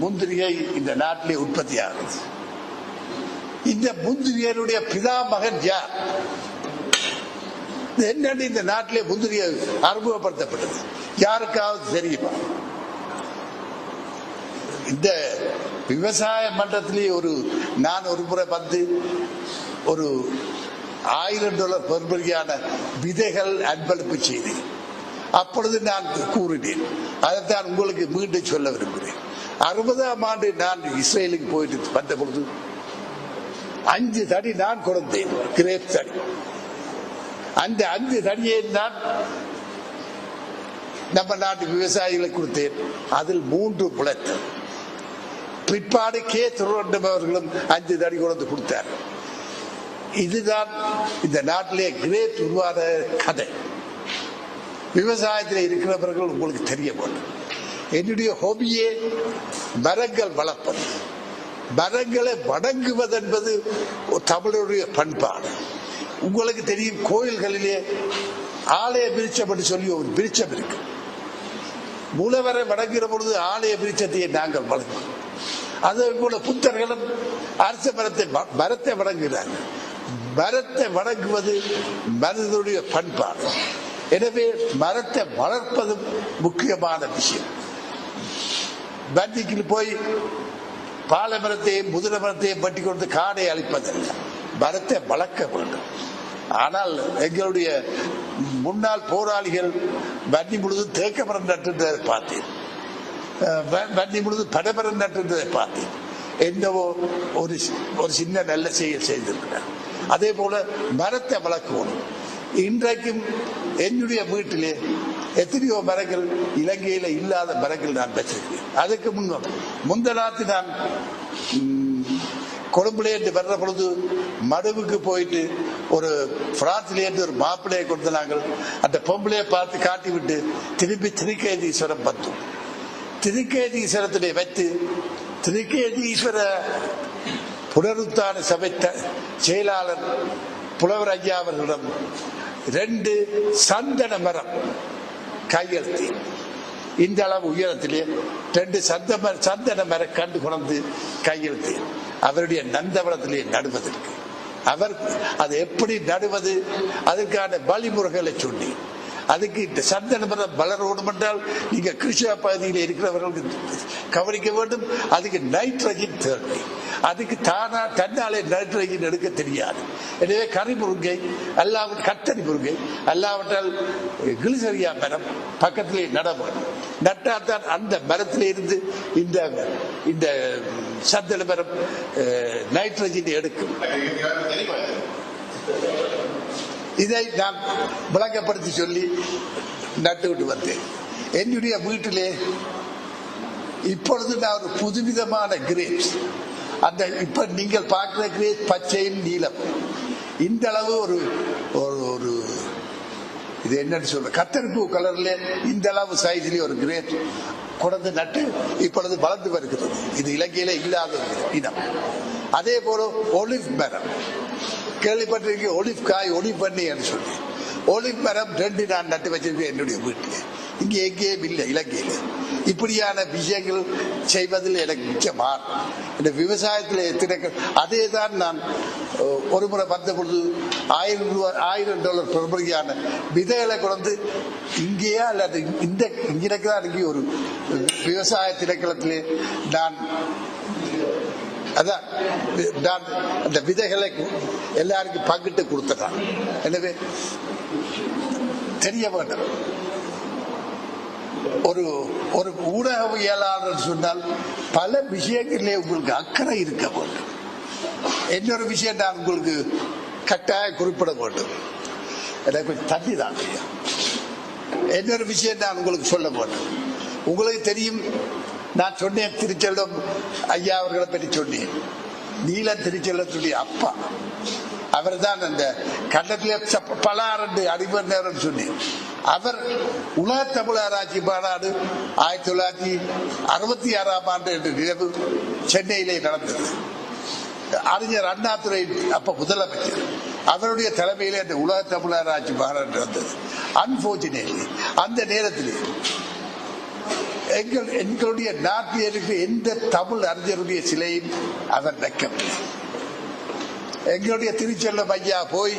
முந்திரிகை இந்த நாட்டிலே உற்பத்தி ஆகுது. இந்த முந்திரிகளுடைய பிதாமகன் யார்? என்னென்னு இந்த நாட்டிலே முந்திரிகை அறிமுகப்படுத்தப்பட்டது யாருக்காவது தெரியுமா? இந்த விவசாய மன்றத்திலே நான் ஒரு முறை வந்து ஒரு $1000 பெறுமதியான விதைகள் அன்பளிப்பு செய்தேன். அப்பொழுது நான் கூறினேன், அதைத்தான் உங்களுக்கு மீண்டும் சொல்ல விரும்புகிறேன். 60ஆம் ஆண்டு நான் இஸ்ரேலுக்கு போயிட்டு வந்த பொழுது 5 தடி நான் கொடுத்தேன், கிரேப் தடி. அந்த 5 தடியை நான் நம்ம நாட்டு விவசாயிகளுக்கு கொடுத்தேன். அதில் 3 புலத்து. பிற்பாடு கே திருவண்ணம் அவர்களும் 5 தடி கொடுத்து கொடுத்தார். இதுதான் இந்த நாட்டிலே கிரேப் உருவான கதை. விவசாயத்தில் இருக்கிறவர்கள் உங்களுக்கு தெரிய வேண்டும். என்னுடைய ஹோபியே மரங்கள் வளர்ப்பது. மரங்களை வணங்குவது என்பது தமிழருடைய பண்பாடு. உங்களுக்கு தெரியும், கோயில்களிலே ஆலய விருட்சம் என்று சொல்லி ஒரு விருட்சம் இருக்கு. மூலவரை வணங்குகிற பொழுது ஆலய விருட்சத்தையே நாங்கள் வணங்குவோம். அதே போல புத்தர்களும் அரச மரத்தை வணங்குகிறார்கள். மரத்தை வணங்குவது மனிதனுடைய பண்பாடு. எனவே மரத்தை வளர்ப்பதும் முக்கியமான விஷயம். பந்திக்கு போய் பாலை மரத்தையும் முதிர மரத்தையும் பட்டி கொடுத்து காடை அழிப்பதல்ல, மரத்தை வளர்க்க வேண்டும். ஆனால் எங்களுடைய முன்னாள் போராளிகள் வன்னி முழுதும் தேக்க மரம் நட்டுன்றதை பார்த்தேன், வன்னி முழுதும் பனைமரம் நட்டுன்றதை பார்த்தேன். என்னவோ ஒரு சின்ன நல்ல செயல் செய்திருக்கிறார். அதே போல மரத்தை வளர்க்கணும். இன்றைக்கும் என்னுடைய வீட்டிலே எத்தனையோ மரங்கள், இலங்கையில இல்லாத மரங்கள் நான் வச்சிருக்கிறேன். அதுக்கு முந்தநாத்து நான் கொழும்புலேருந்து வர்ற பொழுது மடுவுக்கு போயிட்டு ஒரு பிரான்சிலேருந்து ஒரு மாப்பிள்ளையை கொடுத்து நாங்கள் அந்த பொம்பளையை பார்த்து காட்டி விட்டு திருப்பி திருக்கேதீஸ்வரம் பார்த்தோம். திருக்கேதீஸ்வரத்திலே வைத்து திருக்கேதீஸ்வர புனருத்தான சபை செயலாளர் புலவர் ஐயா அவர்களிடம் 2 சந்தன மரம் கையெழுத்து, இந்த அளவு உயரத்திலே 2 சந்தன மரம் கண்டு கொண்டு கையெழுத்து அவருடைய நந்தவனத்திலே நடுவதற்கு. அவர் அதை எப்படி நடுவது, அதற்கான வழிமுறைகளை சொல்லி, அதுக்கு இந்த சந்தன மரம் வளரணும் என்றால் நீங்க கிருஷ்ணா பகுதியில் இருக்கிறவர்களுக்கு கவனிக்க வேண்டும். அதுக்கு நைட்ரஜன் தேவை. அதுக்கு தன்னாலே நைட்ரஜன் எடுக்க தெரியாது. எனவே கறி முருங்கை அல்லாவிட்ட கத்தரி முருங்கை அல்லாவிட்டால் கிளிசரியா மரம் பக்கத்திலே நட வேண்டும். நட்டால்தான் அந்த மரத்திலே இருந்து இந்த சந்தன மரம் நைட்ரஜன் எடுக்கும். இதை நான் விளங்கப்படுத்தி சொல்லி நட்டு விட்டு வந்தேன். என்னுடைய வீட்டிலே இப்பொழுது நான் ஒரு புதுவிதமான கிரேப்ஸ், அந்த இப்ப நீங்கள் பார்க்கிற கிரேப் பச்சையும் நீலம், இந்த அளவு ஒரு ஒரு இது என்னன்னு சொல்ற கத்தரிப்பூ கலர்ல இந்த அளவு சைஸ்லயே ஒரு கிரேப் கொண்டு நட்டு இப்பொழுது வளர்ந்து வருகிறது. இது இலங்கையில இல்லாத இனம். அதே போல ஒலிவ் மரம் கேள்விப்பட்டிருக்க, ஒலிவ் காய் ஒலிவ் பண்ணி என்று சொல்லி ஒலிவ் மரம் 2 நான் நட்டு வச்சிருக்கேன் என்னுடைய வீட்டில். இங்கே எங்கேயும் இல்லை இலங்கையில். இப்படியான விஷயங்கள் செய்வதில் எனக்கு மிச்சமான இந்த விவசாயத்தில் எத்தனை அதே தான் நான் ஒரு முறை வந்த பொழுது $1000 பெறும்படியான விதைகளை கொண்டு இங்கேயா அல்லது இங்கே அங்கே ஒரு விவசாய திணைக்களத்திலே நான் அதான் நான் அந்த விதைகளை எல்லாருக்கும் பங்கிட்டு கொடுத்துட்டான். எனவே தெரிய வேண்டும், ஒரு ஒரு ஊடகவியலாளர் சொன்னால் பல விஷயங்களிலே உங்களுக்கு அக்கறை இருக்க வேண்டும். இன்னொரு விஷயம் நான் உங்களுக்கு கட்டாயம் குறிப்பிட வேண்டும். எனக்கு தண்ணி தான். இன்னொரு விஷயம் நான் உங்களுக்கு சொல்ல வேண்டும். உங்களுக்கு தெரியும், நான் சொன்னேன் திருச்செல்வம் ஐயா அவர்களை பற்றி சொன்னேன். நீல திருச்செல்வத்துடைய அப்பா அவர் தான் அந்த கண்டத்திலே பல 2 அடிமணி நேரம் சொன்னேன். அவர் உலக தமிழ் ஆராய்ச்சி மாநாடு 1966ஆம் ஆண்டு என்று நினைவு சென்னையிலே நடந்தது. அறிஞர் அண்ணாதுரை அப்ப முதலமைச்சர், அவருடைய தலைமையிலே அந்த உலக தமிழ் ஆராய்ச்சி மாநாடு நடந்தது. அன்பார்ச்சுனேட்லி அந்த நேரத்திலே எங்களுடைய நாட்டில் இருக்கிற எந்த தமிழ் அறிஞருடைய சிலையும் அவர் வைக்கவில்லை. எங்களுடைய திருச்செல்வம் ஐயா போய்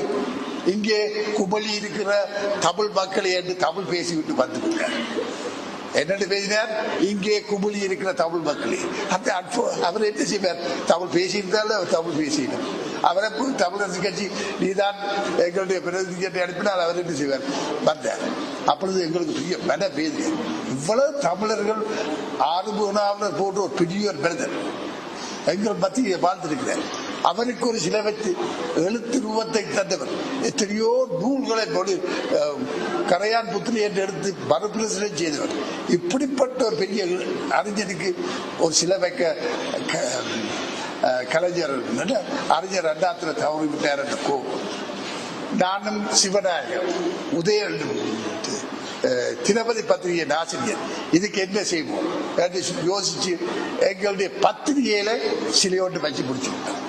இங்கே குமளி இருக்கிற தமிழ் மக்களை என்று தமிழ் பேசிவிட்டு வந்துவிட்டார். என்னென்னு பேசினார், இங்கே குமிழி இருக்கிற தமிழ் மக்களே. அந்த அவர் என்ன செய்வார், தமிழ் பேசியிருந்தாலும் அவர் தமிழ் பேசினார். அவரை தமிழரசு கட்சி நீதான் எங்களுடைய பிரதிநிதியை அனுப்பினால் அவர் என்ன செய்வார், வந்தார். அப்பொழுது எங்களுக்கு பெரிய மன வேதனை. இவ்வளவு தமிழர்கள் ஆறுமுகனாவலர் போன்ற ஒரு பெரிய ஒரு மனிதர் எங்கள் மத்தியில் வாழ்ந்திருக்கிறார். அவருக்கு ஒரு சில வச்சு எழுத்து ரூபத்தை தந்தவர். எத்தனையோ நூல்களை கரையான் புத்திரி என்று எடுத்து மறுபிரசுரம் செய்தவர். இப்படிப்பட்ட ஒரு பெரிய அறிஞருக்கு ஒரு சில வைக்க கலைஞர் அறிஞர் அண்ணாத்துல தவறி விட்டார் என்ற கோபம். நானும் சிவநாயகர் உதய தினபதி பத்திரிகை ஆசிரியர் இதுக்கு என்ன செய்வோம் என்று யோசிச்சு எங்களுடைய பத்திரிகையில சிலையோட்டு வச்சு முடிச்சுக்கிட்டோம்.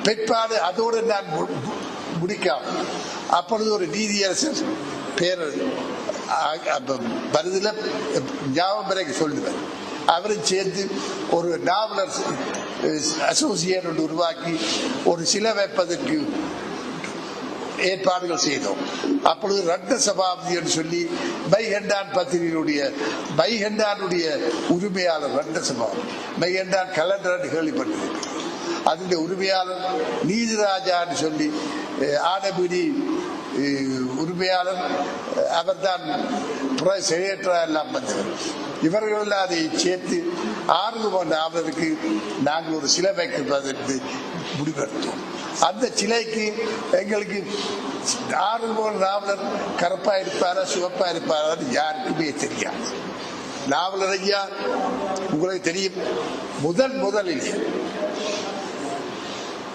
பிற்பாடு அதோடு நான் முடிக்காம அப்பொழுது ஒரு நீதியரசர் பேர் வருதுல ஞாபகம் சொல்லுவேன். அவரும் சேர்ந்து ஒரு நாவலர் அசோசியேட் உருவாக்கி ஒரு சிலை வைப்பதற்கு ஏற்பாடுகள் செய்தோம். அப்பொழுது ரத்ன சபாபதி என்று சொல்லி பைஹெண்டான் பத்திரிகையுடைய பைஹெண்டானுடைய உரிமையாளர் ரத்ன சபாபதி பைஹெண்டான் கலண்டர் கேள்விப்பட்டிருக்கிறார். அதனுடைய உரிமையாளர் நீதிராஜான்னு சொல்லி ஆனபிடி உரிமையாளர், அவர் தான் செயலற்றார் எல்லாம் வந்தவர். இவர்கள் அதை சேர்த்து 6 நாவலருக்கு நாங்கள் ஒரு சிலை வைப்பதற்கு முடிவெடுத்தோம். அந்த சிலைக்கு எங்களுக்கு 6 நாவலர் கருப்பா இருப்பாரா சிவப்பா இருப்பாரா யாருக்குமே தெரியாது. நாவலர் ஐயா உங்களுக்கு தெரியும், முதலில்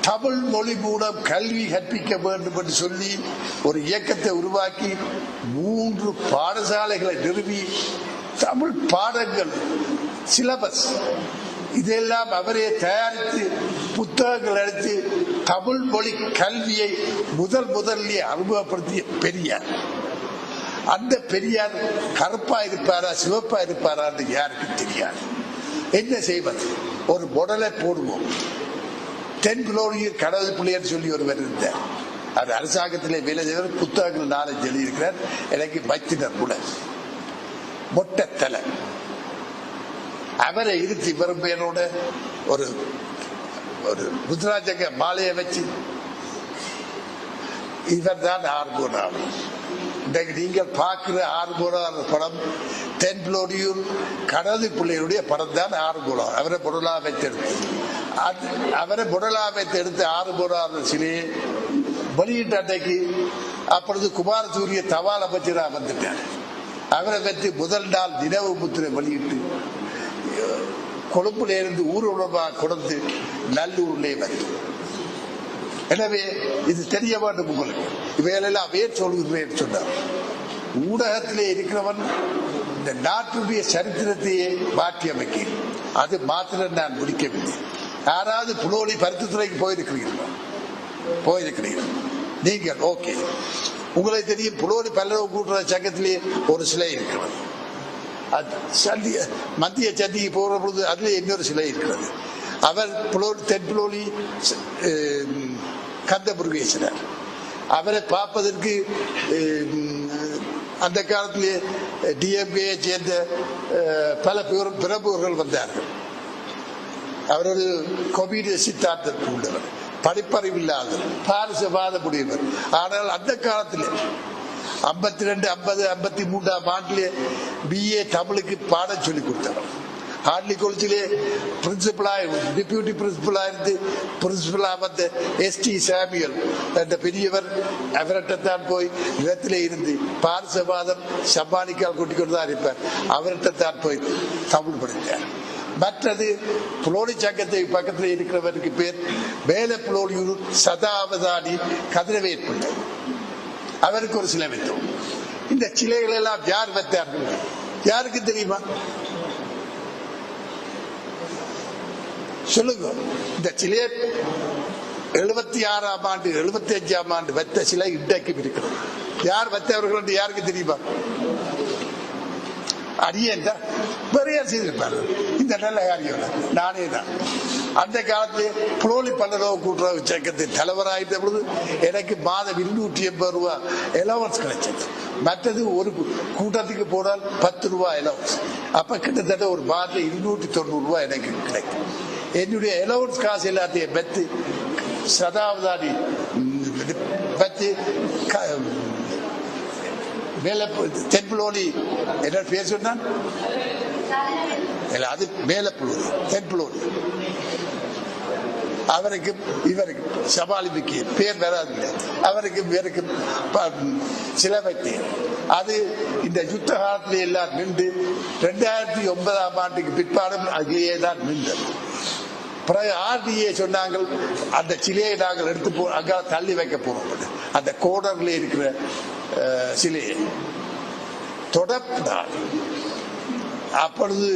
தமிழ் மொழி மூலம் கல்வி கற்பிக்க வேண்டும் என்று சொல்லி ஒரு இயக்கத்தை உருவாக்கி 3 பாடசாலைகளை நிறுவி தமிழ் பாடங்கள் சிலபஸ் இதெல்லாம் அவரே தயாரித்து புத்தகங்கள் அளித்து தமிழ் மொழி கல்வியை முதலிலே அறிமுகப்படுத்திய பெரியார். அந்த பெரியார் கருப்பா இருப்பாரா சிவப்பா இருப்பாரா என்று யாருக்கும் தெரியாது. என்ன செய்வது, ஒரு மொடலை போடுவோம். தென்குலோரியில் கடவுள் பிள்ளையர் சொல்லி ஒருவர் இருந்தார். அவர் அரசாங்கத்திலே வேலை செய்வர். புத்தகங்கள் 4 எழுதியிருக்கிறார். எனக்கு வைத்தினர் கூட மொட்டத்தலை அவரை இருத்தி வரும் பேரோட ஒரு ருத்ராஜங்க மாலையை வச்சு இவர் தான் ஆறுமுகனாவலர். இன்றைக்கு நீங்கள் பார்க்கிற ஆறுமுகனாவலர் படம் தென்குலோரியூர் கடவுள் பிள்ளையருடைய படம் தான் ஆறுமுகம். அவரை பொருளா வைத்தெடுத்து ஆறுமுகனாவலர் சிலையை வெளியிட்ட அன்றைக்கு அப்பொழுது குமாரசூரிய தபால் அமைச்சராக வந்துட்டார். அவரை வைத்து முதல் நாள் நினைவு முத்திரை வெளியிட்டு கொழும்புல இருந்து ஊர்வலமாக கொடுத்து நல்லூரிலே வந்து. எனவே இது தெரிய வேண்டும் உங்களுக்கு. இவையெல்லாம் வேர் சொல்கிறேன் சொன்னார். ஊடகத்திலே இருக்கிறவன் இந்த நாட்டுடைய சரித்திரத்தையே மாற்றி அமைக்க, அது மாத்திரம் நான் முடிக்கவில்லை. யாராவது புலோலி பருத்தித்துறைக்கு போயிருக்கிறீர்கள் நீங்கள், ஓகே. உங்களுக்கு தெரியும், புலோலி பல்லவ கூட்டுறவு சங்கத்திலேயே ஒரு சிலை இருக்கிறது. மத்திய சந்திக்கு போகிற பொழுது அதுல இன்னொரு சிலை இருக்கிறது. அவர் தென்புலோலி கந்தமுருகேசனர். அவரை பார்ப்பதற்கு அந்த காலத்திலே டிஎம்கே சேர்ந்த பல பிரபுவர்கள் வந்தார்கள். அவர் ஒரு கொமீடிய சித்தாந்தத்தில் உள்ளவர், படிப்பறிவு இல்லாதவர், பாரிசவாத முடியவர். ஆனால் அந்த காலத்தில் 52, 50, 53ஆம் ஆண்டிலே BA தமிழுக்கு பாடம் சொல்லி கொடுத்தவர். ஹார்ட்லி காலேஜிலே டெபியூட்டி பிரின்சிபலா இருந்து பிரின்சிபலா வந்த ST சாமியல் என்ற பெரியவர், அவர்கிட்டத்தான் போய் இடத்திலே இருந்து பாரிசவாதம் சம்பானிக்கால் கொட்டி கொண்டுதான் இருப்பார். அவர்கிட்டத்தான் போய் தமிழ் படித்தார். மற்றது புலோலி சங்கத்தை பக்கத்தில் இருக்கிறவருக்கு பேர் மேல புலோலியூர் சதாவதானி கதிரவேற்பிள்ளை. அவருக்கு ஒரு சிலை வைத்தோம். இந்த சிலைகள் எல்லாம் யார் வைத்தார்கள் யாருக்கு தெரியுமா? சொல்லுங்க. இந்த சிலை 76ஆம் ஆண்டு 75ஆம் ஆண்டு வைத்த சிலை இன்றைக்கும் இருக்கிறது. யார் வைத்தவர்கள் என்று யாருக்கு தெரியுமா? அடியேன் தான் வேற யார் செய்திருப்பார்கள். இந்த நல்ல காரியம் நானே தான். அந்த காலத்திலே புலோலி பல்லரவு கூட்டுறவு சங்கத்தின் தலைவராகிட்ட பொழுது எனக்கு மாதம் 280 ரூபாய் எலவன்ஸ் கிடைச்சது. மற்றது ஒரு கூட்டத்துக்கு போனால் 10 ரூபாய் எலவன்ஸ். அப்ப கிட்டத்தட்ட ஒரு மாதம் 290 ரூபாய் எனக்கு கிடைக்கும். என்னுடைய எலவன்ஸ் காசு எல்லாத்தையும் பெற்று சதாவதானி பற்றி தென்புலோலி என்ன பேர் சொன்னான், அது மேலப்புலோலி தென்புலோலி, அவருக்கு இவருக்கு சமாளிப்புக்கு பேர் வராது, அவருக்கு இவருக்கு சில வைத்து அது இந்த யுத்த காலத்திலே எல்லாம் நின்று 2009ஆம் ஆண்டுக்கு பிற்பாடும் அங்கேயே தான் நின்றது. பிறகு RDA சொன்னாங்க அந்த சிலையை நாங்கள் எடுத்து அங்க தள்ளி வைக்க போறோம். அந்த கோடர்ல இருக்கிற சிலையை தொடர்ந்தார். அப்பொழுது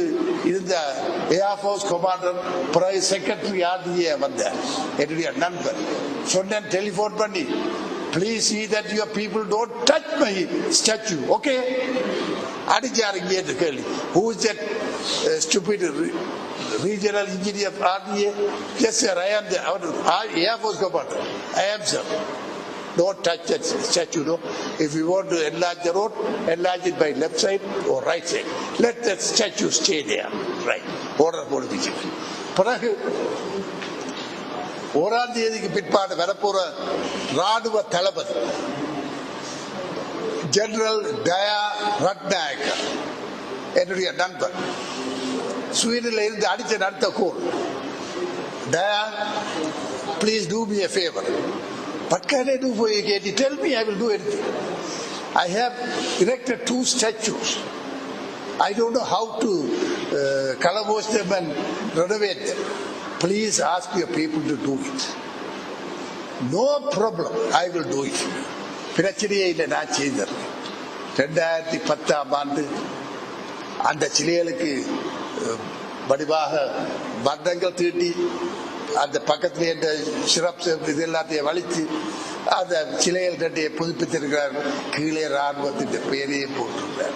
இருந்த ஏர்ஃபோர்ஸ் கமாண்டர் பிறகு செக்ரட்டரி RDA வந்தார், என்னுடைய நண்பர். சொன்னேன் டெலிபோன் பண்ணி, please see that your people don't touch my statue, okay? அடிச்சார் இங்கே கேள்வி, who is that stupid regional engineer of RDA? Yes sir, I am the Air Force commander. I am sir. Don't touch that statue, no. If you want to enlarge the road, enlarge it by left side or right side. Let that statue stay there. Right. Order போடு பிச்சு. பிறகு 1ஆம் தேதிக்கு பிற்பாடு வரப்போற ராணுவ தளபதி ஜெனரல் தயா ரட்நாயக்க என்னுடைய நண்பர் ஸ்வீடன்ல இருந்து அடிச்ச நடத்த கோல், தயா please do me a favor. What can I do for you, Katie? Tell me, I will do anything. I have erected 2 statues. I don't know how to color wash them and renovate them. Please ask your people to do it. No problem, I will do it. பிரச்சனையே இல்லை, நான் செய்தேன். 2010ஆம் ஆண்டு அந்த சிலைகளுக்கு வடிவாக வர்ணங்கள் தீட்டி அந்த பக்கத்தில் என்ற சிறப்பு இது எல்லாத்தையும் வலித்து அந்த சிலைகள் ரெண்டையை புதுப்பித்திருக்கிறார்கள். கீழே ராணுவத்தின் பெயரையே போட்டிருக்கிறார்.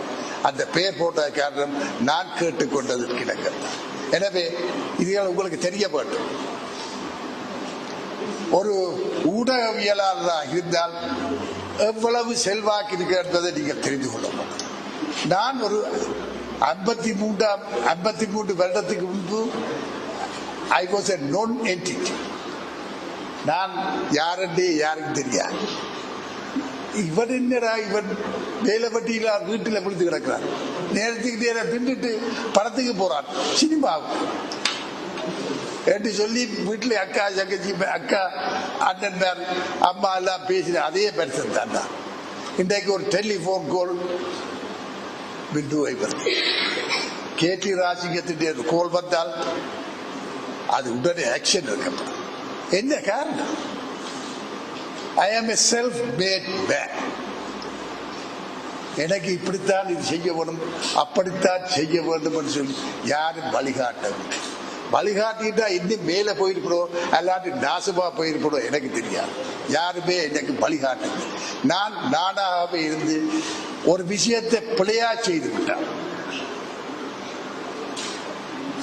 அந்த பெயர் போட்ட காரணம் நான் கேட்டுக்கொண்டதற்கு இணக்கம். எனவே இதுகள் உங்களுக்கு தெரிய வேண்டும். ஒரு ஊடகவியலாளராக இருந்தால் எவ்வளவு செல்வாக்கு இருக்கிறதை நீங்கள் தெரிந்து கொள்ள வேண்டும். நான் ஒரு 53 வருடத்துக்கு முன்பு I was a non-entity. நான் யாருன்னு யாருக்கும் தெரியாது. இவன் என்னடா இவன் வேலை பட்டியல வீட்டில் விழுந்து கிடக்கிறான், நேரத்துக்கு நேரம் தின்னுட்டு படத்துக்கு போறான், சினிமாவுக்கு என்று சொல்லி வீட்டில் அக்கா தங்கச்சி அக்கா அண்ணன் பேர் அம்மா எல்லாம் பேசின அதே பெருசன் தான். இன்றைக்கு ஒரு telephone goal will do everything. KT ராஜிங்கத்தினுடைய கோல் வந்தால் அது உடனே ஆக்ஷன் எடுக்கப்படும். என்ன காரணம்? I am a self-made man. எனக்கு இப்படித்தான் இது செய்ய வேண்டும், அப்படித்தான் செய்ய வேண்டும் என்று சொல்லி யாரும் வழிகாட்டவில்லை. வழிகாட்டிட்டா இன்னும் மேல போயிருக்கணும், அல்லாட்டி நாசமா போயிருக்கணும் எனக்கு தெரியாது. யாருமே எனக்கு வழிகாட்டவில்லை. நான் நானாகவே இருந்து ஒரு விஷயத்தை பிழையா செய்து விட்டான்.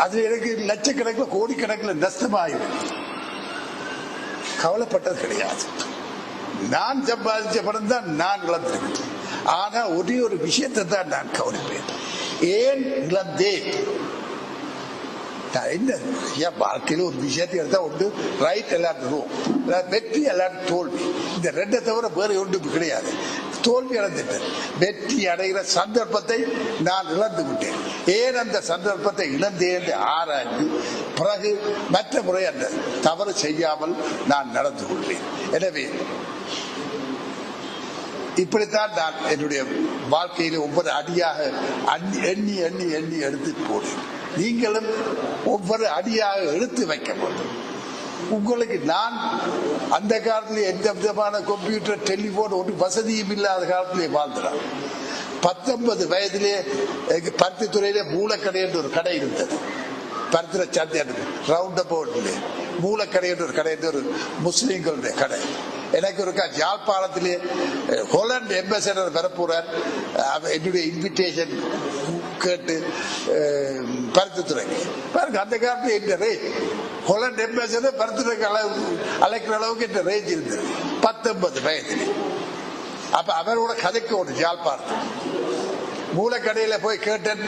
அது எனக்கு லட்சக்கணக்கில் கோடிக்கணக்கில் நஷ்டமாயிருக்கு. கவலைப்பட்டது கிடையாது. நான் சம்பாதிச்ச படம் தான் நான் இழந்திருக்கேன். ஆனா ஒரே ஒரு விஷயத்தை தான் நான் கவனிப்பேன், ஏன் இழந்தேன். என்ன வாழ்க்கையில் ஒரு விஷயத்தை எடுத்தா ஒன்று ரைட் எல்லாரும் வெற்றி எல்லாரும் தோல்வி, இந்த ரெண்டை தவிர வேற ஒன்றும் கிடையாது. தோல்வி அடைந்துட்டேன். வெற்றி அடைகிற சந்தர்ப்பத்தை நான் இழந்து விட்டேன். ஏன் அந்த சந்தர்ப்பத்தை இழந்தேன் ஆராய்ந்து பிறகு மற்ற முறை அந்த தவறு செய்யாமல் நான் நடந்து கொள்வேன். எனவே இப்படித்தான் நான் என்னுடைய வாழ்க்கையில ஒவ்வொரு அடியாக எண்ணி எண்ணி எண்ணி எடுத்து போனேன். நீங்களும் ஒவ்வொரு அடியாக எடுத்து வைக்க வேண்டும். உங்களுக்கு நான் அந்த காலத்தில் எந்த விதமான கம்ப்யூட்டர் டெலிபோன் ஒரு வசதியும் இல்லாத காலத்திலே வாழ்ந்தான். 19 வயதிலே பருத்தித்துறையிலே மூலக்கடை என்று ஒரு கடை இருந்தது. பருத்திர சந்தை ரவுண்ட் அபவுட்லே மூலக்கடை என்று ஒரு கடை, ஒரு முஸ்லீம்களுடைய கடை. எனக்கு ஒரு யாழ்ப்பாணத்திலே ஹோலண்ட் எம்பசடர் வரப்போறார். என்னுடைய இன்விடேஷன் கேட்டு பருத்தித்துறைக்கு பாருங்க. அந்த காலத்தில் இந்த ரேஞ்ச் ஹொலண்ட் எம்பேசர் பருத்தித்துறைக்கு அழைக்கிற அளவுக்கு இந்த ரேஞ்ச் இருந்தது 19 வயதில். அப்ப அவரோட கதைக்கு ஒரு ஜாழ்ப்பாணம் மூலக்கடையில போய் கேட்டேன்,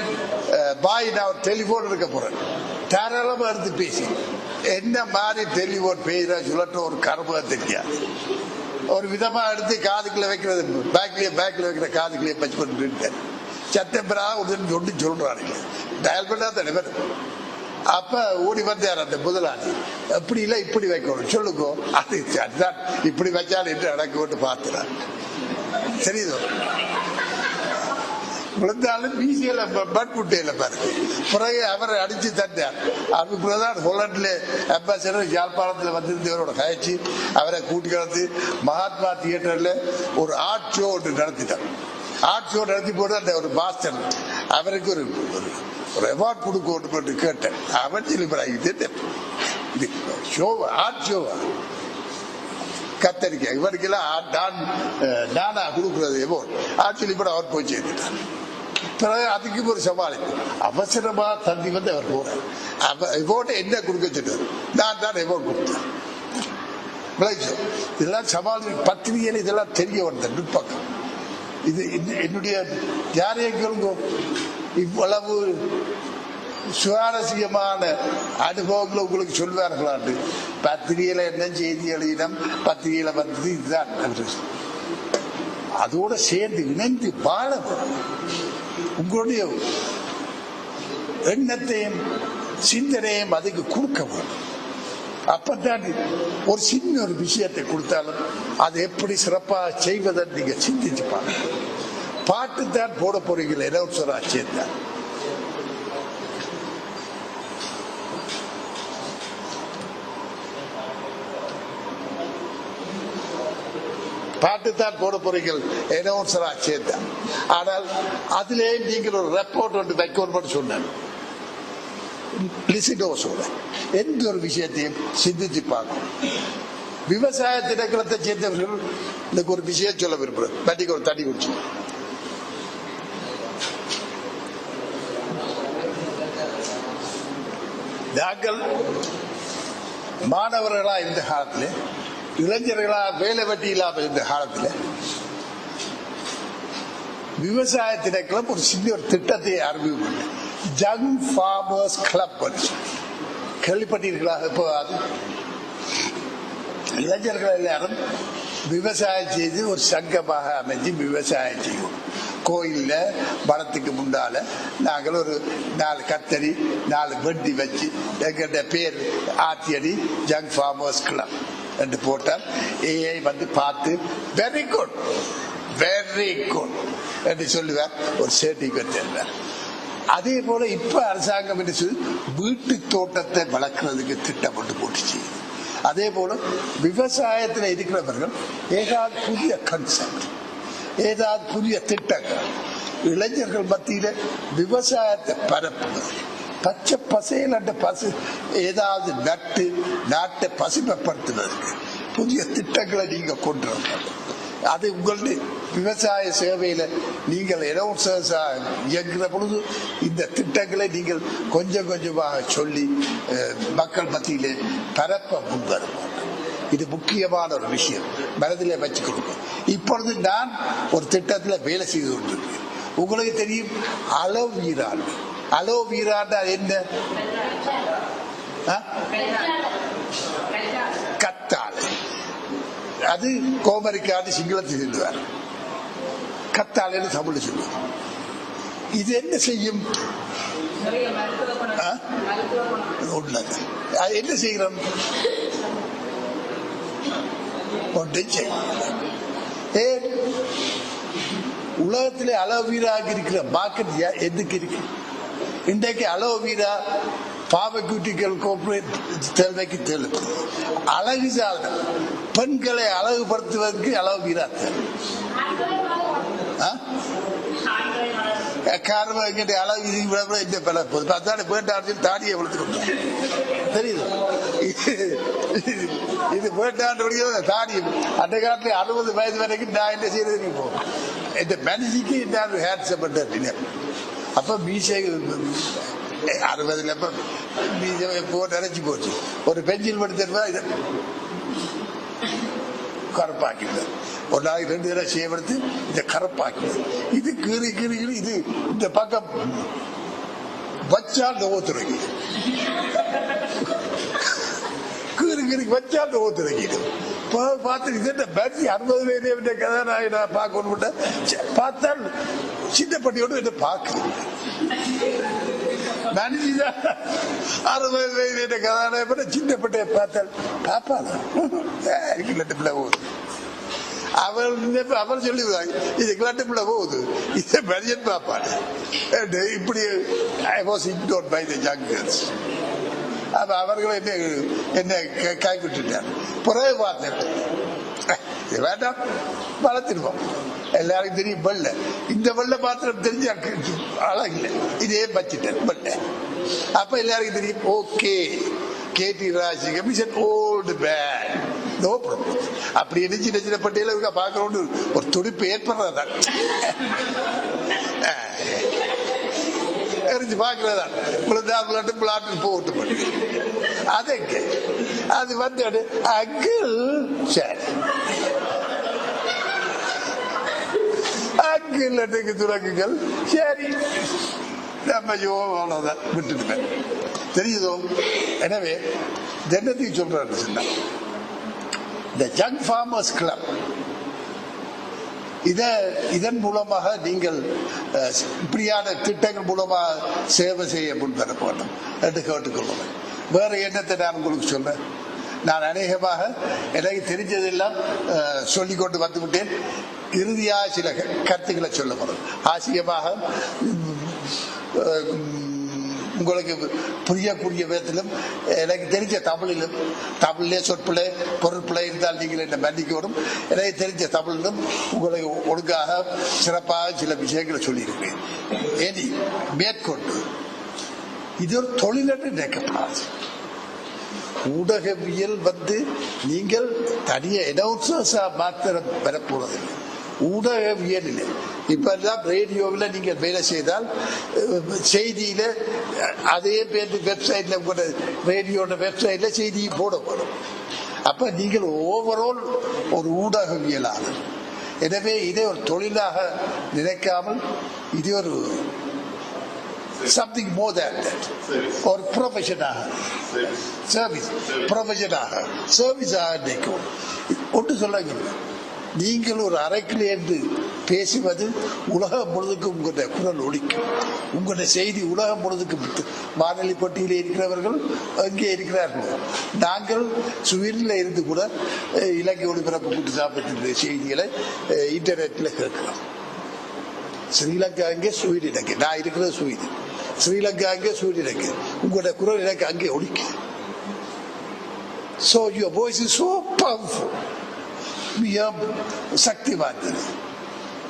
பாய் நான் ஒரு டெலிபோன் இருக்க போறேன், தாராளமா எடுத்து பேசி என்ன மாதிரி டெலிபோன் பேசுற சொல்லட்டு ஒரு கரும்பு தெரியாது. ஒரு விதமா எடுத்து காதுக்குள்ள வைக்கிறது, பேக்ல வைக்கிற காதுக்குள்ளே பச்சு பண்ணிட்டு சத்தம்பரா ஒன்று சொல்றாங்க, டயல் பண்ணா தலைவர். அப்ப ஓடி வந்தார் அந்த முதலாளி, அப்படி இல்லை இப்படி வைக்கணும் சொல்லுங்க, அதுதான் இப்படி வச்சால் என்று நடக்க பார்த்துறார். சரிதோ விழுந்தாலும் வீசியில பட்புட்டையில பாருங்க. பிறகு அவரை அடிச்சு தந்தார். அதுக்குள்ளதான் ஹொலண்ட்ல அம்பாசடர் யாழ்ப்பாணத்தில் வந்திருந்தவரோட கழிச்சு அவரை கூட்டிக்கிறது மகாத்மா தியேட்டர்ல ஒரு ஆர்ட் ஷோ ஒன்று நடத்திட்டார். ஆர்ட் ஷோ நடத்தி போட்டு அந்த ஒரு மாஸ்டர் அவருக்கு ஒரு அவார்ட் கொடுக்க கேட்டேன். அவன் சொல்லி ஷோவா ஆர்ட் ஷோவா கத்தரிக்கை இவருக்கெல்லாம் நானா கொடுக்குறது எவோர்ட் ஆக்சுவலி கூட அவர் போய் சேர்ந்துட்டார். பிறகு அதுக்கு ஒரு சமாளிப்பு அவசரமா தந்தி வந்து அவர் போறார். எவோர்ட் என்ன கொடுக்க சொன்னார், நான் தான் எவோர்ட் கொடுத்தேன். இதெல்லாம் சமாளி பத்திரிகையில் இதெல்லாம் தெரிய வந்த நுட்பக்கம். இது என்னுடைய யாரையும் கேளுங்க, இவ்வளவு சுவாரஸ்யமான அனுபவங்களை உங்களுக்கு சொல்வார்களாண்டு பத்திரிகையில என்ன செய்தி எழுதினம், பத்திரிகையில வந்தது இதுதான். அதோட சேர்ந்து இணைந்து வாழ உங்களுடைய எண்ணத்தையும் சிந்தனையும் அதுக்கு கொடுக்க வேண்டும். அப்பதான் ஒரு சின்ன ஒரு விஷயத்தை கொடுத்தாலும் அது எப்படி சிறப்பாக செய்வதற்கு நீங்க சிந்திச்சு பாருங்க. பாட்டு தான் போட போறீங்களா இலவசரா சேர்ந்தான் பாட்டுத்தான் போட போறீர்கள் எனவுன்சரா சேர்ந்தான். ஆனால் அதிலே நீங்கள் ஒரு ரெப்போர்ட் ஒன்று வைக்கணும் சொன்னேன். எந்த ஒரு விஷயத்தையும் சிந்திச்சு பார்க்கணும். விவசாய திணைக்களத்தை சேர்ந்தவர்கள் எனக்கு ஒரு விஷயம் சொல்ல விரும்புகிறேன். பட்டிக்கு ஒரு தண்ணி குடிச்சு நாங்கள் மாணவர்களா இந்த காலத்தில், இளைஞர்களா வேலை வெட்டி இல்லாமல் இருந்த காலத்தில் விவசாய திணைக்களம் ஒரு சின்ன ஒரு திட்டத்தை அறிமுகம் யங் ஃபார்மர்ஸ் கிளப் கேள்விப்பட்டீர்களா? இப்போ அது இளைஞர்கள் எல்லாரும் விவசாயம் செய்து ஒரு சங்கமாக அமைஞ்சு விவசாயம் செய்வோம். கோயில்ல வனத்துக்கு முன்னால நாங்கள் ஒரு 4 கத்தரி 4 வெட்டி வச்சு எங்கிட்ட பேர் ஆத்தியடி யங் ஃபார்மர்ஸ் கிளப் என்று போட்டால் ஏஐ வந்து பார்த்து வெரி குட் என்று சொல்லுவார், ஒரு சர்டிபிகேட் தருவார். அதே போல இப்ப அரசாங்கம் என்று சொல்லி வீட்டு தோட்டத்தை வளர்க்கறதுக்கு திட்டம் கொண்டு போட்டுச்சு. அதே போல விவசாயத்தில் இருக்கிறவர்கள் ஏதாவது புதிய கன்செப்ட், ஏதாவது புதிய திட்டங்கள் இளைஞர்கள் மத்தியில விவசாயத்தை பரப்புவது, பச்சை பசையில் அந்த பசு ஏதாவது நட்டு நாட்டை பசுமைப்படுத்துவதற்கு புதிய திட்டங்களை நீங்க கொண்டு வரணும். அது உங்களுடைய விவசாய சேவையில நீங்கள் இயங்குகிற பொழுது இந்த திட்டங்களை நீங்கள் கொஞ்சம் கொஞ்சமாக சொல்லி மக்கள் மத்தியிலே பரப்ப முன்வரும். இது முக்கியமான ஒரு விஷயம், மனதிலே வச்சு கொடுக்கும். இப்பொழுது நான் ஒரு திட்டத்தில் வேலை செய்து கொண்டிருக்கேன். உங்களுக்கு தெரியும் அலோவீரான். அலோவீரான் என்ன? கத்தாழை. அது கோமரிக்காடு சிங்களத்தில் சொல்லுவார், கத்தாழைன்னு தமிழ் சொல்லுவார். இது என்ன செய்யும்? என்ன செய்கிறோம்? உலகத்திலே அலோவீராக இருக்கிற மார்க்கெட் எதுக்கு இருக்கு? இன்றைக்கு அலோவீரா பார்மசூட்டிக்கல் கோர்பரேட் தேவைக்கு தேவை. அழகு சாதனம், பெண்களை அழகுபடுத்துவதற்கு அலோவீரா தேவை. காரணம் எங்கிட்ட அழகு இந்த பல வேண்டாண்டு தாடியை வளர்த்து தெரியுது. இது வேண்டாண்டு தாடி அந்த காலத்துல 60 வயது வரைக்கும் நான் என்ன செய்யறது போகும். இந்த மனுஷிக்கு நான் ஹேண்ட்ஸம் பண்றேன். அப்ப மீசை 60 மீசை போட்டு அரைச்சி போச்சு. ஒரு பென்சில் படுத்தா இதை கருப்பாக்கிடுது. ஒரு நாளைக்கு 2 தடவை செய்யப்படுத்து இதை கருப்பாக்கிடுது. இது கீறி கீறி கீறி இது இந்த பக்கம் வச்சால் ஓத்துறங்கி கீறி கீறி வச்சால் ஓத்துறங்கிடும். பார்த்து இது பேட்சி 60 வயது கதை நான் பார்க்கணும் பார்த்தால் சின்ன பட்டியோடு என்ன பார்க்குறேன். மனுஷன் 60 வயது கதாநாயகன் சின்ன பட்டையை பார்த்தால் பாப்பாங்க போகுது. அவர் சொல்லிடுவாங்க இது கிளாட்டுக்குள்ள போகுது, இதை மனுஷன் பாப்பாடு இப்படி. I was ignored by the young girls. அப்ப அவர்கள் என்ன கை விட்டுட்டார். பிறகு பார்த்தேன் வேண்டாம் வளர்த்திருவோம். எல்லாருக்கும் தெரியும் வெள்ள, இந்த வெள்ள பாத்திரம் தெரிஞ்ச அழகில்லை, இதே வச்சுட்டேன் வெள்ள. அப்ப எல்லாருக்கும் தெரியும் okay K D Rajasingam is an old man, no problem. அப்படி என்ன சின்ன சின்ன பட்டியல பாக்குறோன்னு ஒரு துடிப்பு ஏற்படுறதான் எரிஞ்சு பாக்குறதா பிளாட்டு போட்டு அதுக்கு அது வந்து அங்கிள் சரி அங்கிள் துறக்குகள் சரி நம்ம யோகாதான் விட்டுட்டு தெரியுதோ. எனவே என்னத்தையும் சொல்றாரு சொன்னா இந்த யங் ஃபார்மர்ஸ் கிளப் இதன் மூலமாக நீங்கள் இப்படியான திட்டங்கள் மூலமாக சேவை செய்ய முன்வர வேண்டும் என்று கேட்டுக்கொள்ளும். வேற என்னத்தை நான் உங்களுக்கு சொல்றேன். நான் அநேகமாக எனக்கு தெரிஞ்சதெல்லாம் சொல்லிக்கொண்டு வந்துவிட்டேன். இறுதியாக சில கருத்துக்களை சொல்ல போறேன். ஆசியமாக உங்களுக்கு புரியக்கூடிய விதத்திலும் எனக்கு தெரிஞ்ச தமிழிலே சொற்பிள்ளை பொருட்பிள்ளை இருந்தால் நீங்கள் என்ன மன்னிக்கணும். எனக்கு தெரிஞ்ச தமிழிலும் உங்களை ஒழுங்காக சிறப்பாக சில விஷயங்களை சொல்லியிருக்கிறேன். இனி மேற்கொண்டு இது ஒரு தொழில் என்று நினைக்கப்படாது. ஊடகவியல் நீங்கள் தனிய அனௌன்சர்ஸா மாத்திரம் வரப்போறதில்லை. ஊடகவியலில் இப்ப ரேடியோவில் நீங்கள் வேலை செய்தால் செய்தியில அதே பேர் வெப்சைட்ல கூட ரேடியோட வெப்சைட்ல செய்தி போடப்படும். அப்ப நீங்கள் ஓவரால் ஒரு ஊடகவியலாளர். எனவே இதை ஒரு தொழிலாக நினைக்காமல் இது ஒரு something more than that, or professional service, professional service நினைக்கும். ஒன்று சொல்லுங்க, நீங்கள் ஒரு அறைக்கில் என்று பேசுவது உலகம் முழுதுக்கு உங்களுடைய குரல் ஒலிக்கும். உங்களுடைய செய்தி உலகம் முழுதுக்கு வானொலி பட்டியலில் இருக்கிறவர்கள் அங்கே இருக்கிறார்கள். நாங்கள் சுவீனில் இருந்து கூட இலங்கை ஒளிபரப்பு கூட்டு சாப்பிட்டு செய்திகளை இன்டர்நெட்ல கேட்கிறோம். ஸ்ரீலங்கா அங்கே ஸ்வீடன் இலங்கை, நான் இருக்கிறது ஸ்வீடன். ஸ்ரீலங்கா அங்கே ஸ்வீடன் இலங்கை, உங்களுடைய குரல் எனக்கு அங்கே ஒலிக்கும். So your voice is so powerful. மிக சக்தி வாய்ந்தது.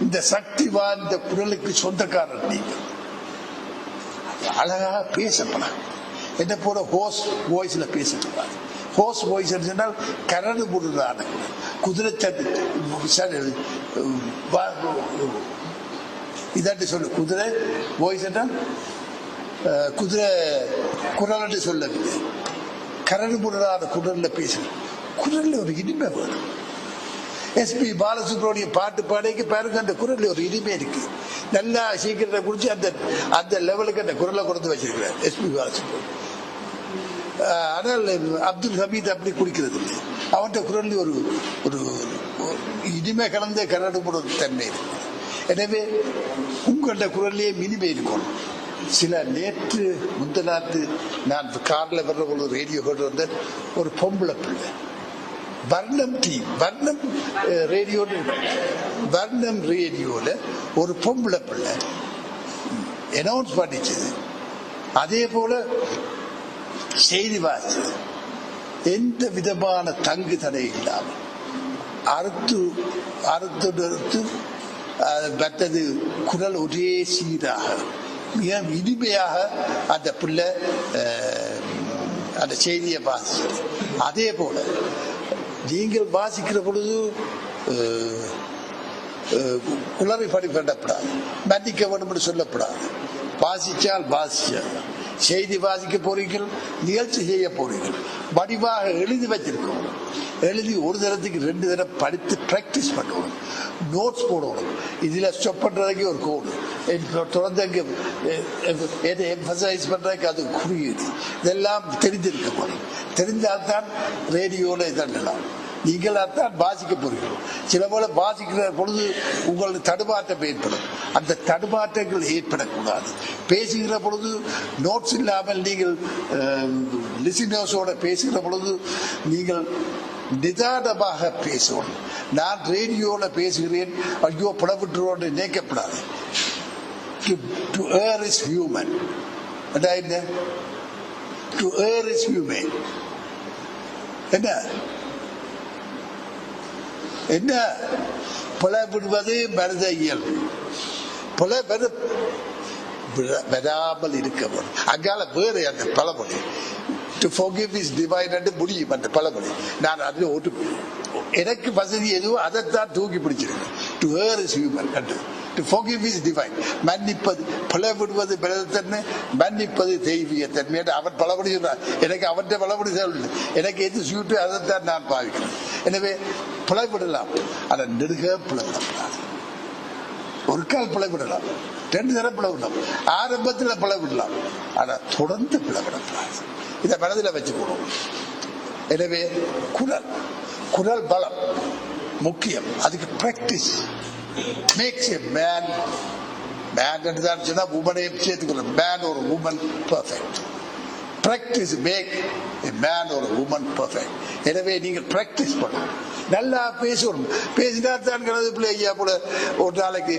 இந்த சக்தி வாய்ந்த குரலுக்கு சொந்தக்காரர் நீங்கள். அழகாக பேசப்படாது. என்ன போல ஹோஸ் வாய்ஸ்ல பேசக்கூடாது. ஹோஸ் வாய்ஸ் சொன்னால் கரடு முடுறான குதிரை இதாட்டி சொல்லு. குதிரை வாய்ஸ் என்றால் குதிரை குரல் என்று சொல்லவில்லை. கரடு முடுறான குரல்ல பேசணும். குரல்ல ஒரு இனிமை வேணும். எஸ்பி பாலசுப்ரமணியம் பாட்டு பாடைக்கு பாருங்க, அந்த குரல்ல ஒரு இனிமை இருக்கு. நல்லா சீக்கிரத்தை குடிச்சு அந்த லெவலுக்கு அந்த குரலை கொடுத்து வச்சிருக்கிறார் எஸ்பி பாலசுப்ரமணியம். ஆனால் அப்துல் ஹமீத் அப்படி குடிக்கிறது இல்லை. அவன்கிட்ட குரல் ஒரு ஒரு இனிமை கலந்த கரடு தன்மை இருக்கு. எனவே உங்களோட குரல்லே இனிமை இருக்கணும். சில நேற்று முந்தநாத்து நான் கார்ல வர்ற ஒரு ரேடியோ கேட்டு வந்த ஒரு பொம்பளை பிள்ளை வர்ணம் ரேடியோல ஒரு பொம்பளை பிள்ளை அனௌன்ஸ் பண்ணிச்சது. அதே போல செய்தி வாசிச்சது. எந்த விதமான தங்கு தடை இல்லாமல் அறுத்து மற்றது குரல் ஒரே சீராக மிக இனிமையாக அந்த பிள்ளை அந்த செய்தியை வாசிச்சது. அதே போல நீங்கள் வாசிக்கிற பொழுது குளறி படி பண்ணப்படாது, மன்னிக்க வேண்டும் என்று சொல்லப்படாது. வாசிச்சால் வாசிச்சால் செய்தி வாசிக்க போறீர்கள், நிகழ்ச்சி செய்ய போறீர்கள், வடிவாக எழுதி வச்சிருக்கோம். எழுதி ஒரு தரத்துக்கு 2 தடவை படித்து பிராக்டிஸ் பண்ணணும், நோட்ஸ் போடணும். இதுல ஸ்டாப் பண்றதுக்கு ஒரு கோடு, தொடர்ந்து எம்பசைஸ் பண்றதுக்கு அது குறியீடு, இதெல்லாம் தெரிஞ்சிருக்க போறோம். தெரிஞ்சால்தான் ரேடியோல இதெல்லாம் நீங்கள் அதான் வாசிக்க போறீர்கள். சில போல வாசிக்கிற பொழுது உங்களுக்கு தடுமாற்றம் ஏற்படும். அந்த தடுமாற்றங்கள் ஏற்படக்கூடாது. பேசுகிற பொழுது நோட்ஸ் இல்லாமல் நீங்கள் லிசனர்ஸோட பேசுகிற பொழுது நீங்கள் நிதானமாக பேசணும். நான் ரேடியோல பேசுகிறேன், ஐயோ புலவிட்டுரோன்னு நினைக்கப்படாது. To err is human. என்ன? To err is human. என்ன என்ன புலவிடுவது மனித இயல்பு. புல வராமல் இருக்க வேண்டும். அங்கால வேறு அந்த பழமொழி to forgive is divine என்று முடியும். அந்த பழமொழி நான் அதில் ஓட்டு எனக்கு வசதி எதுவோ அதைத்தான் தூக்கி பிடிச்சிருக்கேன். to err is human என்று, to forgive is divine. மன்னிப்பது பழவிடுவது பிரதத்தன்மை, மன்னிப்பது தெய்வீக தன்மை என்று அவன் பழமொழி சொல்றான். எனக்கு அவற்றை பழமொழி சொல்லு, எனக்கு எது சூட்டு அதைத்தான் நான் பாவிக்கிறேன். எனவே பிழைவிடலாம், அதை நெடுக பிழைவிடக்கூடாது. ஒரு கால் பிழைவிடலாம், 2 தரம் பிழைவிடலாம், ஆரம்பத்தில் பிழைவிடலாம், ஆனால் தொடர்ந்து பிழைவிடக்கூடாது. இதை மனதில் வச்சுக்கணும். எனவே குரல் பலம் முக்கியம். அதுக்கு practice makes a man. Man என்று தான் சொன்னா உமனையும் சேர்த்துக்கணும். மேன் ஒரு woman perfect. Practice make a man or a woman perfect. எனவே நீங்கள் பிராக்டிஸ் பண்ணணும், நல்லா பேசணும். பேசினா தான் பிள்ளை ஐயா போல ஒரு நாளைக்கு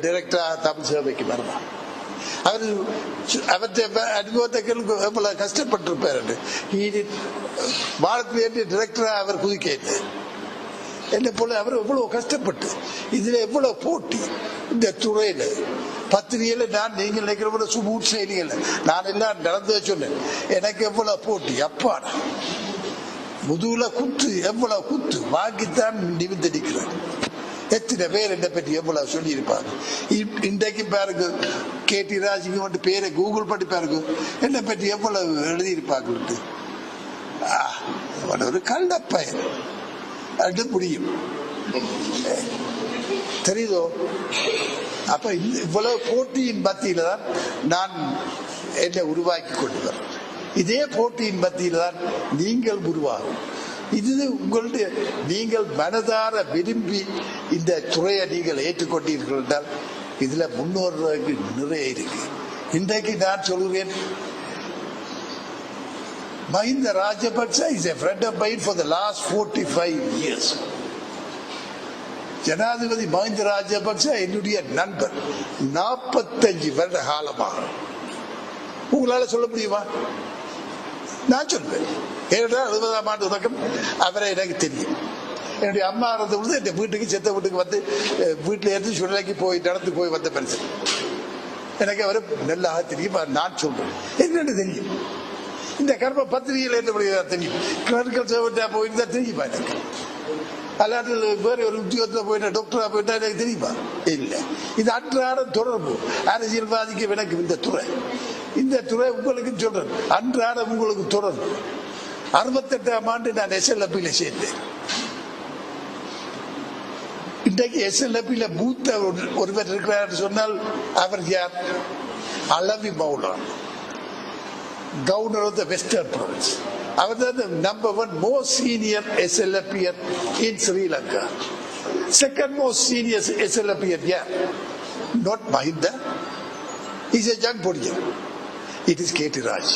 டைரக்டரா தமிழ் சேவைக்கு வரலாம். அவற்றை அனுபவத்தை எவ்வளவு கஷ்டப்பட்டிருப்பாரு. வாழ்க்கையில டைரக்டரா அவர் குதிக்க என்ன போல அவர் எவ்வளவு கஷ்டப்பட்டு, இதுல எவ்வளவு போட்டி இந்த துறையில. பத்திரிகையில நான் நீங்கள் நினைக்கிற சுமூட் செய்திகள் நான் எல்லாம் நடந்து சொன்னேன். எனக்கு எவ்வளவு போட்டி, அப்பாடா முதுகுல குத்து, எவ்வளவு குத்து வாங்கித்தான் நிமிர்ந்தடிக்கிறேன். எத்தனை பேர் என்னை பற்றி எவ்வளவு சொல்லி இருப்பாங்க. இன்றைக்கு பாருங்க, கேடி ராஜிக்கு மட்டும் பேரை கூகுள் பண்ணி பாருங்க, என்னை பற்றி எவ்வளவு எழுதியிருப்பாங்க. ஒரு கள்ளப்பயன் அது முடியும், தெரியுதோ? அப்ப இவ்வளவு போட்டியின் மத்தியில தான் நான் என்னை உருவாக்கி கொண்டு வரேன். இதே போட்டியின் மத்தியில தான் நீங்கள் உருவாகும். இது உங்களுடைய நீங்கள் மனதார விரும்பி இந்த துறையை நீங்கள் ஏற்றுக்கொண்டீர்கள் என்றால் இதுல முன்னோர்களுக்கு நிறைய இருக்கு. இன்றைக்கு நான் சொல்கிறேன், Mahinda Rajapaksa is a friend of mine for the last 45 years. ஜனாதிபதி மஹிந்த ராஜபக்ச என்னுடைய நண்பர் 45 வருட காலமாக. உங்களால சொல்ல முடியுமா? நான் சொல்வேன். ஏனென்றால் 60ஆம் ஆண்டு தொடக்கம் அவரை எனக்கு தெரியும். என்னுடைய அம்மா இருந்த பொழுது என் வீட்டுக்கு செத்த வீட்டுக்கு வந்து வீட்டில் இருந்து சுடலைக்கு போய் நடந்து போய் வந்த பெருசு எனக்கு அவரை நல்லாக தெரியும். நான் சொல்றேன், என்னென்னு தெரியும். இந்த கர்ம பத்திரிகையில் என்ன தெரியும். கிளரிக்கல் சர்வெண்டா போயிருந்தா தெரியுமா எனக்கு? அல்லாது வேற ஒரு உத்தியோகத்தில் போயிட்டா டாக்டரா போயிட்டா எனக்கு தெரியுமா? இல்லை. இது அன்றாட தொடர்பு. அரசியல்வாதிக்கு எனக்கு இந்த துறை உங்களுக்கு சொல்றேன், அன்றாடம் உங்களுக்கு தொடர்பு. 68ஆம் ஆண்டு நான் SLP சேர்ந்தேன். இன்றைக்கு SLP மூத்த ஒருவர் இருக்கிறார் சொன்னால் அவர் யார்? Alavi மௌலான், Governor of the Western Province. அவர் தான் number 1 most senior SLP in Sri Lanka. Second most senior SLP, yeah, not Mahinda. He's a young politician. It is KT Raj.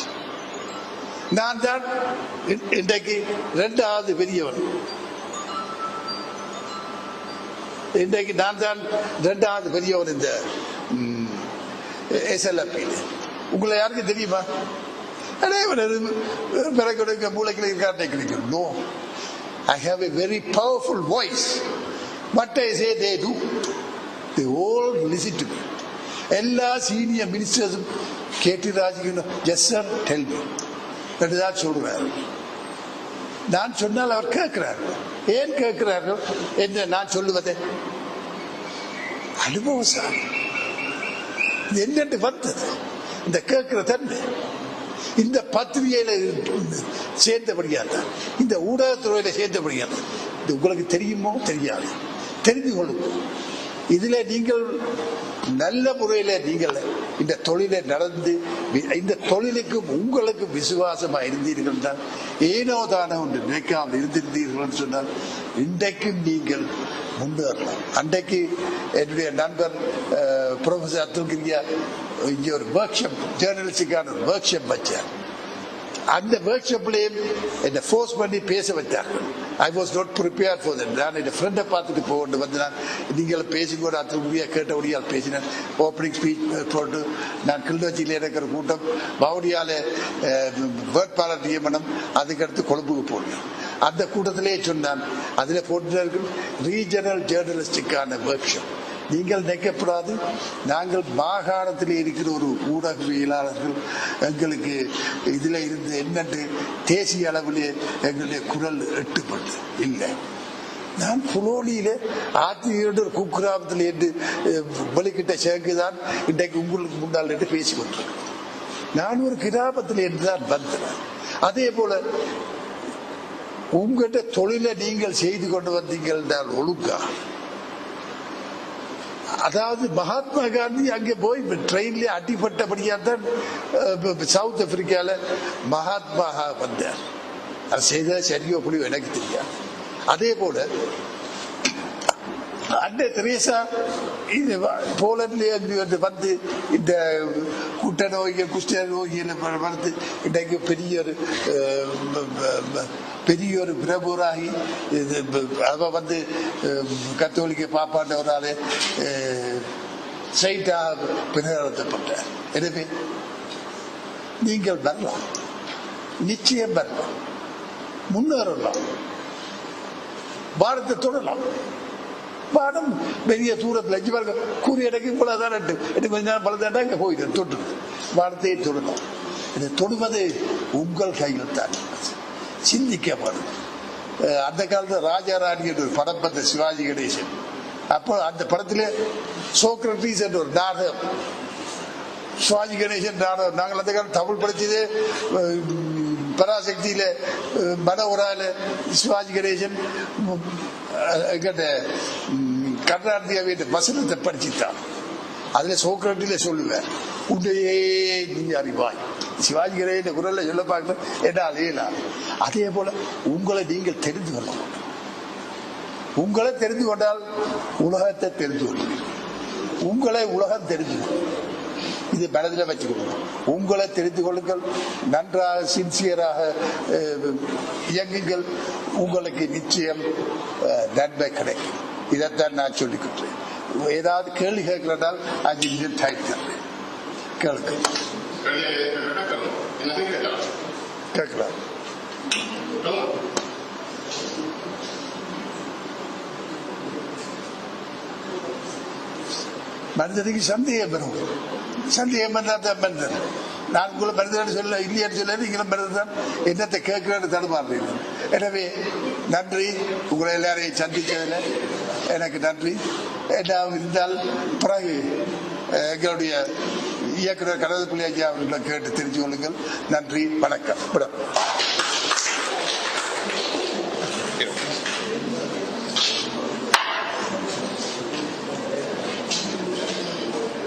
நான் தான் இன்றைக்கு 2வது பெரியவன். இன்றைக்கு நான் தான் 2வது பெரியவன் இந்த SLP. உங்களை யாருக்கு தெரியுமா? மூளைக்கு கிடைக்கும். No, I have a very powerful voice. What I say they do. They all listen to me. எல்லா சீனியர் மினிஸ்டர்ஸும் கேடி ராஜுக்கு எஸ் சார் டெல் மீ என்றுதான் சொல்றாரு. நான் சொன்னால் அவர் கேட்கிறார்கள். ஏன் கேட்கிறார்கள் என்று நான் சொல்லுவதே அனுபவம் சார். இது என்னென்று வந்தது இந்த கேட்கிற தன்மை இந்த பத்திரிகையில சேர்ந்தபடியாக இந்த ஊடகத்துறையில சேர்ந்தபடியாக இது உங்களுக்கு தெரியுமோ தெரியாது, தெரிந்து கொள்ளுங்க. இதுல நீங்கள் நல்ல முறையில நீங்கள் இந்த தொழிலை நடந்து இந்த தொழிலுக்கு உங்களுக்கு விசுவாசமா இருந்தீர்கள் என்றால், ஏனோ தானோ ஒன்று நினைக்காமல் இருந்திருந்தீர்கள் என்று சொன்னால் இன்றைக்கும் நீங்கள் முன்னேறலாம். அன்றைக்கு என்னுடைய நண்பர் ப்ரொஃபசர் அப்துல் கிரியா இங்கே ஒரு ஒர்க் ஷாப், ஜேர்னலிஸ்டுக்கான ஒரு ஒர்க் ஷாப் வச்சார். அந்த ஒர்க் ஷாப்லேயும் என்னை ஃபோர்ஸ் பண்ணி பேச வச்சார்கள். I was not prepare for that. நான் என் ஃப்ரெண்டை பார்த்துட்டு போட்டு வந்து நான் நீங்கள் பேசிக்கூட அத்துடைய கேட்டபடியால் பேசினேன். ஓப்பனிங் ஸ்பீச் போட்டு நான் கிளிநொச்சியில் இருக்கிற கூட்டம் வவுனியாவில் வேட்பாளர் நியமனம், அதுக்கடுத்து கொழும்புக்கு போனேன். அந்த கூட்டத்திலே சொன்னான், அதில் போட்டு ரீஜனல் ஜேர்னலிஸ்டுக்கான ஒர்க் ஷாப். நீங்கள் நினைக்கப்படாது, நாங்கள் மாகாணத்தில் இருக்கிற ஒரு ஊடகவியலாளர்கள் எங்களுக்கு இதில் இருந்து என்னென்று தேசிய அளவிலே எங்களுடைய குரல் எட்டுப்பட்டு இல்லை. நான் புலோனியில ஆத்தியோட ஒரு குக்கிராமத்தில் என்று வெளிக்கிட்ட சேர்க்குதான் இன்றைக்கு உங்களுக்கு முன்னால் என்று பேசிக்கொண்டிருக்கிறேன். நான் ஒரு கிராமத்தில் என்றுதான் வந்தேன். அதே போல உங்கள்கிட்ட தொழிலை நீங்கள் செய்து கொண்டு வந்தீங்கள் என்றால் ஒழுங்கா, அதாவது மகாத்மா காந்தி அங்கே போய் ட்ரெயின்ல அடிப்பட்டபடியா தான் சவுத் ஆப்பிரிக்கால மகாத்மா வந்தார். அது செய்த சரியோ புரியோ எனக்கு தெரியாது. அதே போல அன்னை தெரேசா இது போலண்ட்ல வந்து இந்த குட்ட நோய்கள் குஷ்ட நோய்களை வளர்த்து இன்றைக்கு பெரிய ஒரு பிரபுராகி அவ வந்து கத்தோலிக்க பாப்பாண்டவராலே சைட்டாக பின்னர்த்தப்பட்டார். எனவே நீங்கள் வரலாம், நிச்சயம் வரலாம், முன்னேறலாம், பாரத்தை தொடரலாம். பாடம் பெரிய தூரத்தில் அஞ்சு பாருங்க கூறிய இடக்கு இவ்வளவுதான் எனக்கு கொஞ்ச நேரம் பலதாண்டா இங்க போயிடு தொட்டு வார்த்தையை தொடரும். இதை தொடுவது உங்கள் கையில் தான். சிந்திக்கப்படும். அந்த காலத்தில் ராஜா ராணி என்ற ஒரு படம் பார்த்த சிவாஜி கணேசன். அப்போ அந்த படத்திலே சோக்ரட்டிஸ் என்ற ஒரு நாடகம், சிவாஜி கணேசன் நாடகம். நாங்கள் அந்த காலம் தமிழ் படிச்சது பராசக்தியில மனோரால சிவாஜி கணேசன் கர்நாடகாவின் வசனத்தை படிச்சுட்டான். அதுல சோக்ரட்டில சொல்லுவேன், உன்னையே நீ அறிவாய். சிவாஜி கணேசன் குரல்ல சொல்ல பார்க்கணும் என்ன அதையலா. அதே போல உங்களை நீங்கள் தெரிந்து கொள்ள, உங்களை தெரிந்து கொண்டால் உலகத்தை தெரிந்து கொள்ளுங்கள். உங்களை உலகம் தெரிந்து கொள்ளுங்கள். இது மனதில் வச்சுக்கணும். உங்களை தெரிந்து கொள்ளுங்கள், நன்றாக சின்சியராக இயங்குங்கள், உங்களுக்கு நிச்சயம் நன்மை கிடைக்கும். இதைத்தான் நான் சொல்லிக்கிட்டேன். ஏதாவது கேள்வி கேட்கிறதால் 5 நிமிஷம் டைம் தரேன், கேளுங்க. கேட்கலாம். மனிதனுக்கு சந்தேகம் வரும். சந்தேகம் பண்ணாதான் மனிதன். நான் உங்களை மனிதன் சொல்ல இல்லையான்னு சொல்ல, நீங்களும் மனிதன் தான். என்னத்தை கேட்கிறேன்னு தடுமாறுறீங்க. எனவே நன்றி, உங்களை எல்லாரையும் சந்திச்சதில் எனக்கு நன்றி. என்ன இருந்தால் பிறகு எங்களுடைய இயக்குனர் கனகப்பிள்ளை ஐயா அவர்களை கேட்டு தெரிஞ்சு கொள்ளுங்கள். நன்றி, வணக்கம்.